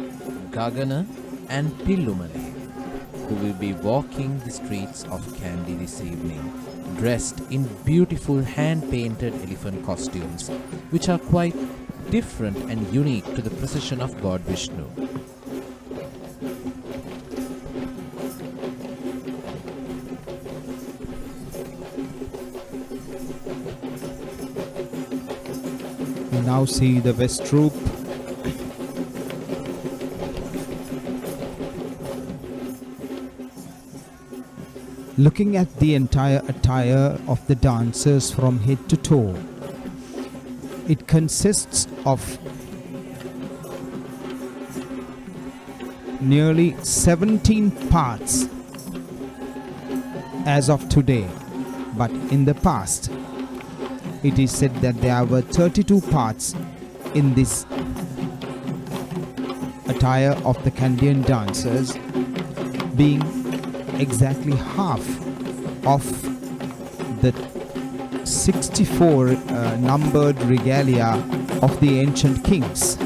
Gagana and Pillumale, who will be walking the streets of Kandy this evening, dressed in beautiful hand-painted elephant costumes, which are quite different and unique to the procession of God Vishnu. We now see the West Troop. Looking at the entire attire of the dancers from head to toe, it consists of nearly 17 parts as of today, but in the past it is said that there were 32 parts in this attire of the Kandian dancers, being exactly half of the 64 numbered regalia of the ancient kings.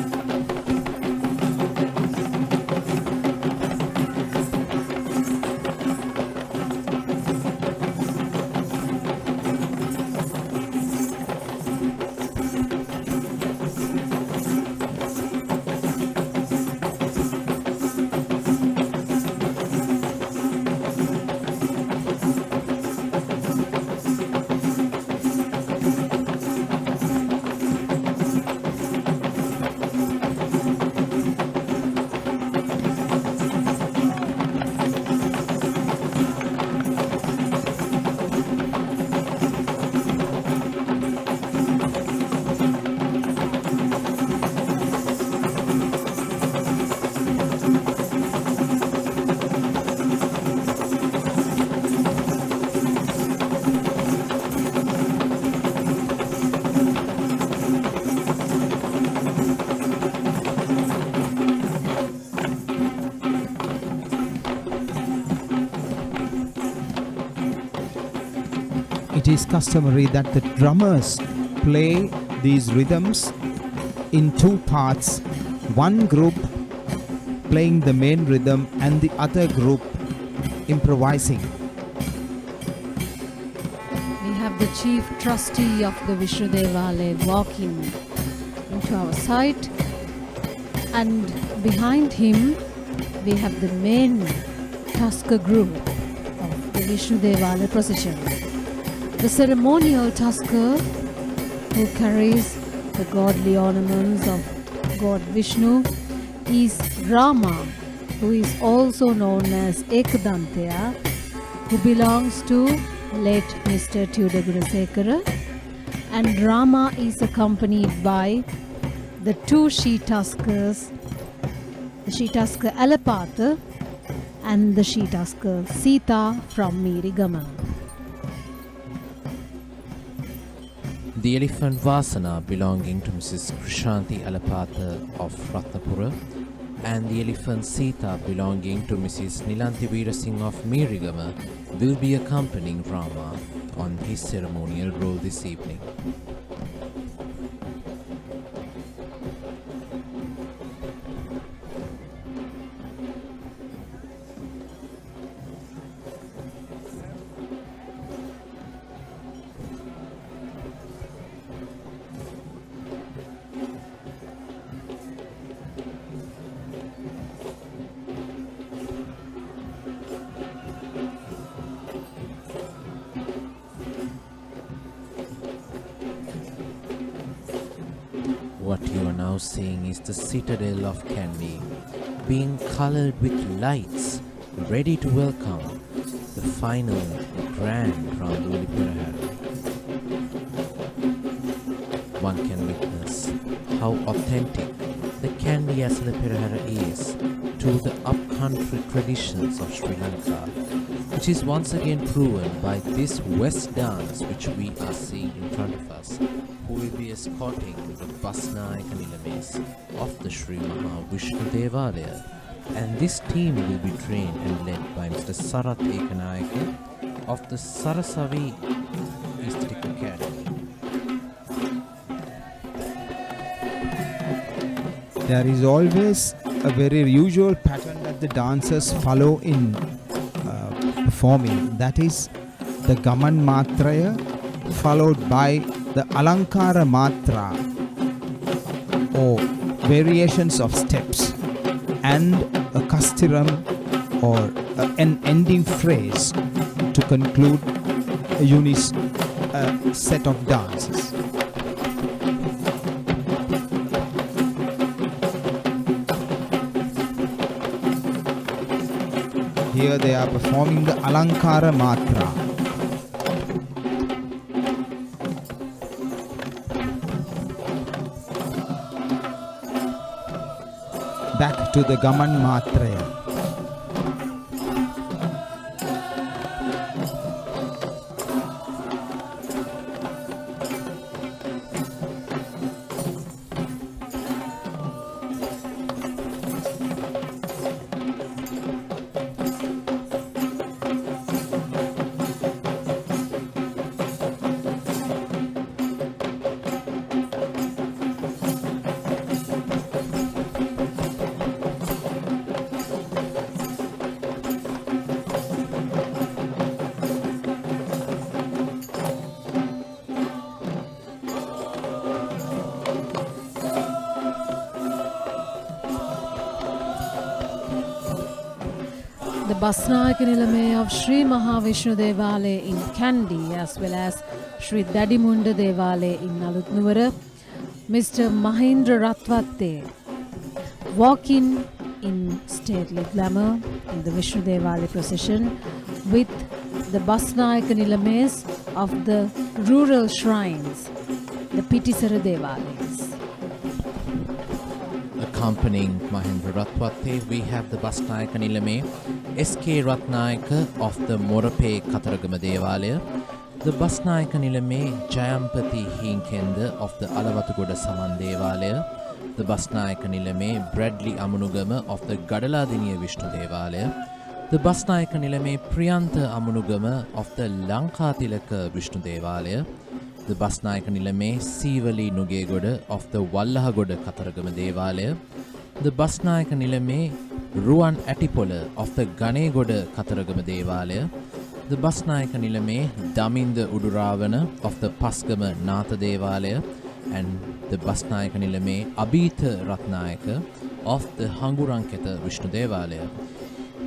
It is customary that the drummers play these rhythms in two parts, one group playing the main rhythm and the other group improvising. We have the chief trustee of the Vishnu Devalaya walking into our sight, and behind him we have the main Tusker group of the Vishnu Devalaya procession. The ceremonial Tusker, who carries the godly ornaments of God Vishnu, is Rama, who is also known as Ekadantya, who belongs to late Mr. Tudor Gunasekara, and Rama is accompanied by the two she-tuskers, the she-tusker Alapata and the she-tusker Sita from Maligawa. The elephant Vasana belonging to Mrs. Krishanti Alapatha of Ratnapura, and the elephant Sita belonging to Mrs. Nilanti Veerasingh of Maligawa will be accompanying Rama on his ceremonial role this evening. What you are now seeing is the citadel of Kandy, being colored with lights, ready to welcome the final grand Randoli Procession. One can witness how authentic the Kandy Esala Perahera is to the upcountry traditions of Sri Lanka, which is once again proven by this West dance which we are seeing in front of us, who will be escorting the Basnayaka Nilames of the Sri Maha Vishnu Devalaya. And this team will be trained and led by Mr. Sarat Ekanayaka of the Sarasavi Aesthetic Academy. There is always a very usual pattern that the dancers follow in performing. That is the Gaman Matraya followed by the Alankara Matra, or variations of steps, and a Kastiram, or an ending phrase to conclude a set of dances. Here they are performing the Alankara Matra. Back to the Gaman Matraya. The Basnayaka Nilame of Sri Mahavishnu Devale in Kandy, as well as Sri Dadimunda Devale in Nalutnuvara, Mr. Mahindra Ratwatte walking in stately glamour in the Vishnu Devale procession with the Basnayaka Nilames of the rural shrines, the Pitisara Devales. Accompanying Mahindra Ratwatte, we have the Basnayaka Nilame, S.K. Ratnayaka of the Morape Kataragama Devalaya, the Basnayaka Nilame Jayampati Hinkenda of the Alavatugoda Saman Devalaya, the Basnayaka Nilame Bradley Amunugama of the Gadaladiniya Vishnu Devalaya, the Basnayaka Nilame Priyanta Amunugama of the Lanka Tilaka Vishnu Devalaya, the Basnayaka Nilame Sivali Nugegoda of the Wallahagoda Kataragama Devalaya, the Basnayaka Nilame Ruan Atipola of the Ganegoda Kataragama Devalaya, the Basnayaka Nilame Daminda Uduravana of the Pasgama Natha Devalaya, and the Basnayaka Nilame Abitha Ratnayaka of the Hanguranketa Vishnu Devalaya.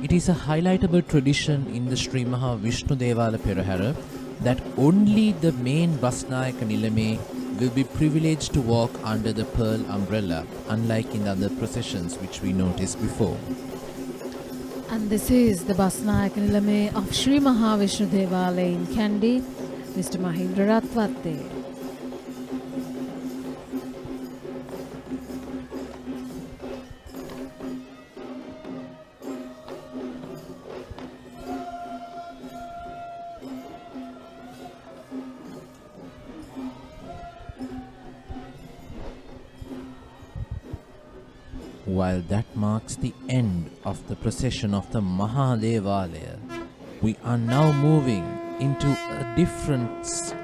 It is a highlightable tradition in the Sri Maha Vishnu Esala Perahera that only the main Basnayaka Nilame will be privileged to walk under the pearl umbrella, unlike in other processions which we noticed before. And this is the Basnayaka Nilame of Sri Mahavishnu Devale in Kandy, Mr. Mahindra Ratwatte. While that marks the end of the procession of the Mahadevalaya, we are now moving into a different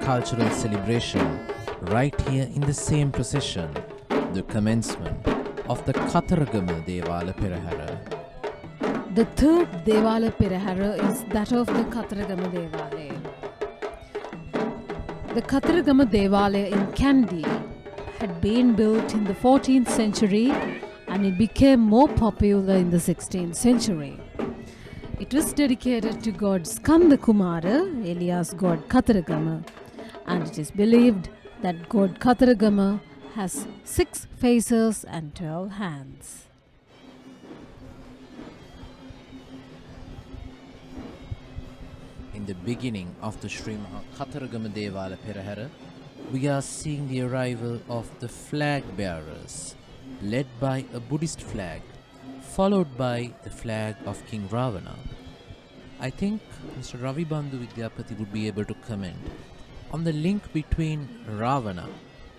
cultural celebration right here in the same procession, the commencement of the Kataragama Esala Perahera. The third Esala Perahera is that of the Kataragama Devale. The Kataragama Devale in Kandy had been built in the 14th century, and it became more popular in the 16th century. It was dedicated to god Skanda Kumara, alias god Kataragama, and it is believed that god Kataragama has 6 faces and 12 hands. In the beginning of the Sri Maha Kataragama Esala Perahera, we are seeing the arrival of the flag bearers, led by a Buddhist flag, followed by the flag of King Ravana. I think Mr. Ravi Bandhu Vidyapati would be able to comment on the link between Ravana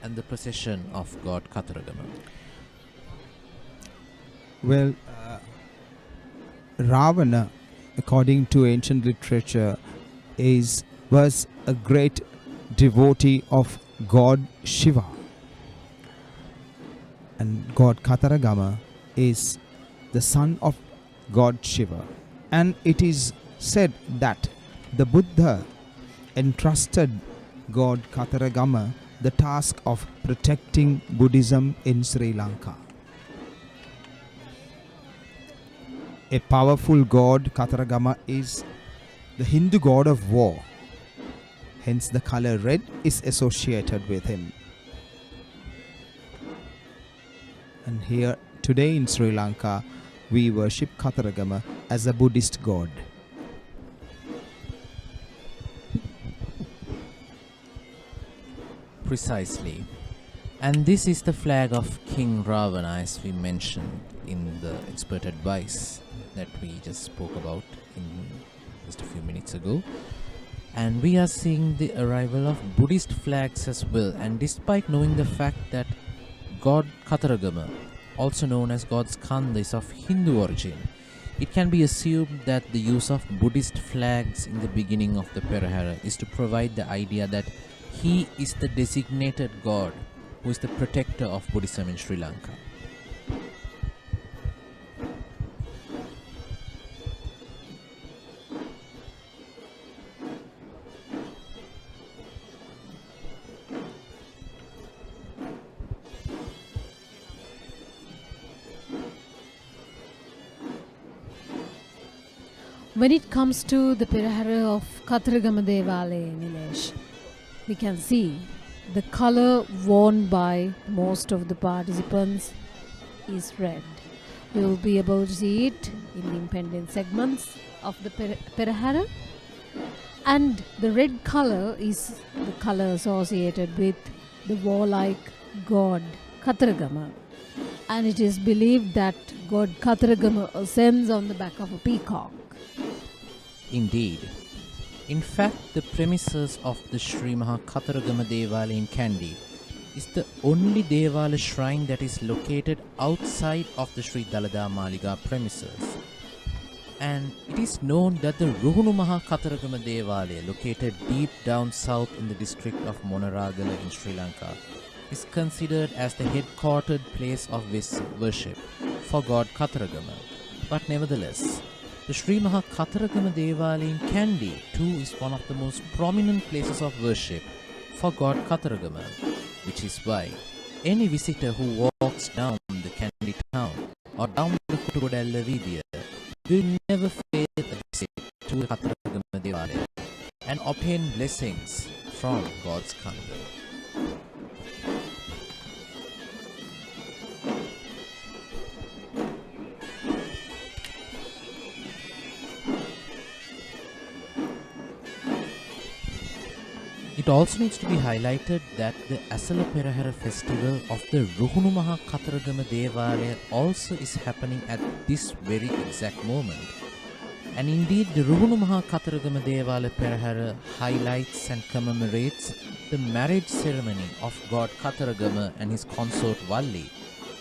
and the procession of god Kataragama. Well, Ravana, according to ancient literature, was a great devotee of god Shiva. And God Kataragama is the son of God Shiva. And it is said that the Buddha entrusted God Kataragama the task of protecting Buddhism in Sri Lanka. A powerful god, Kataragama is the Hindu god of war. Hence the color red is associated with him. And here today in Sri Lanka, we worship Kataragama as a Buddhist god. Precisely. And this is the flag of King Ravana, as we mentioned in the expert advice that we just spoke about in just a few minutes ago. And we are seeing the arrival of Buddhist flags as well. And despite knowing the fact that God Kataragama, also known as God Skanda, is of Hindu origin, it can be assumed that the use of Buddhist flags in the beginning of the Perahera is to provide the idea that he is the designated god who is the protector of Buddhism in Sri Lanka. When it comes to the Perahera of Kataragama Devale, Nilesh, we can see the color worn by most of the participants is red. We will be able to see it in the impending segments of the Perahera. And the red color is the color associated with the warlike god Kataragama. And it is believed that god Kataragama ascends on the back of a peacock. Indeed. In fact, the premises of the Sri Maha Kataragama Devala in Kandy is the only Devala shrine that is located outside of the Sri Dalada Maligawa premises. And it is known that the Ruhunu Maha Kataragama Devala, located deep down south in the district of Monaragala in Sri Lanka, is considered as the headquartered place of worship for god Kataragama. But nevertheless, the Sri Maha Kataragama Devala in Kandy too is one of the most prominent places of worship for god Kataragama, which is why any visitor who walks down the Kandy town or down the Kutugodalla Vidya will never fail a visit to Kataragama Devala and obtain blessings from God's Skanda. It also needs to be highlighted that the Esala Perahera festival of the Ruhunu Maha Kataragama Devala also is happening at this very exact moment. And indeed, the Ruhunu Maha Kataragama Devala Perahera highlights and commemorates the marriage ceremony of god Kataragama and his consort Valli.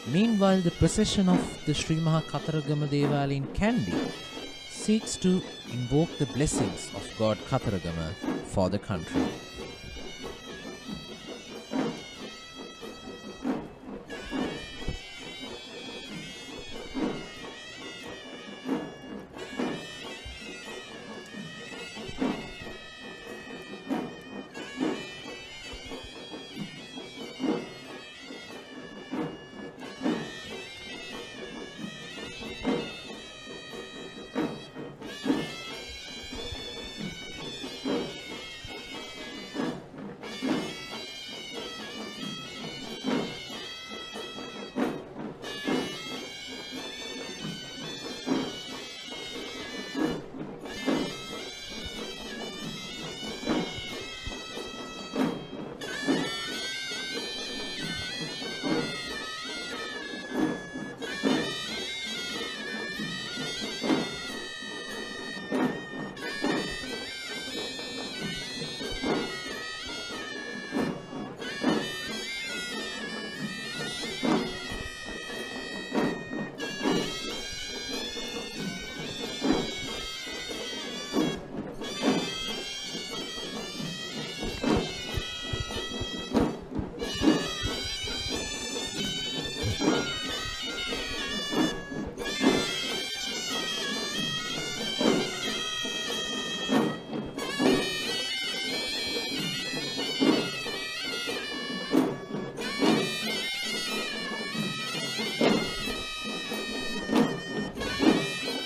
Meanwhile, the procession of the Sri Maha Kataragama Devala in Kandy seeks to invoke the blessings of god Kataragama for the country.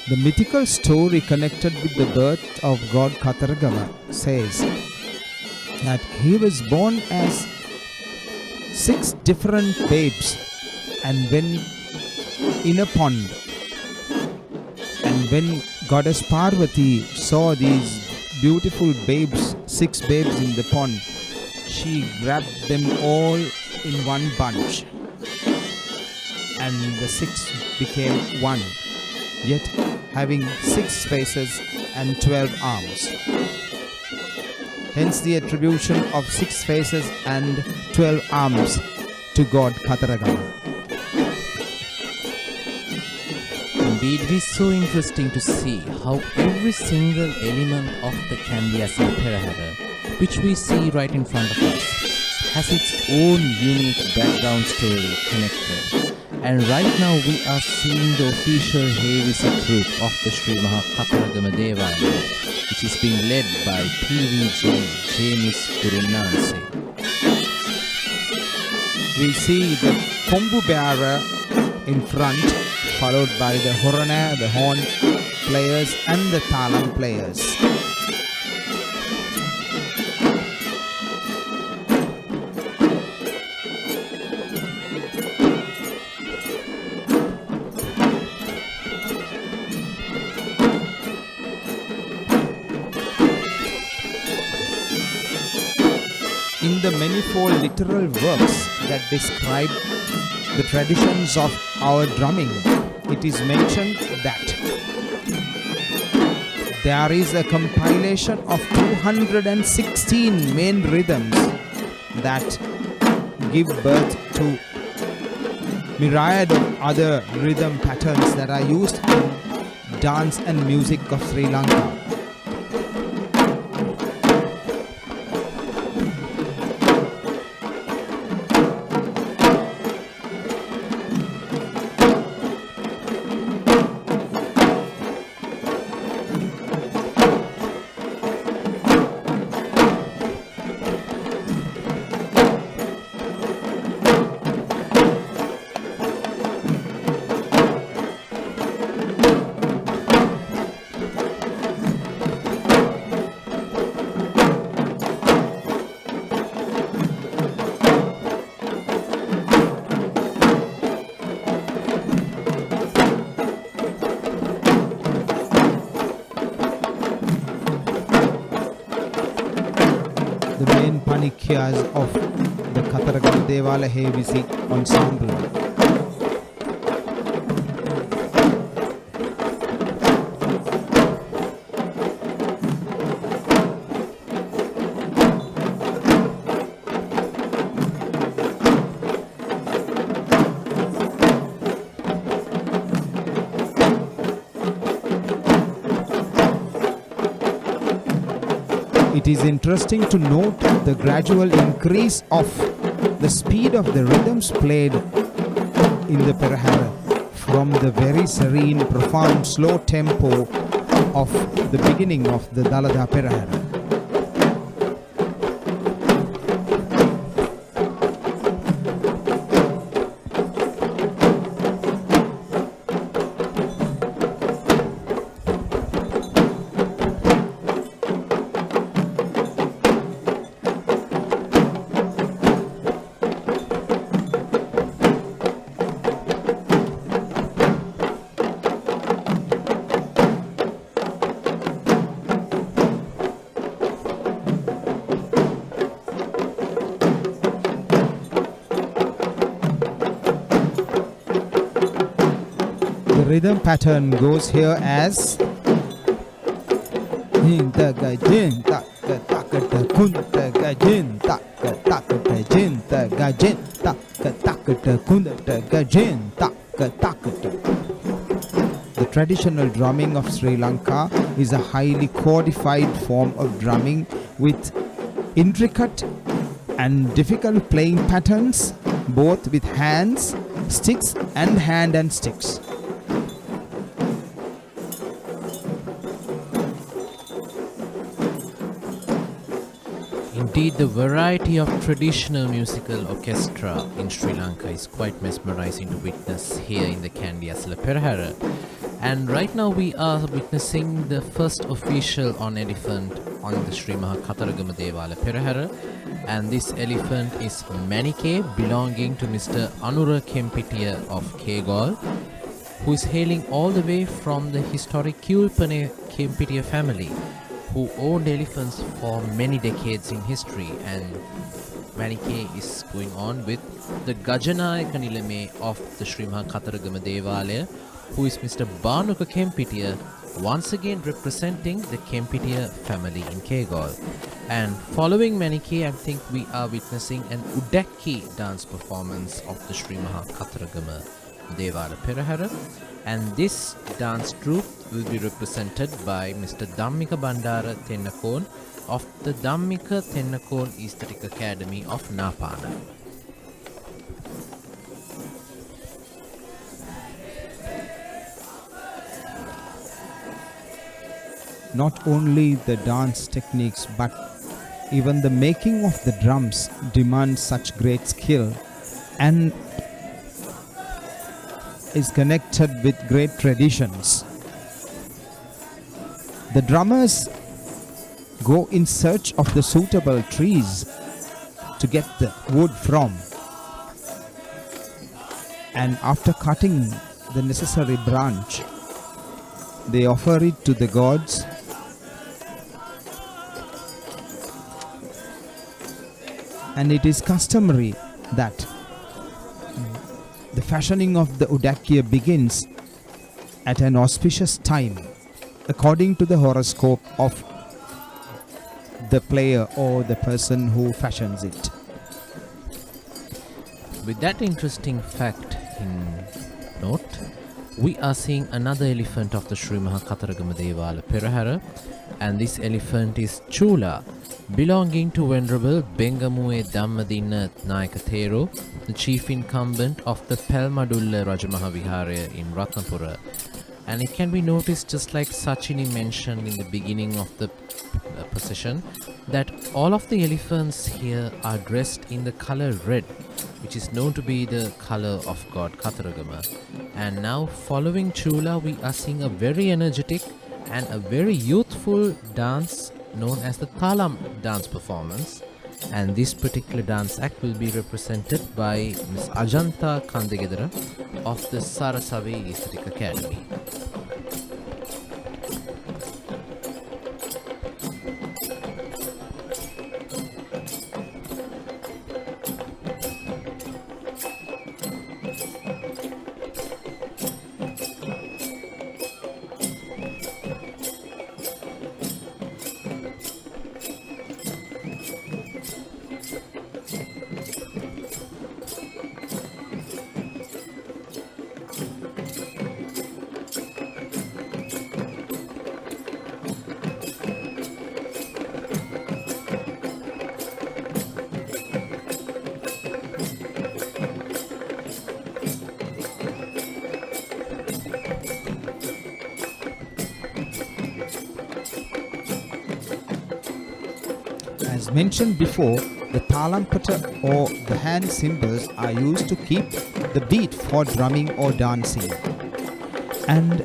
The mythical story connected with the birth of god Kataragama says that he was born as 6 different babes and when in a pond. And when goddess Parvati saw these beautiful babes, 6 babes in the pond, she grabbed them all in one bunch. And the 6 became one, yet having 6 faces and 12 arms. Hence the attribution of 6 faces and 12 arms to god Kataragama. Indeed, it is so interesting to see how every single element of the Kandy Esala Perahera, which we see right in front of us, has its own unique background story connected. And right now we are seeing the official Hevisi group of the Sri Maha Kataragama Devaya, which is being led by PVJ James Gurunanse. We see the Kombu bearer in front, followed by the Horana, the horn players and the Talam players. In the manifold literal works that describe the traditions of our drumming, it is mentioned that there is a compilation of 216 main rhythms that give birth to myriad of other rhythm patterns that are used in dance and music of Sri Lanka. The main panikyas of the Kataragama Devala Hevisi ensemble. It is interesting to note the gradual increase of the speed of the rhythms played in the Perahera from the very serene, profound, slow tempo of the beginning of the Dalada Perahera. The rhythm pattern goes here as The traditional drumming of Sri Lanka is a highly codified form of drumming with intricate and difficult playing patterns, both with hands, sticks and hand and sticks. Indeed, the variety of traditional musical orchestra in Sri Lanka is quite mesmerizing to witness here in the Kandy Esala Perahera. And right now we are witnessing the first official on elephant on the Sri Maha Kataragama Devala Perahera, and this elephant is Manike, belonging to Mr. Anura Kempitiya of Kegol, who is hailing all the way from the historic Kulpane Kempitiya family, who owned elephants for many decades in history. And Manike is going on with the Gajanayaka Nilame of the Sri Maha Kataragama Devalaya, who is Mr. Banuka Kempitiya, once again representing the Kempitiya family in Kegol. And following Manike, I think we are witnessing an Udakki dance performance of the Sri Maha Kataragama Devala Perahera, and this dance troupe will be represented by Mr. Dhammika Bandara Tennakon of the Dhammika Tennakon Aesthetic Academy of Napana. Not only the dance techniques, but even the making of the drums demands such great skill and is connected with great traditions. The drummers go in search of the suitable trees to get the wood from, and after cutting the necessary branch, they offer it to the gods and it is customary that the fashioning of the Udakkiya begins at an auspicious time according to the horoscope of the player or the person who fashions it. With that interesting fact in note, we are seeing another elephant of the Sri Maha Kataragama Devala Perahera, and this elephant is Chula, belonging to Venerable Bengamue Dhammadinna Nayaka Thero, the chief incumbent of the Pelmadulla Rajamaha Viharaya in Ratnapura. And it can be noticed, just like Sachini mentioned in the beginning of the procession, that all of the elephants here are dressed in the color red, which is known to be the color of God Kataragama. And now, following Chula, we are seeing a very energetic and a very youthful dance known as the Thalam dance performance. And this particular dance act will be represented by Ms. Ajanta Kandegedara of the Sarasavi Aesthetic Academy. As mentioned before, the talampata or the hand cymbals are used to keep the beat for drumming or dancing. And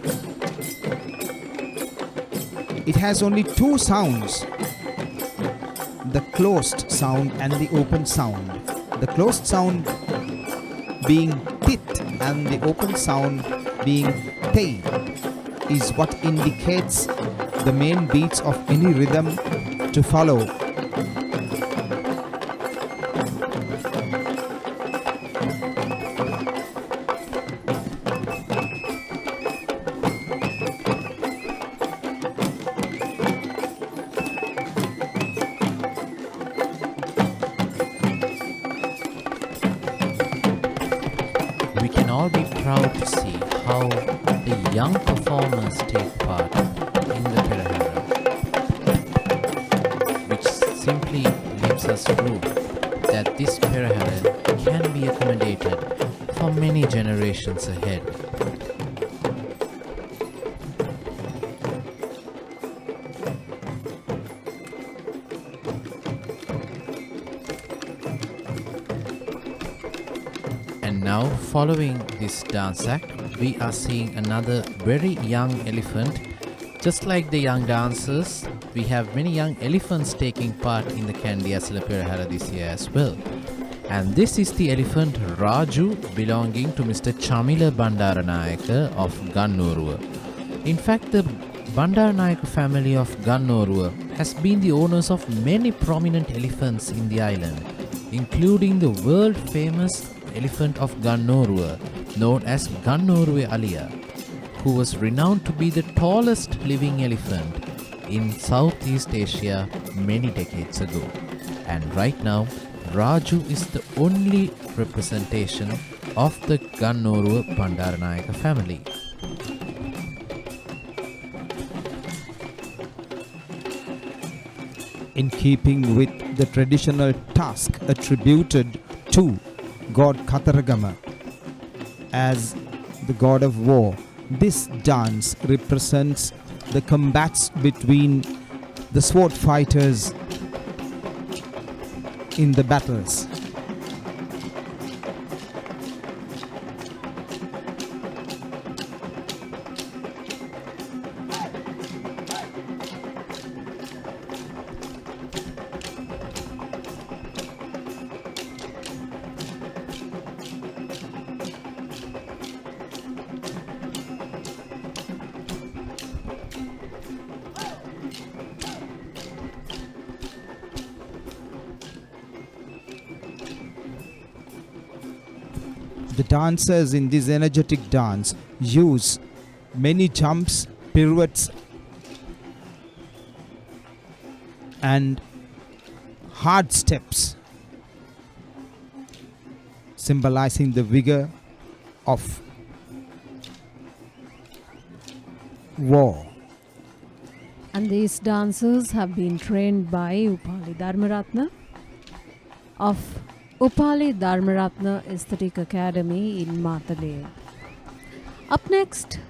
it has only two sounds, the closed sound and the open sound. The closed sound being tit and the open sound being te is what indicates the main beats of any rhythm to follow. We can all be proud to see how the young performers take part in the Perahera, which simply gives us proof that this Perahera can be accommodated for many generations ahead. And now, following this dance act, we are seeing another very young elephant. Just like the young dancers, we have many young elephants taking part in the Kandy Esala Perahera this year as well. And this is the elephant Raju, belonging to Mr. Chamila Bandaranayaka of Gannoruwa. In fact, the Bandaranayaka family of Gannoruwa has been the owners of many prominent elephants in the island, including the world famous elephant of Gannoruwa, known as Gannoruwa Aliya, who was renowned to be the tallest living elephant in Southeast Asia many decades ago. And right now, Raju is the only representation of the Gannoruwa Bandaranayaka family. In keeping with the traditional task attributed to god Katharagama as the god of war, this dance represents the combats between the sword fighters in the battles. The dancers in this energetic dance use many jumps, pirouettes, and hard steps, symbolizing the vigor of war. And these dancers have been trained by Upali Dharmaratna of Upali Dharmaratna Aesthetic Academy in Matale. Up next,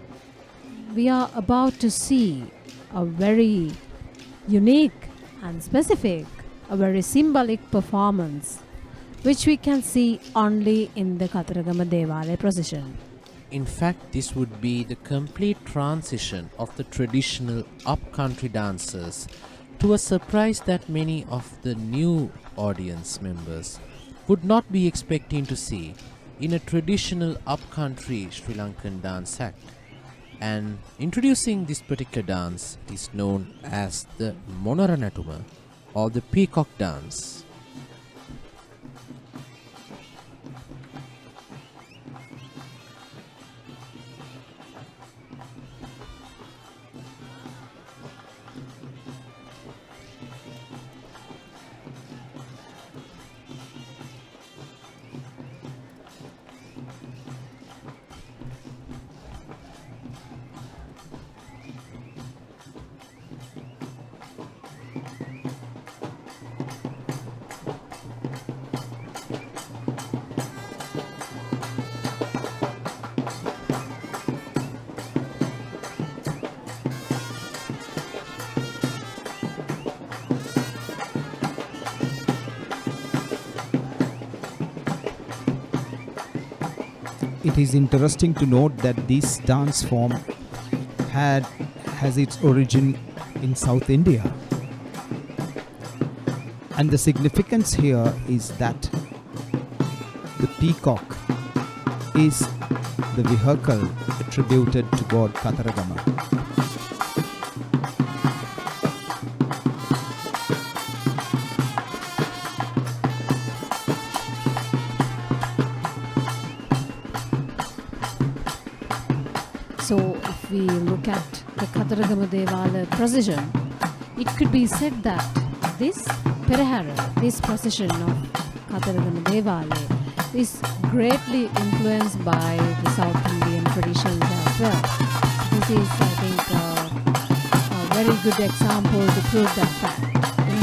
we are about to see a very unique and specific, a very symbolic performance which we can see only in the Katharagama Devalaya procession. In fact, this would be the complete transition of the traditional upcountry dancers to a surprise that many of the new audience members would not be expecting to see in a traditional upcountry Sri Lankan dance act. And introducing this particular dance is known as the Monaranatuma or the Peacock dance. It is interesting to note that this dance form has its origin in South India. And the significance here is that the peacock is the vehicle attributed to god Katharagama. So if we look at the Katharagama Devalaya procession, it could be said that this Perahera, this procession of Katharagama Devalaya, is greatly influenced by the South Indian traditions as well. This is, I think, a very good example to prove that fact.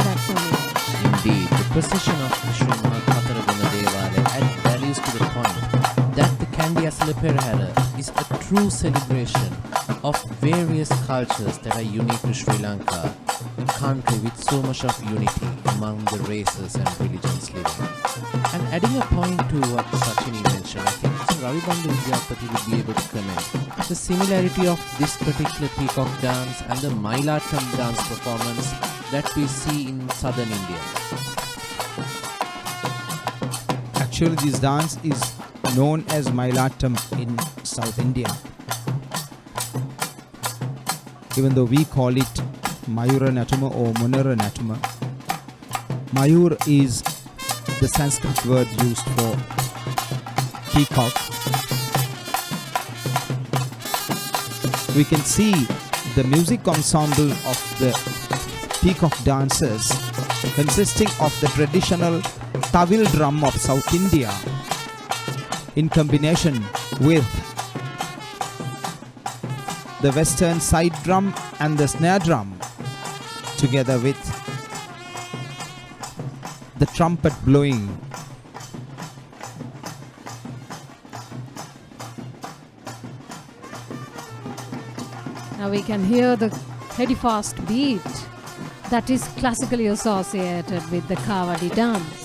That's only. Indeed, the procession of Sri Katharagama Devalaya adds values to the point that the Kandy Esala Perahera is a true celebration of various cultures that are unique to Sri Lanka, a country with so much of unity among the races and religions living. And adding a point to what Sachini mentioned, I think it's Ravibandhu Vidyapati will be able to comment. The similarity of this particular peacock dance and the Mailattam dance performance that we see in southern India. Actually, this dance is known as Mailattam in South India. Even though we call it Mayura Natuma or Munara Natuma, Mayur is the Sanskrit word used for peacock. We can see the music ensemble of the peacock dancers consisting of the traditional tawil drum of South India in combination with the western side drum and the snare drum, together with the trumpet blowing. Now we can hear the heady fast beat that is classically associated with the Kavadi dance.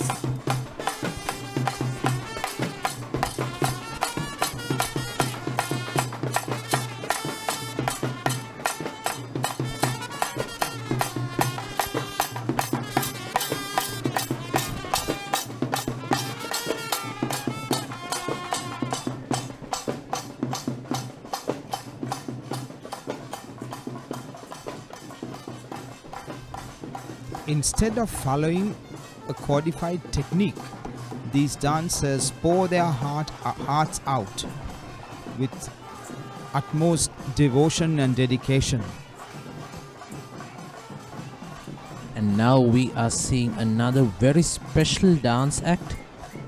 Instead of following a codified technique, these dancers pour their hearts out with utmost devotion and dedication. And now we are seeing another very special dance act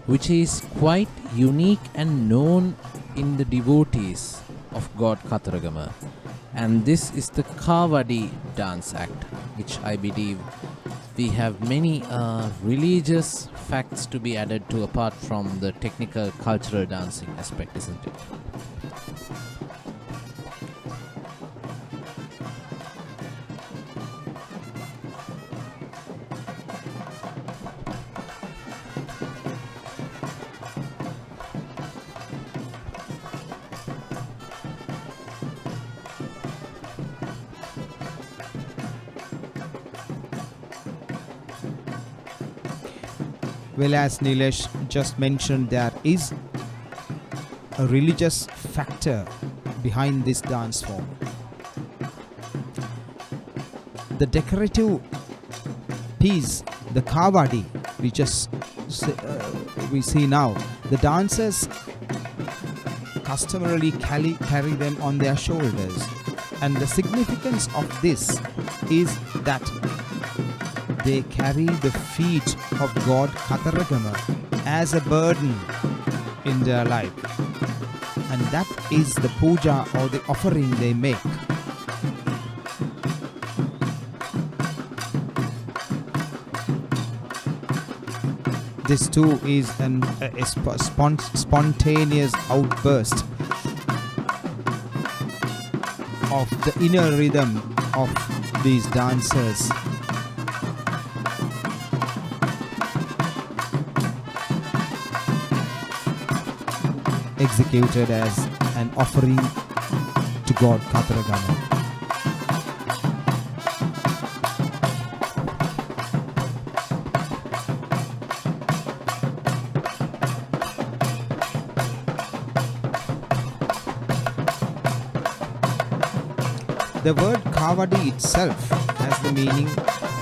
which is quite unique and known in the devotees of God Kataragama. And this is the Kavadi dance act, which I believe we have many religious facts to be added to apart from the technical cultural dancing aspect, isn't it? Well, as Nilesh just mentioned, there is a religious factor behind this dance form. The decorative piece, the Kavadi, we see now, the dancers customarily carry them on their shoulders, and the significance of this is that they carry the feet of God Kataragama as a burden in their life, and that is the puja or the offering they make. This too is a spontaneous outburst of the inner rhythm of these dancers. Executed as an offering to God Kataragama. The word Kavadi itself has the meaning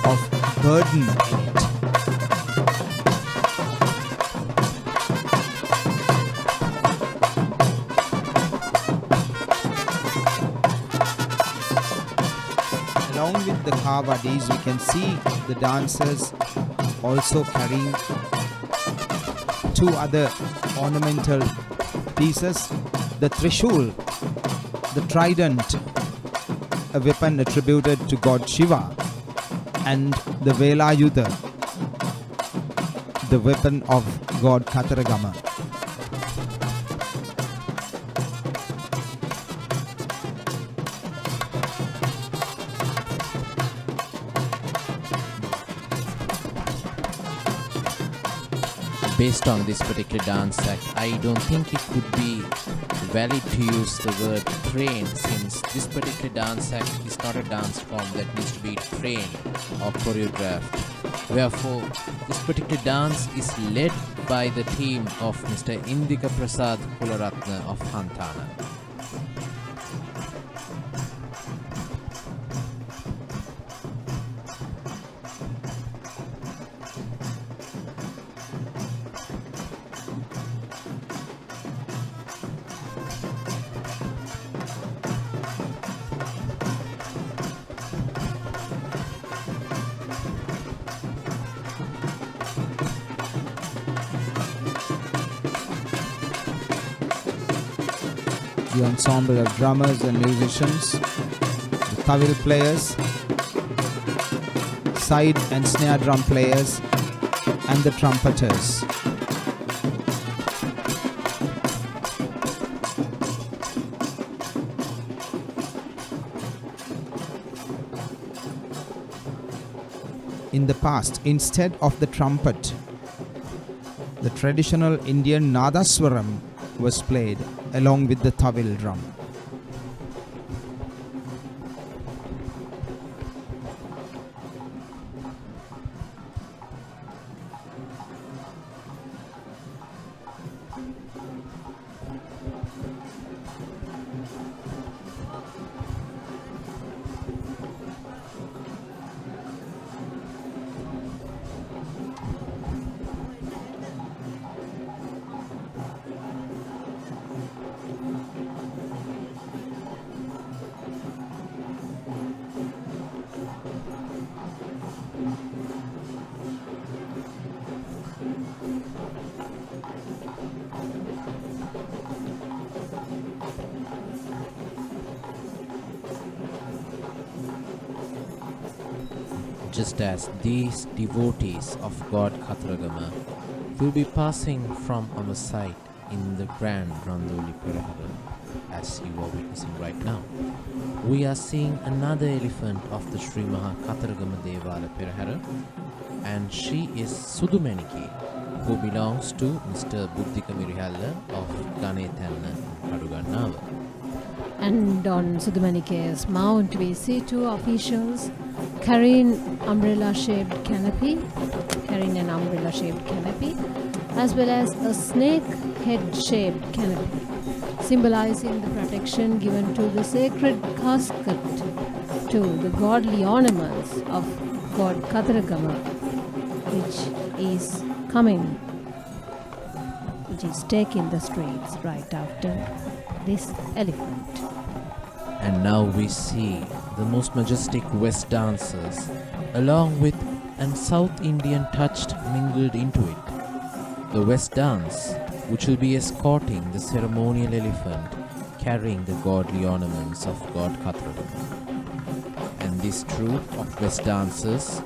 of burden in it. Along with the Kavadis, we can see the dancers also carrying two other ornamental pieces: the Trishul, the trident, a weapon attributed to God Shiva, and the Velayuddha, the weapon of God Kataragama. based on this particular dance act, I don't think it could be valid to use the word trained, since this particular dance act is not a dance form that needs to be trained or choreographed. Wherefore, this particular dance is led by the team of Mr. Indika Prasad Kularatna of Hantana. The ensemble of drummers and musicians, the tawil players, side and snare drum players, and the trumpeters. In the past, instead of the trumpet, the traditional Indian nadaswaram was played along with the tawil drum. Just as these devotees of God Khatragama will be passing from our sight in the grand Randoli Procession, as you are witnessing right now, we are seeing another elephant of the Sri Maha Khatragama Esala Perahera, and she is Sudumanike, who belongs to Mr. Buddhika Mirihalla of Ganethanna Kadugannawa. And on Sudumanike's mount we see two officials carrying an umbrella-shaped canopy, as well as a snake head-shaped canopy, symbolizing the protection given to the sacred casket to the godly ornaments of God Khatragama, which is taking the streets right after this elephant. And now we see the most majestic West dancers along with an South Indian touch mingled into it. The West dance, which will be escorting the ceremonial elephant carrying the godly ornaments of God Khatragama. And this troupe of West dancers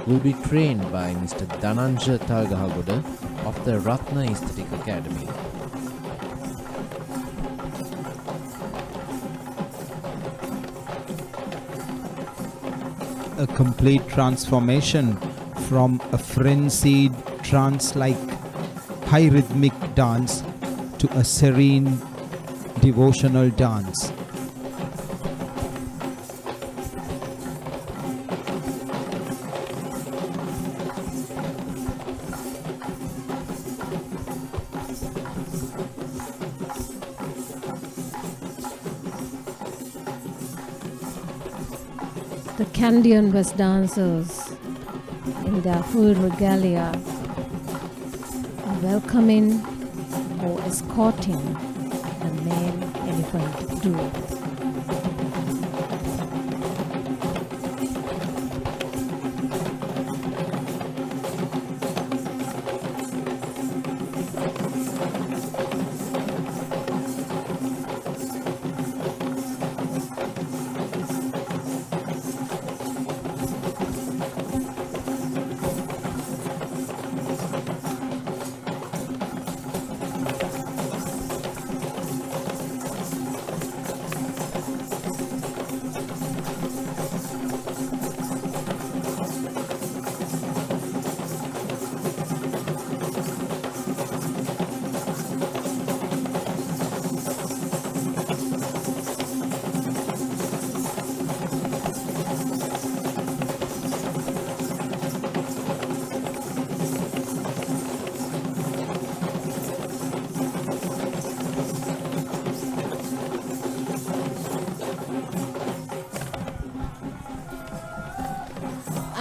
will be trained by Mr. Dhananja Talgahagoda of the Ratna Aesthetic Academy. A complete transformation from a frenzied trance-like high rhythmic dance to a serene devotional dance. The Kandian West dancers in their full regalia are welcoming or escorting the main elephant duo.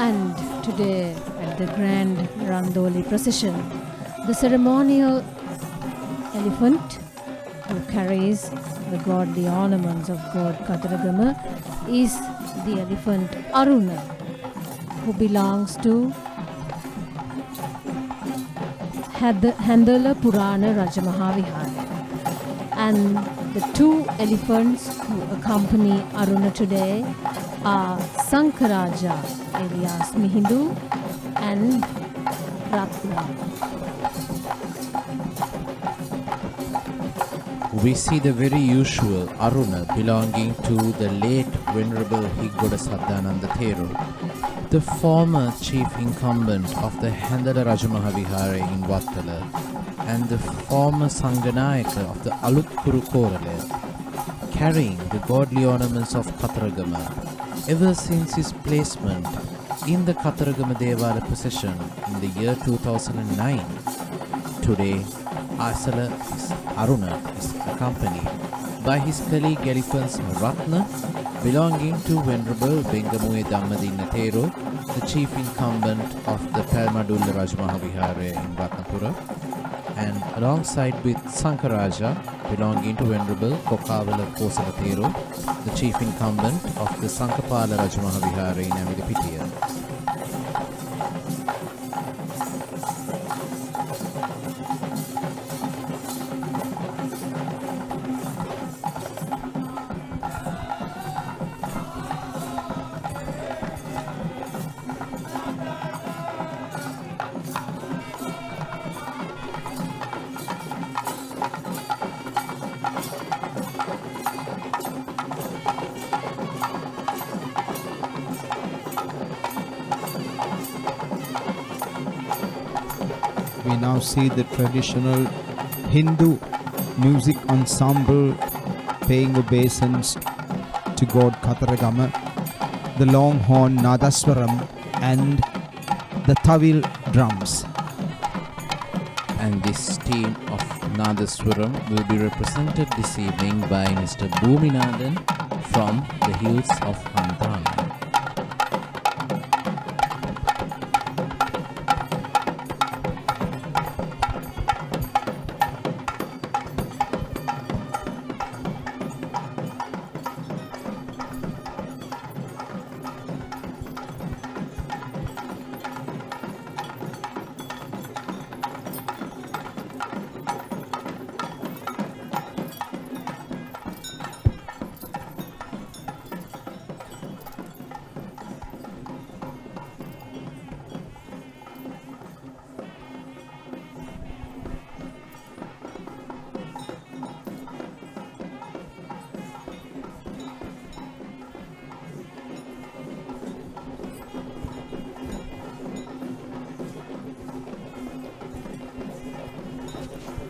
And today at the grand Randoli Procession, the ceremonial elephant who carries the godly ornaments of God Kataragama is the elephant Aruna, who belongs to Handala Purana Rajamahawihara. And the two elephants who accompany Aruna today are Sankaraja alias Mihindu and Ratna. We see the very usual Aruna belonging to the late Venerable Higgoda Saddhananda Thero, the former chief incumbent of the Handala Rajamahawihara in Vattala and the former Sanganayaka of the Alutkuru Korale, carrying the godly ornaments of Kataragama ever since his placement in the Kataragama Devala procession in the year 2009. Today, Aruna is accompanied by his colleague elephants Ratna, belonging to Venerable Bengamue Dhammadinna Thero, the chief incumbent of the Palmadulla Rajamahawihara in Ratnapura, and alongside with Sankaraja, belonging to Venerable Kokavala Kosala Thero, the chief incumbent of the Sankapala Rajamahawihara in Amilipitiya. We now see the traditional Hindu music ensemble paying obeisance to God Kataragama, the longhorn Nadaswaram and the Tawil drums. And this team of Nadaswaram will be represented this evening by Mr. Bhuminathan from the hills of Hantan.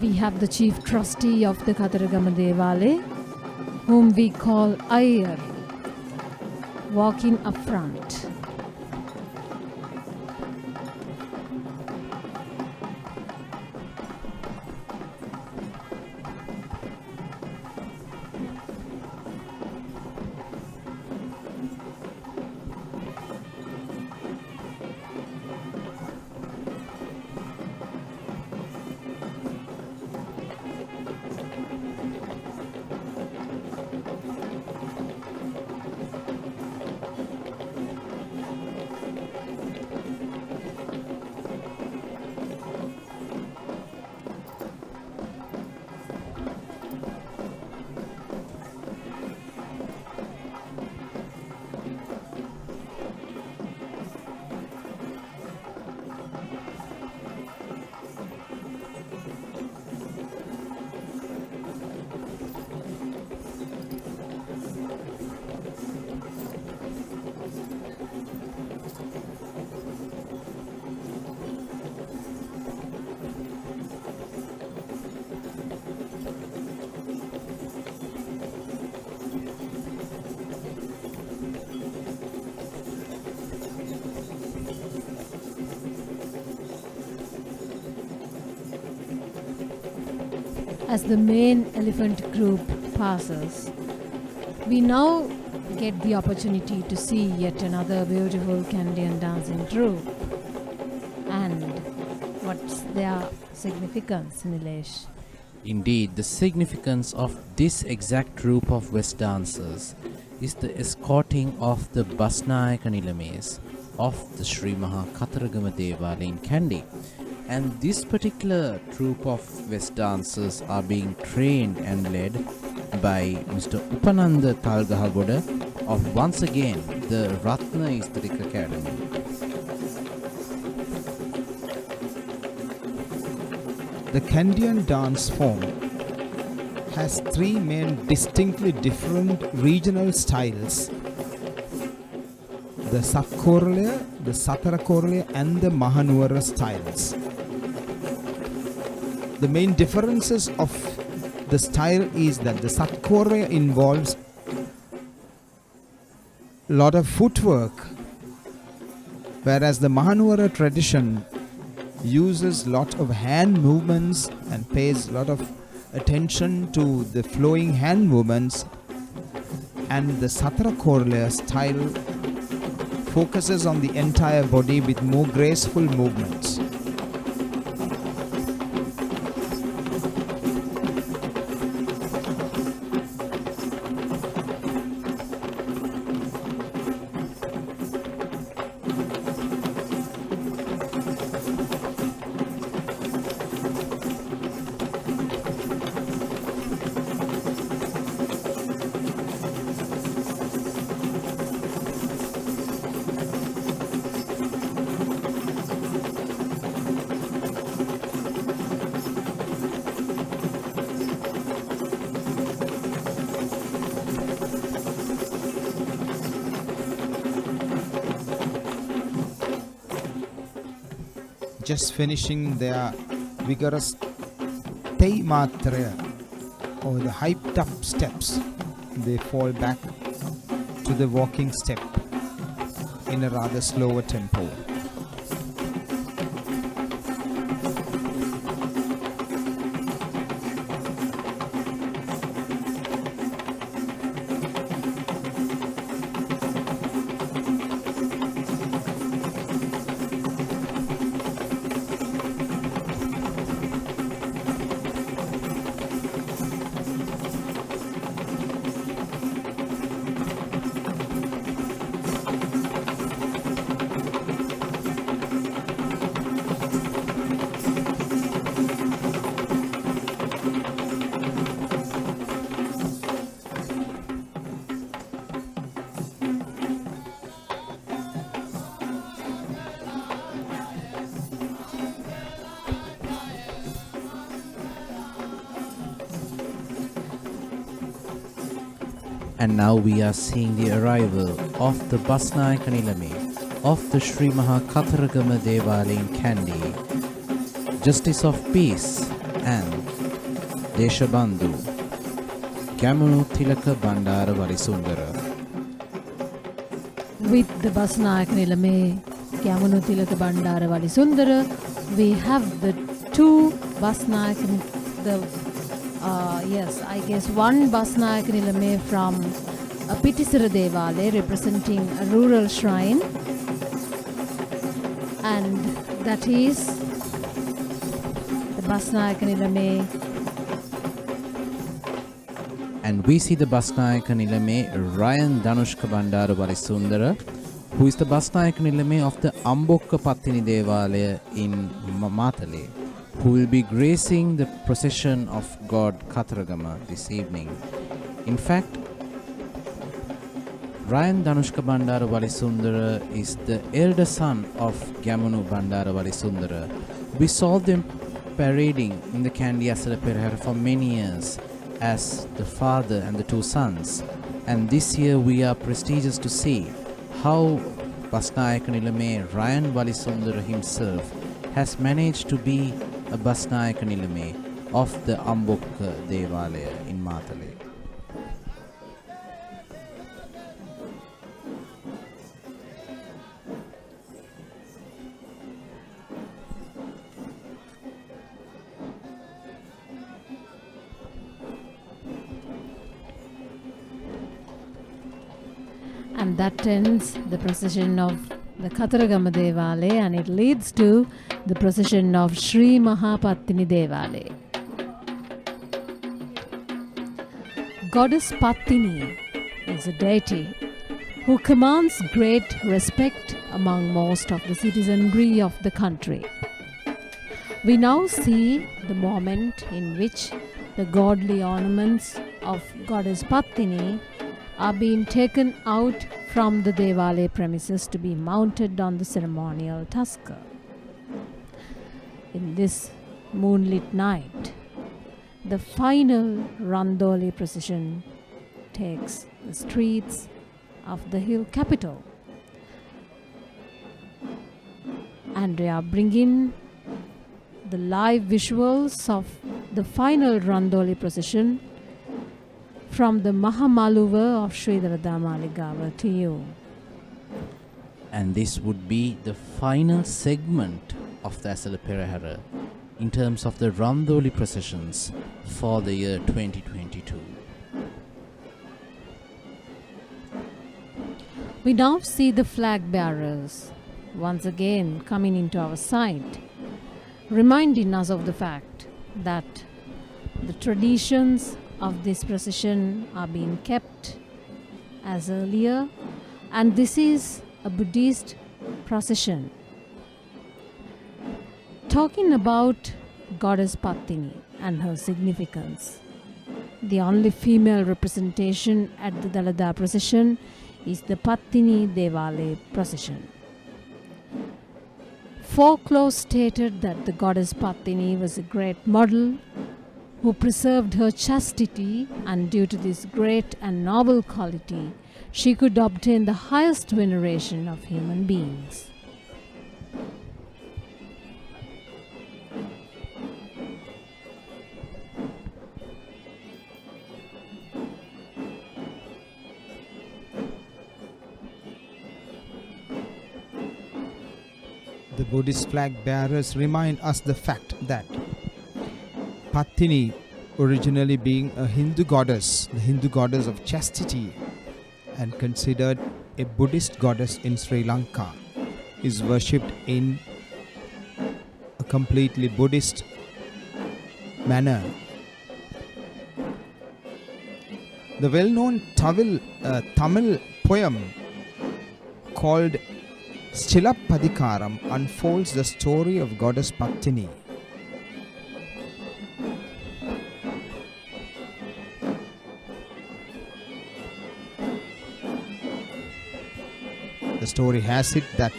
We have the chief trustee of the Kataragama Devale, whom we call Ayer, walking up front. As the main elephant group passes, we now get the opportunity to see yet another beautiful Kandian dancing troupe. And what's their significance, Nilesh? Indeed, the significance of this exact group of West dancers is the escorting of the Basnayaka Nilames of the Sri Maha Kataragama Devala in Kandy. And this particular troupe of West dancers are being trained and led by Mr. Upananda Talgahagoda of once again the Ratna Aesthetic Academy. The Kandian dance form has three main distinctly different regional styles: the Satkorlaya, the Satarakorlaya and the Mahanuara styles. The main differences of the style is that the Satkorlaya involves a lot of footwork, whereas the Mahanuara tradition uses lot of hand movements and pays a lot of attention to the flowing hand movements, and the Satarakorlaya style focuses on the entire body with more graceful movements. Just finishing their vigorous Tei Matra or the hyped up steps, they fall back to the walking step in a rather slower tempo. And now we are seeing the arrival of the Basnayaka Nilame of the Sri Maha Kataragama Devala in Kandy, Justice of Peace and Deshabandhu, Gamunu Tilaka Bandara Varisundara. With the Basnayaka Nilame, Kyamunu Tilaka Bandara Valisundara, we have the two Basnayaka, yes, I guess one Basnayaka Nilame from Pittisara Devale representing a rural shrine, and that is the Basnayaka Nilame. And we see the Basnayaka Nilame Ryan Danushka Bandara Varisundara, who is the Basnayaka Nilame of the Ambokka Pattini Devalaya in Matale, who will be gracing the procession of God Kataragama this evening. In fact, Ryan Danushka Bandara Valisundara is the elder son of Gamunu Bandara Valisundara. We saw them parading in the Kandy Esala Perahera for many years as the father and the two sons. And this year we are prestigious to see how Basnayaka Nilame Ryan Valisundara himself has managed to be a Basnayaka Nilame of the Ambokka Devalaya in Matale. And that ends the procession of the Kataragama Devale, and it leads to the procession of Sri Mahapattini Devale. Goddess Pattini is a deity who commands great respect among most of the citizenry of the country. We now see the moment in which the godly ornaments of Goddess Pattini are being taken out from the Devale premises to be mounted on the ceremonial tusker. In this moonlit night, the final Randoli procession takes the streets of the hill capital, and we are bringing the live visuals of the final Randoli procession from the Mahamaluva of Sri Dalada Maligawa to you. And this would be the final segment of the Esala Perahera in terms of the Randoli processions for the year 2022. We now see the flag bearers once again coming into our sight, reminding us of the fact that the traditions of this procession are being kept as earlier, and this is a Buddhist procession. Talking about Goddess Pattini and her significance, the only female representation at the Dalada procession is the Pattini Devale procession. Folklore stated that the Goddess Pattini was a great model who preserved her chastity, and due to this great and noble quality, she could obtain the highest veneration of human beings. The Buddhist flag bearers remind us the fact that Pattini, originally being a Hindu goddess, the Hindu goddess of chastity, and considered a Buddhist goddess in Sri Lanka, is worshipped in a completely Buddhist manner. The well-known Tamil poem called Stilappadikaram unfolds the story of Goddess Pattini. The story has it that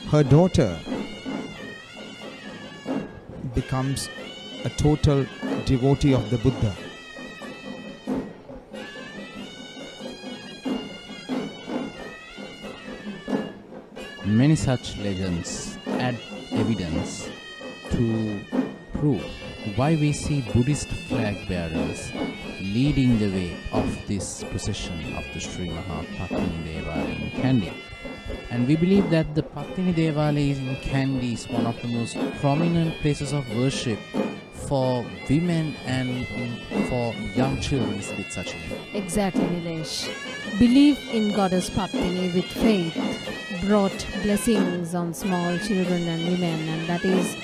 her daughter becomes a total devotee of the Buddha. Many such legends add evidence to prove why we see Buddhist flag bearers leading the way of this procession of the Sri Mahapattini Devale in Kandy. And we believe that the Pattini Devale in Kandy is one of the most prominent places of worship for women and for young children, is it such? Exactly, Nilesh. Belief in Goddess Pattini with faith brought blessings on small children and women, and that is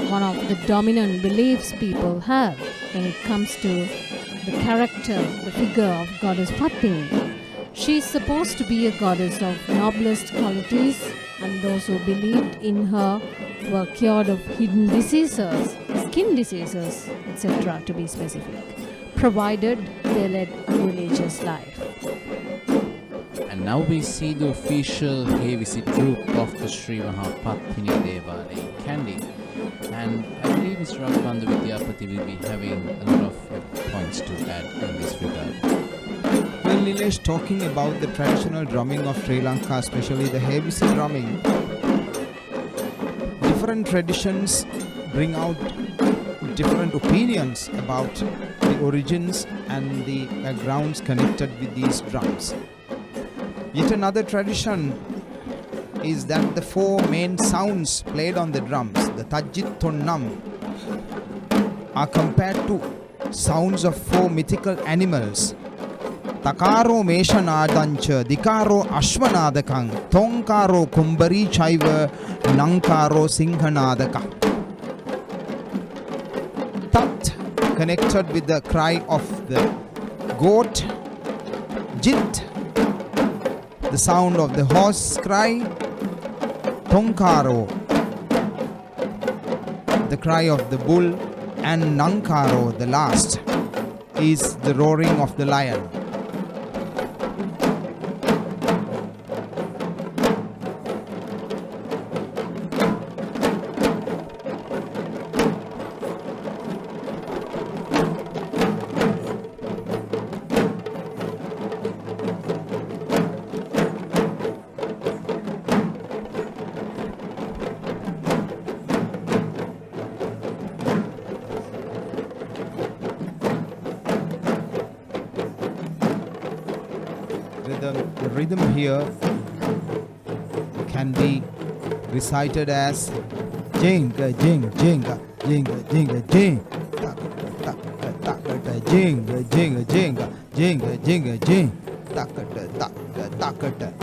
one of the dominant beliefs people have when it comes to the character, the figure of Goddess Pattini. She is supposed to be a goddess of noblest qualities, and those who believed in her were cured of hidden diseases, skin diseases, etc., to be specific, provided they led a religious life. And now we see the official heavy group of the Sri Mahapattini Devale in Kandy. And I believe Mr. Raghavandhu Vidyapati will be having a lot of points to add in this regard. Well, Nilesh, talking about the traditional drumming of Sri Lanka, especially the heavy drumming, different traditions bring out different opinions about the origins and the backgrounds connected with these drums. Yet another tradition is that the four main sounds played on the drums, the Tajit Tonnam, are compared to sounds of four mythical animals Takaro Meshanadancha, Dikaro Ashwanadakang, Tonkaro Kumbari Chaiva, Nankaro Singhanadaka. Tat connected with the cry of the goat. Jit, the sound of the horse cry. Tonkaro, the cry of the bull. And Nankaro, the last, is the roaring of the lion. The rhythm here can be recited as jinga jing jinga jinga jinga jing takata takata jinga jinga jinga jinga jinga jing takata takata takata.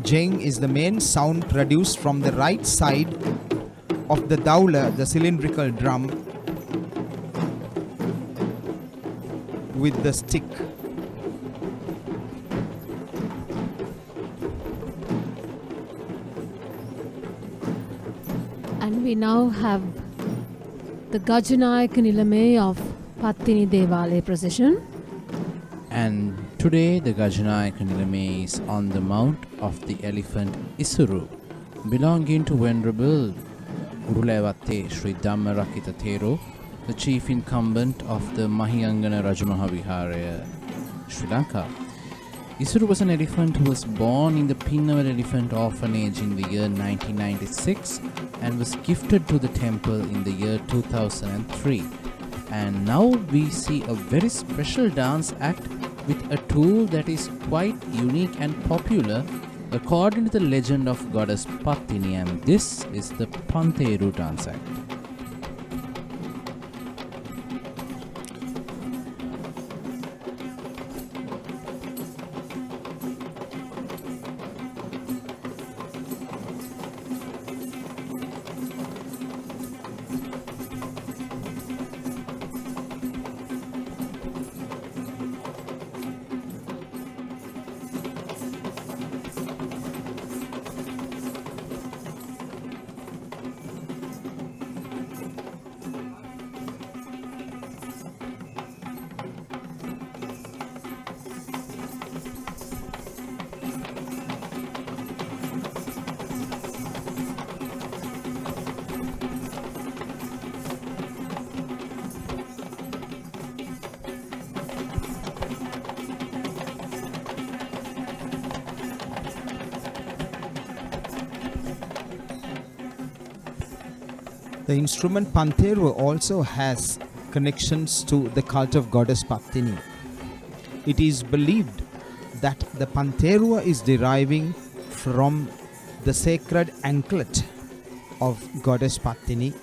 Jing is the main sound produced from the right side of the daula, the cylindrical drum, with the stick. And we now have the Gajanayaka Nilame of Pattini Devale procession. And today the Gajanayaka Nilame is on the mount of the elephant Isuru, belonging to Venerable Urulavatte Sri Dhammarakita Thero, the chief incumbent of the Mahiyangana Rajamahavihara, Sri Lanka. Isuru was an elephant who was born in the Pinnawar Elephant Orphanage in the year 1996 and was gifted to the temple in the year 2003. And now we see a very special dance act with a tool that is quite unique and popular according to the legend of goddess Pattini, and this is the Pantheru dance act. The instrument Pantheru also has connections to the cult of goddess Pattini. It is believed that the Pantheru is deriving from the sacred anklet of goddess Pattini.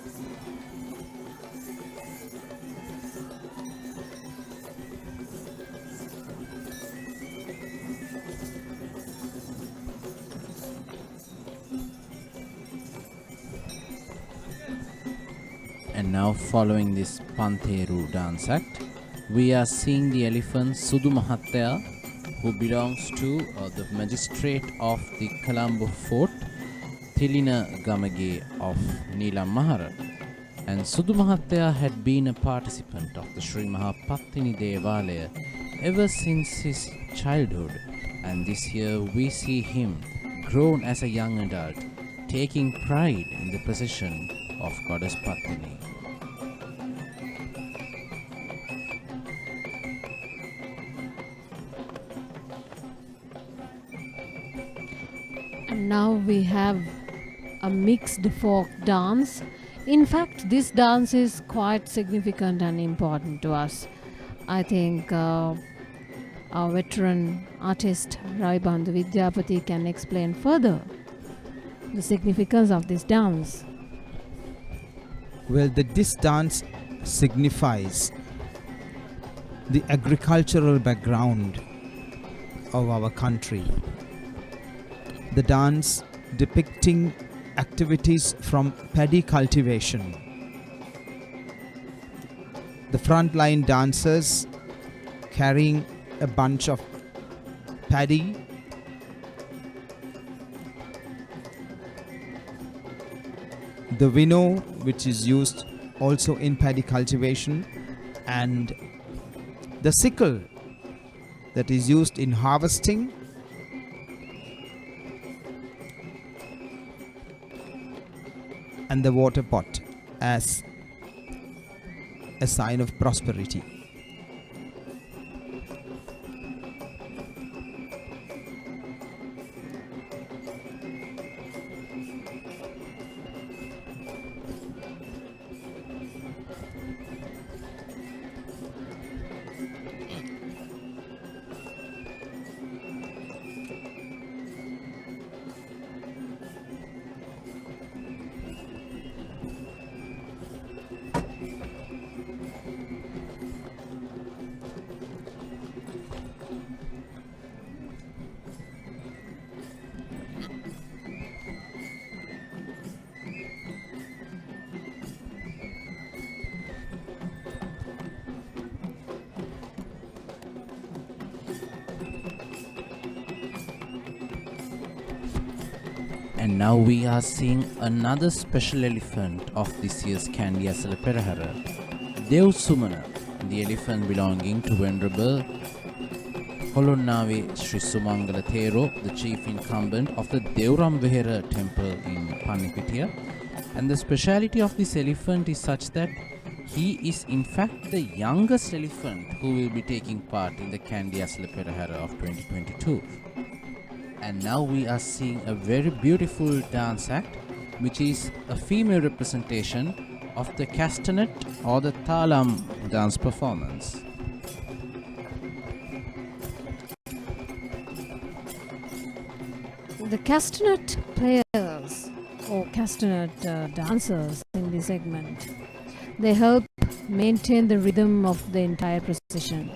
And now, following this Pantheru dance act, we are seeing the elephant Sudu Mahathya, who belongs to the magistrate of the Colombo Fort, Thilina Gamage of Neelam Mahara. And Sudu Mahathya had been a participant of the Sri Mahapattini Devalaya ever since his childhood, and this year we see him grown as a young adult, taking pride in the procession of goddess Pattini. And now we have a mixed folk dance. In fact, this dance is quite significant and important to us. I think our veteran artist Raibandhu Vidyapati can explain further the significance of this dance. Well, this dance signifies the agricultural background of our country. The dance depicting activities from paddy cultivation. The frontline dancers carrying a bunch of paddy, the winnow, which is used also in paddy cultivation, and the sickle that is used in harvesting, and the water pot as a sign of prosperity. And now we are seeing another special elephant of this year's Kandy Esala Perahera, Dev Sumana, the elephant belonging to Venerable Holonnave Sri Sumangala Thero, the chief incumbent of the Devram Vihara temple in Panipitiya. And the speciality of this elephant is such that he is in fact the youngest elephant who will be taking part in the Kandy Esala Perahera of 2022. And now we are seeing a very beautiful dance act, which is a female representation of the castanet or the talam dance performance. The castanet players or castanet dancers in this segment, they help maintain the rhythm of the entire procession.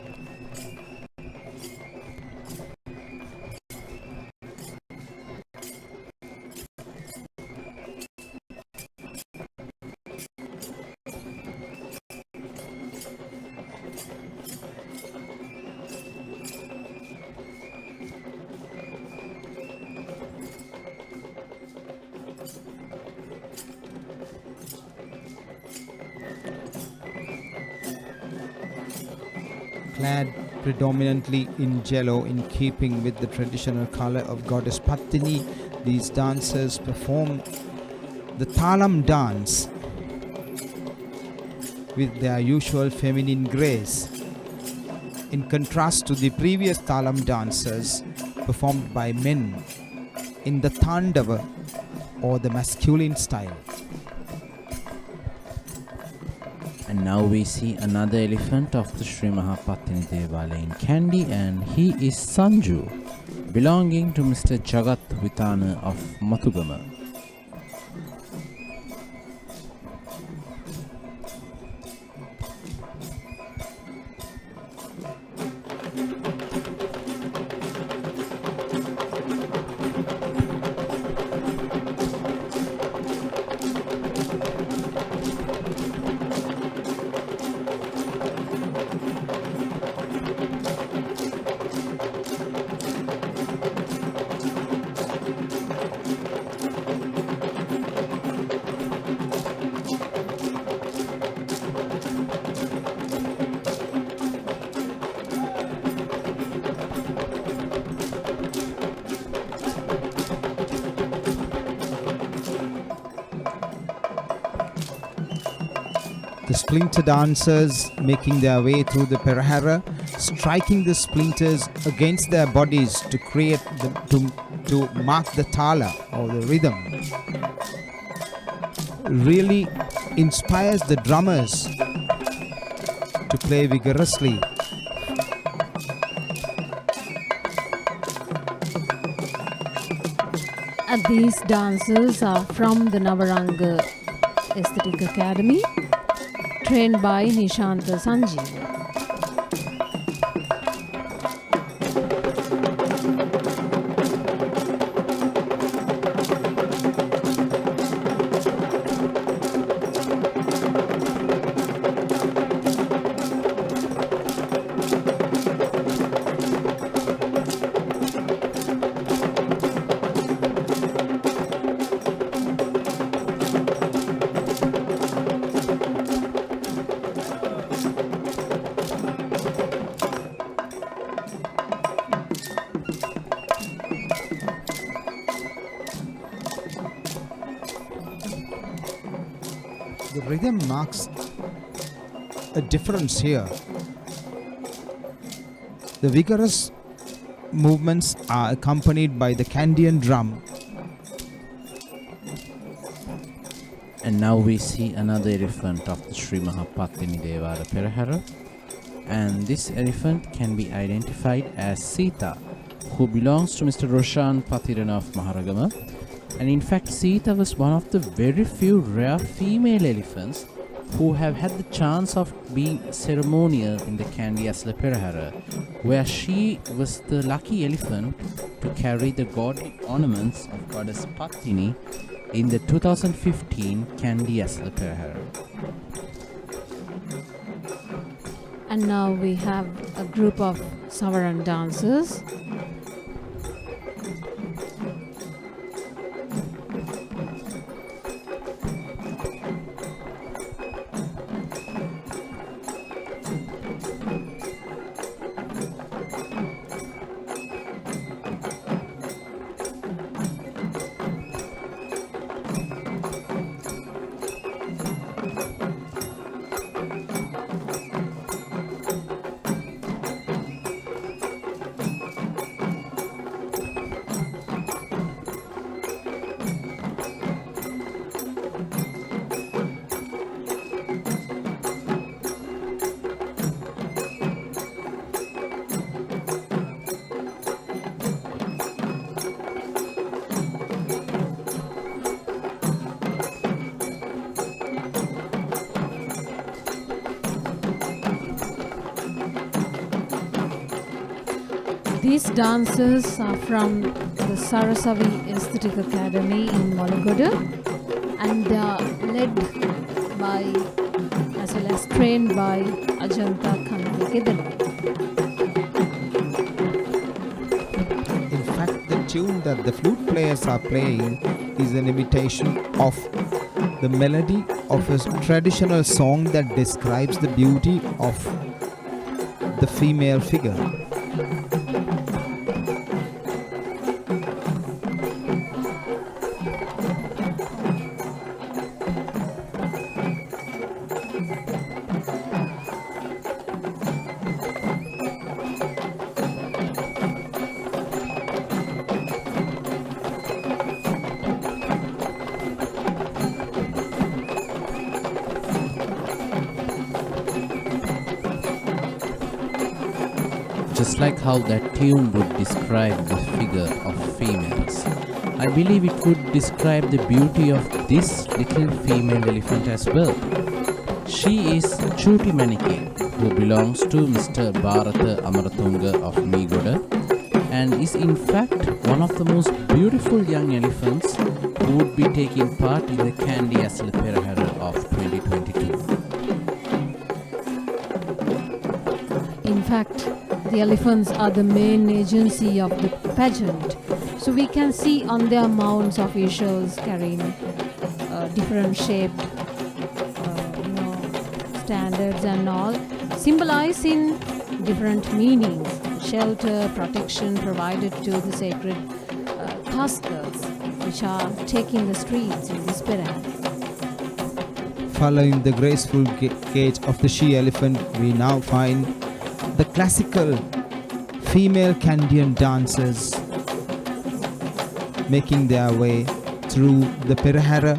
Clad predominantly in yellow in keeping with the traditional color of goddess Pattini, these dancers perform the Thalam dance with their usual feminine grace, in contrast to the previous Thalam dancers performed by men in the Thandava or the masculine style. And now we see another elephant of the Sri Mahapattini Devalaya in Kandy, and he is Sanju, belonging to Mr. Jagat Vitana of Mathugama. The splinter dancers making their way through the Perahera, striking the splinters against their bodies to create to mark the thala or the rhythm, really inspires the drummers to play vigorously. And these dancers are from the Navaranga Aesthetic Academy, trained by Nishanta Sanjeev. The rhythm marks a difference here. The vigorous movements are accompanied by the Kandian drum. And now we see another elephant of the Sri Mahapattini Esala Perahera, and this elephant can be identified as Sita, who belongs to Mr. Roshan Patirana of Maharagama. And in fact, Sita was one of the very few rare female elephants who have had the chance of being ceremonial in the Kandy Esala Perahera, where she was the lucky elephant to carry the godly ornaments of goddess Pattini in the 2015 Kandy Esala Perahera. And now we have a group of Savaran dancers. These dancers are from the Sarasavi Aesthetic Academy in Maligawa, and they are led by as well as trained by Ajanta Kandy Esala. In fact, the tune that the flute players are playing is an imitation of the melody of a traditional song that describes the beauty of the female figure. Just like how that tune would describe the figure of females, I believe it would describe the beauty of this little female elephant as well. She is Chuti Manike, who belongs to Mr. Bharata Amaratunga of Meegoda, and is in fact one of the most beautiful young elephants who would be taking part in the Kandy Esala Perahera of 2022. In fact, the elephants are the main agency of the pageant. So we can see on their mounts officials carrying different shaped standards and all, symbolizing different meanings, shelter, protection provided to the sacred tuskers which are taking the streets in this parade. Following the graceful gait of the she-elephant, we now find the classical female Kandian dancers making their way through the Perahera.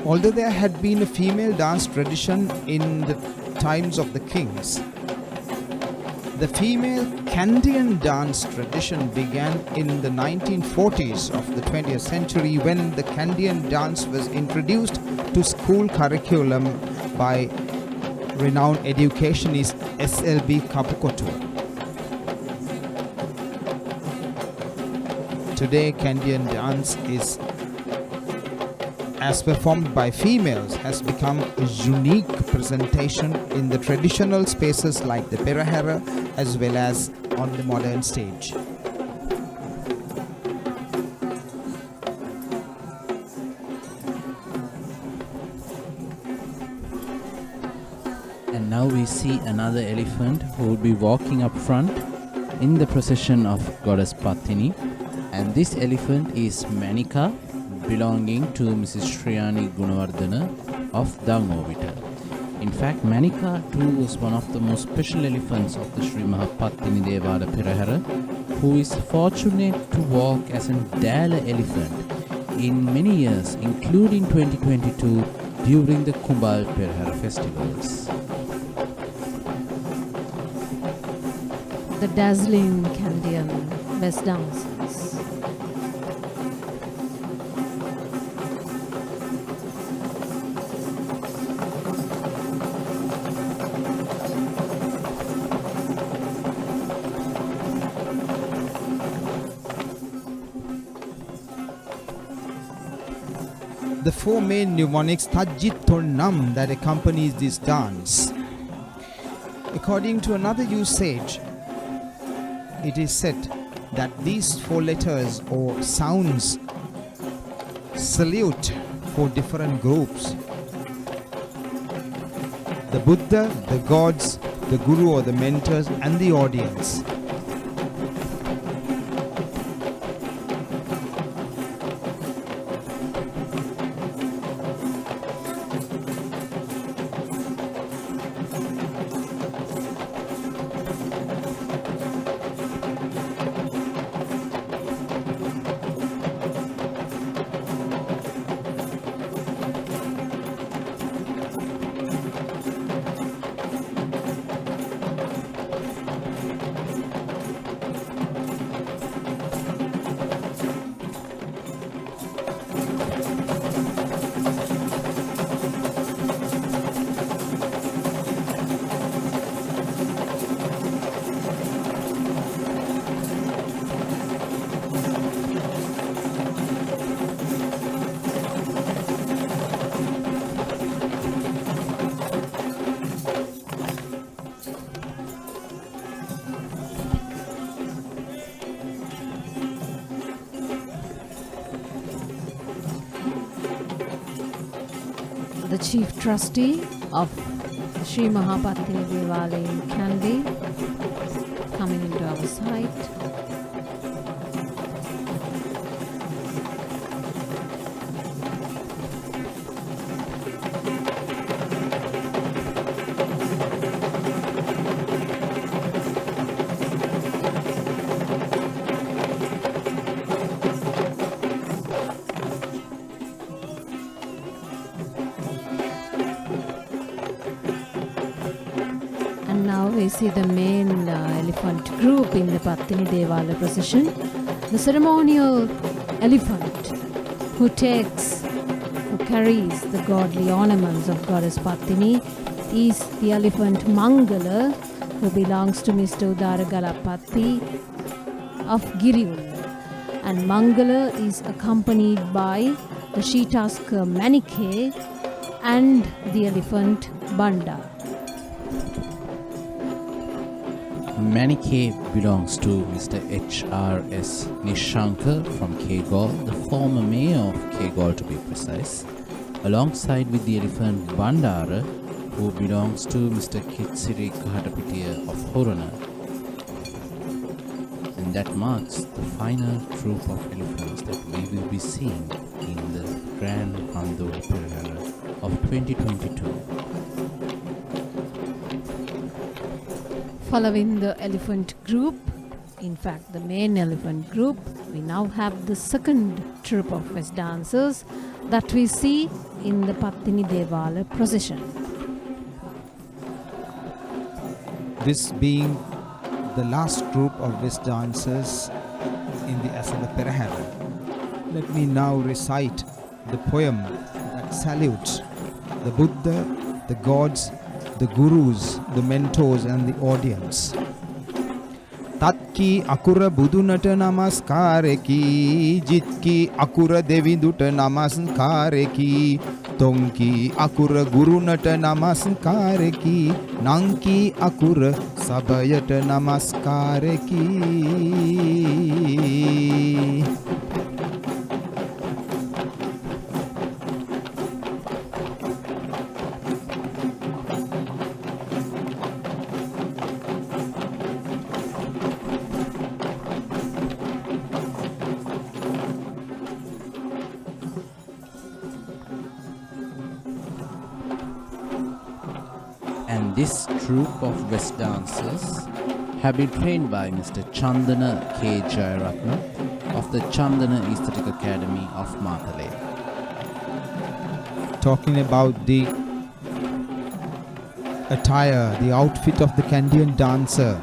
Although there had been a female dance tradition in the times of the kings, the female Kandian dance tradition began in the 1940s of the 20th century when the Kandian dance was introduced to school curriculum by renowned educationist SLB Kapukotu. Today, Kandian dance is, as performed by females, has become a unique presentation in the traditional spaces like the Perahera as well as on the modern stage. And now we see another elephant who will be walking up front in the procession of Goddess Pattini. And this elephant is Manika, belonging to Mrs. Shriyani Gunawardana of Dangovita. In fact, Manika too was one of the most special elephants of the Sri Mahapattini Esala Perahera, who is fortunate to walk as a Dala elephant in many years, including 2022 during the Kumbal Perahera festivals. The dazzling Kandian best dancers. The four main mnemonics Tajit Tornam that accompanies this dance. According to another usage, it is said that these four letters or sounds salute for different groups: the Buddha, the gods, the Guru or the mentors, and the audience. The chief trustee of Sri Mahapattini Esala in Kandy coming into our site. And now we see the main elephant group in the Pattini Esala procession. The ceremonial elephant who carries the godly ornaments of Goddess Pattini is the elephant Mangala, who belongs to Mr. Udaragalapatti of Giriul. And Mangala is accompanied by the she-tasker Manike and the elephant Banda. Manike belongs to Mr. H.R.S. Nishankar from Kegol, the former mayor of Kegol to be precise, alongside with the elephant Bandara, who belongs to Mr. Kitsiri Kahatapitiya of Horana. And that marks the final troop of elephants that we will be seeing in the Grand Randoli Procession of 2022. Following the elephant group, in fact the main elephant group, we now have the second troop of West dancers, that we see in the Pattini Devala procession. This being the last group of West dancers in the Esala Perahera, let me now recite the poem that salutes the Buddha, the gods, the gurus, the mentors and the audience. Tatki akura budunata namaskareki, jitki akura devinduta namaskareki, tonki akura gurunata namaskareki, nanki akura sabayata namaskareki. And this troupe of West dancers have been trained by Mr. Chandana K. Jayaratna of the Chandana Aesthetic Academy of Matale. Talking about the attire, the outfit of the Kandian dancer,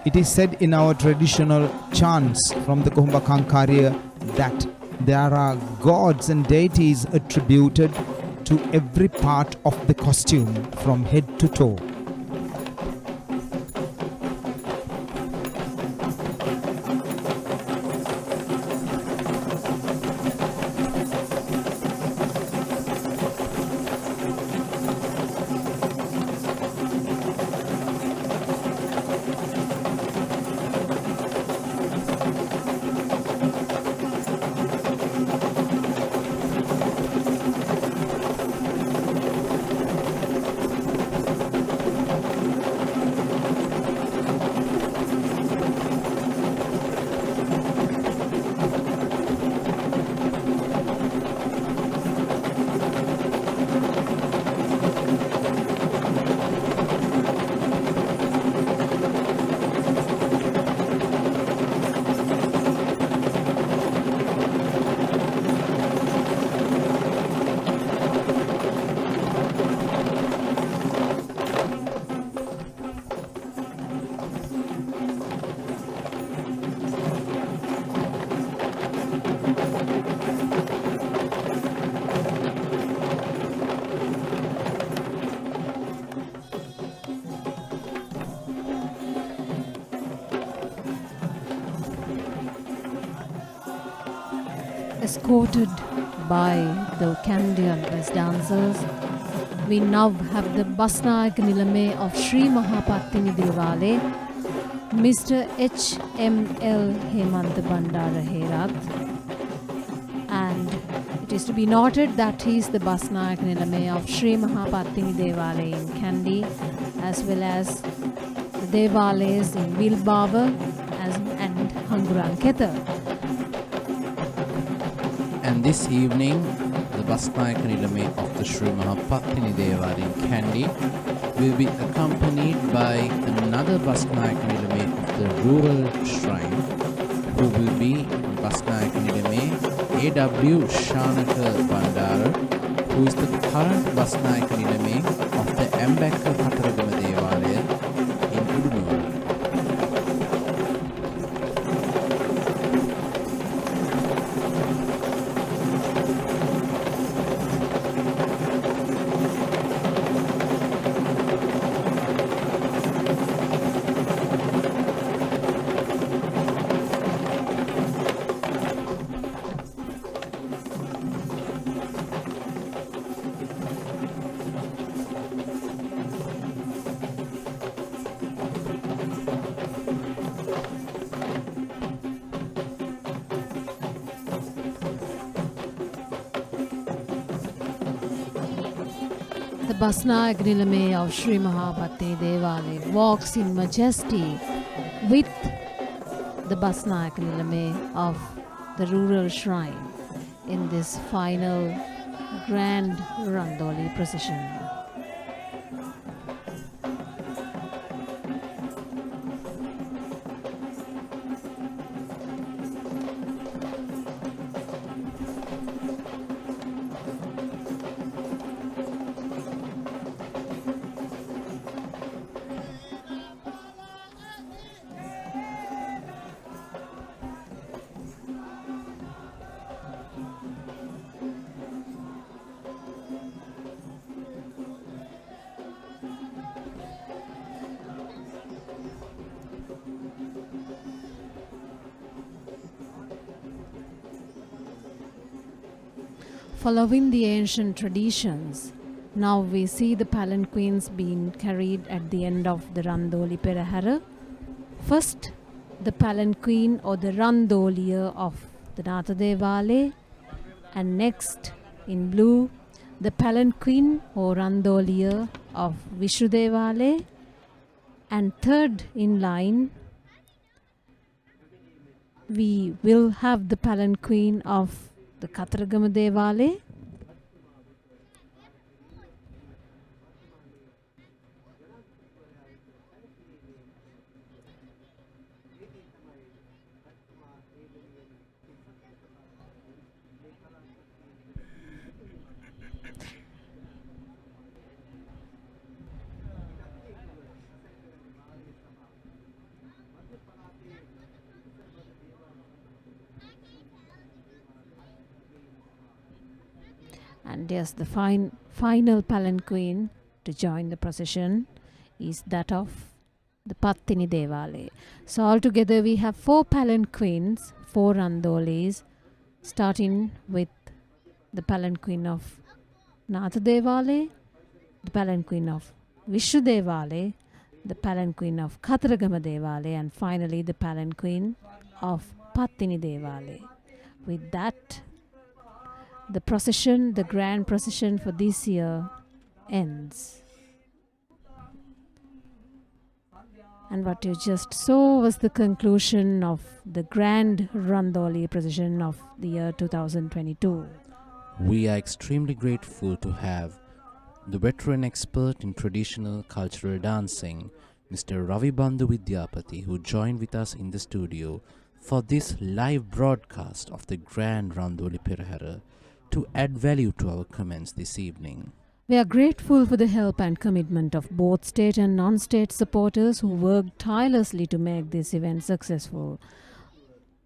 it is said in our traditional chants from the Kumbha Kankarya that there are gods and deities attributed to every part of the costume from head to toe. Escorted by the Kandian West dancers, we now have the Basnayak Nilame of Sri Mahapattini Devale, Mr. H.M.L. Hemant Bandara Herat, and it is to be noted that he is the Basnayak Nilame of Sri Mahapattini Devale in Kandy, as well as the Devales in Bilbaba and Hanguranketa. And this evening, the Basnayak Nilame of the Sri Mahapattini Devara in Kandy will be accompanied by another Basnayak Nilame of the rural shrine, who will be Basnayak Nilame A.W. Shanaka Bandara, who is the current Basnayak Nilame of the Ambekka Kataragama Devalaya in Udunuru. The Basnayak Nilame of Sri Mahapattini Devale walks in majesty with the Basnayak Nilame of the rural shrine in this final grand Randoli procession. Following the ancient traditions, now we see the palanquins being carried at the end of the Randoli Perahera. First, the palanquin or the Randoliya of the Natha Devale, and next, in blue, the palanquin or Randoliya of Vishnu Devale, and third in line, we will have the palanquin of the Kataragama Devale. And yes, the final palanquin to join the procession is that of the Pattini Devale. So altogether we have 4 palanquins, 4 randolis, starting with the palanquin of Natha Devale, the palanquin of Vishnu Devale, the palanquin of Kataragama Devale, and finally the palanquin of Pattini Devale. With that, the procession, the grand procession for this year ends. And what you just saw was the conclusion of the grand Randoli procession of the year 2022. We are extremely grateful to have the veteran expert in traditional cultural dancing, Mr. Ravi Bandhu Vidyapati, who joined with us in the studio for this live broadcast of the grand Randoli Perahera, to add value to our comments this evening. We are grateful for the help and commitment of both state and non-state supporters who worked tirelessly to make this event successful.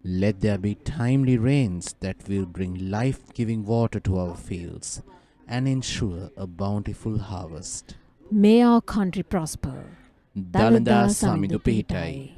Let there be timely rains that will bring life-giving water to our fields and ensure a bountiful harvest. May our country prosper. Dalada Samidu Pihitai.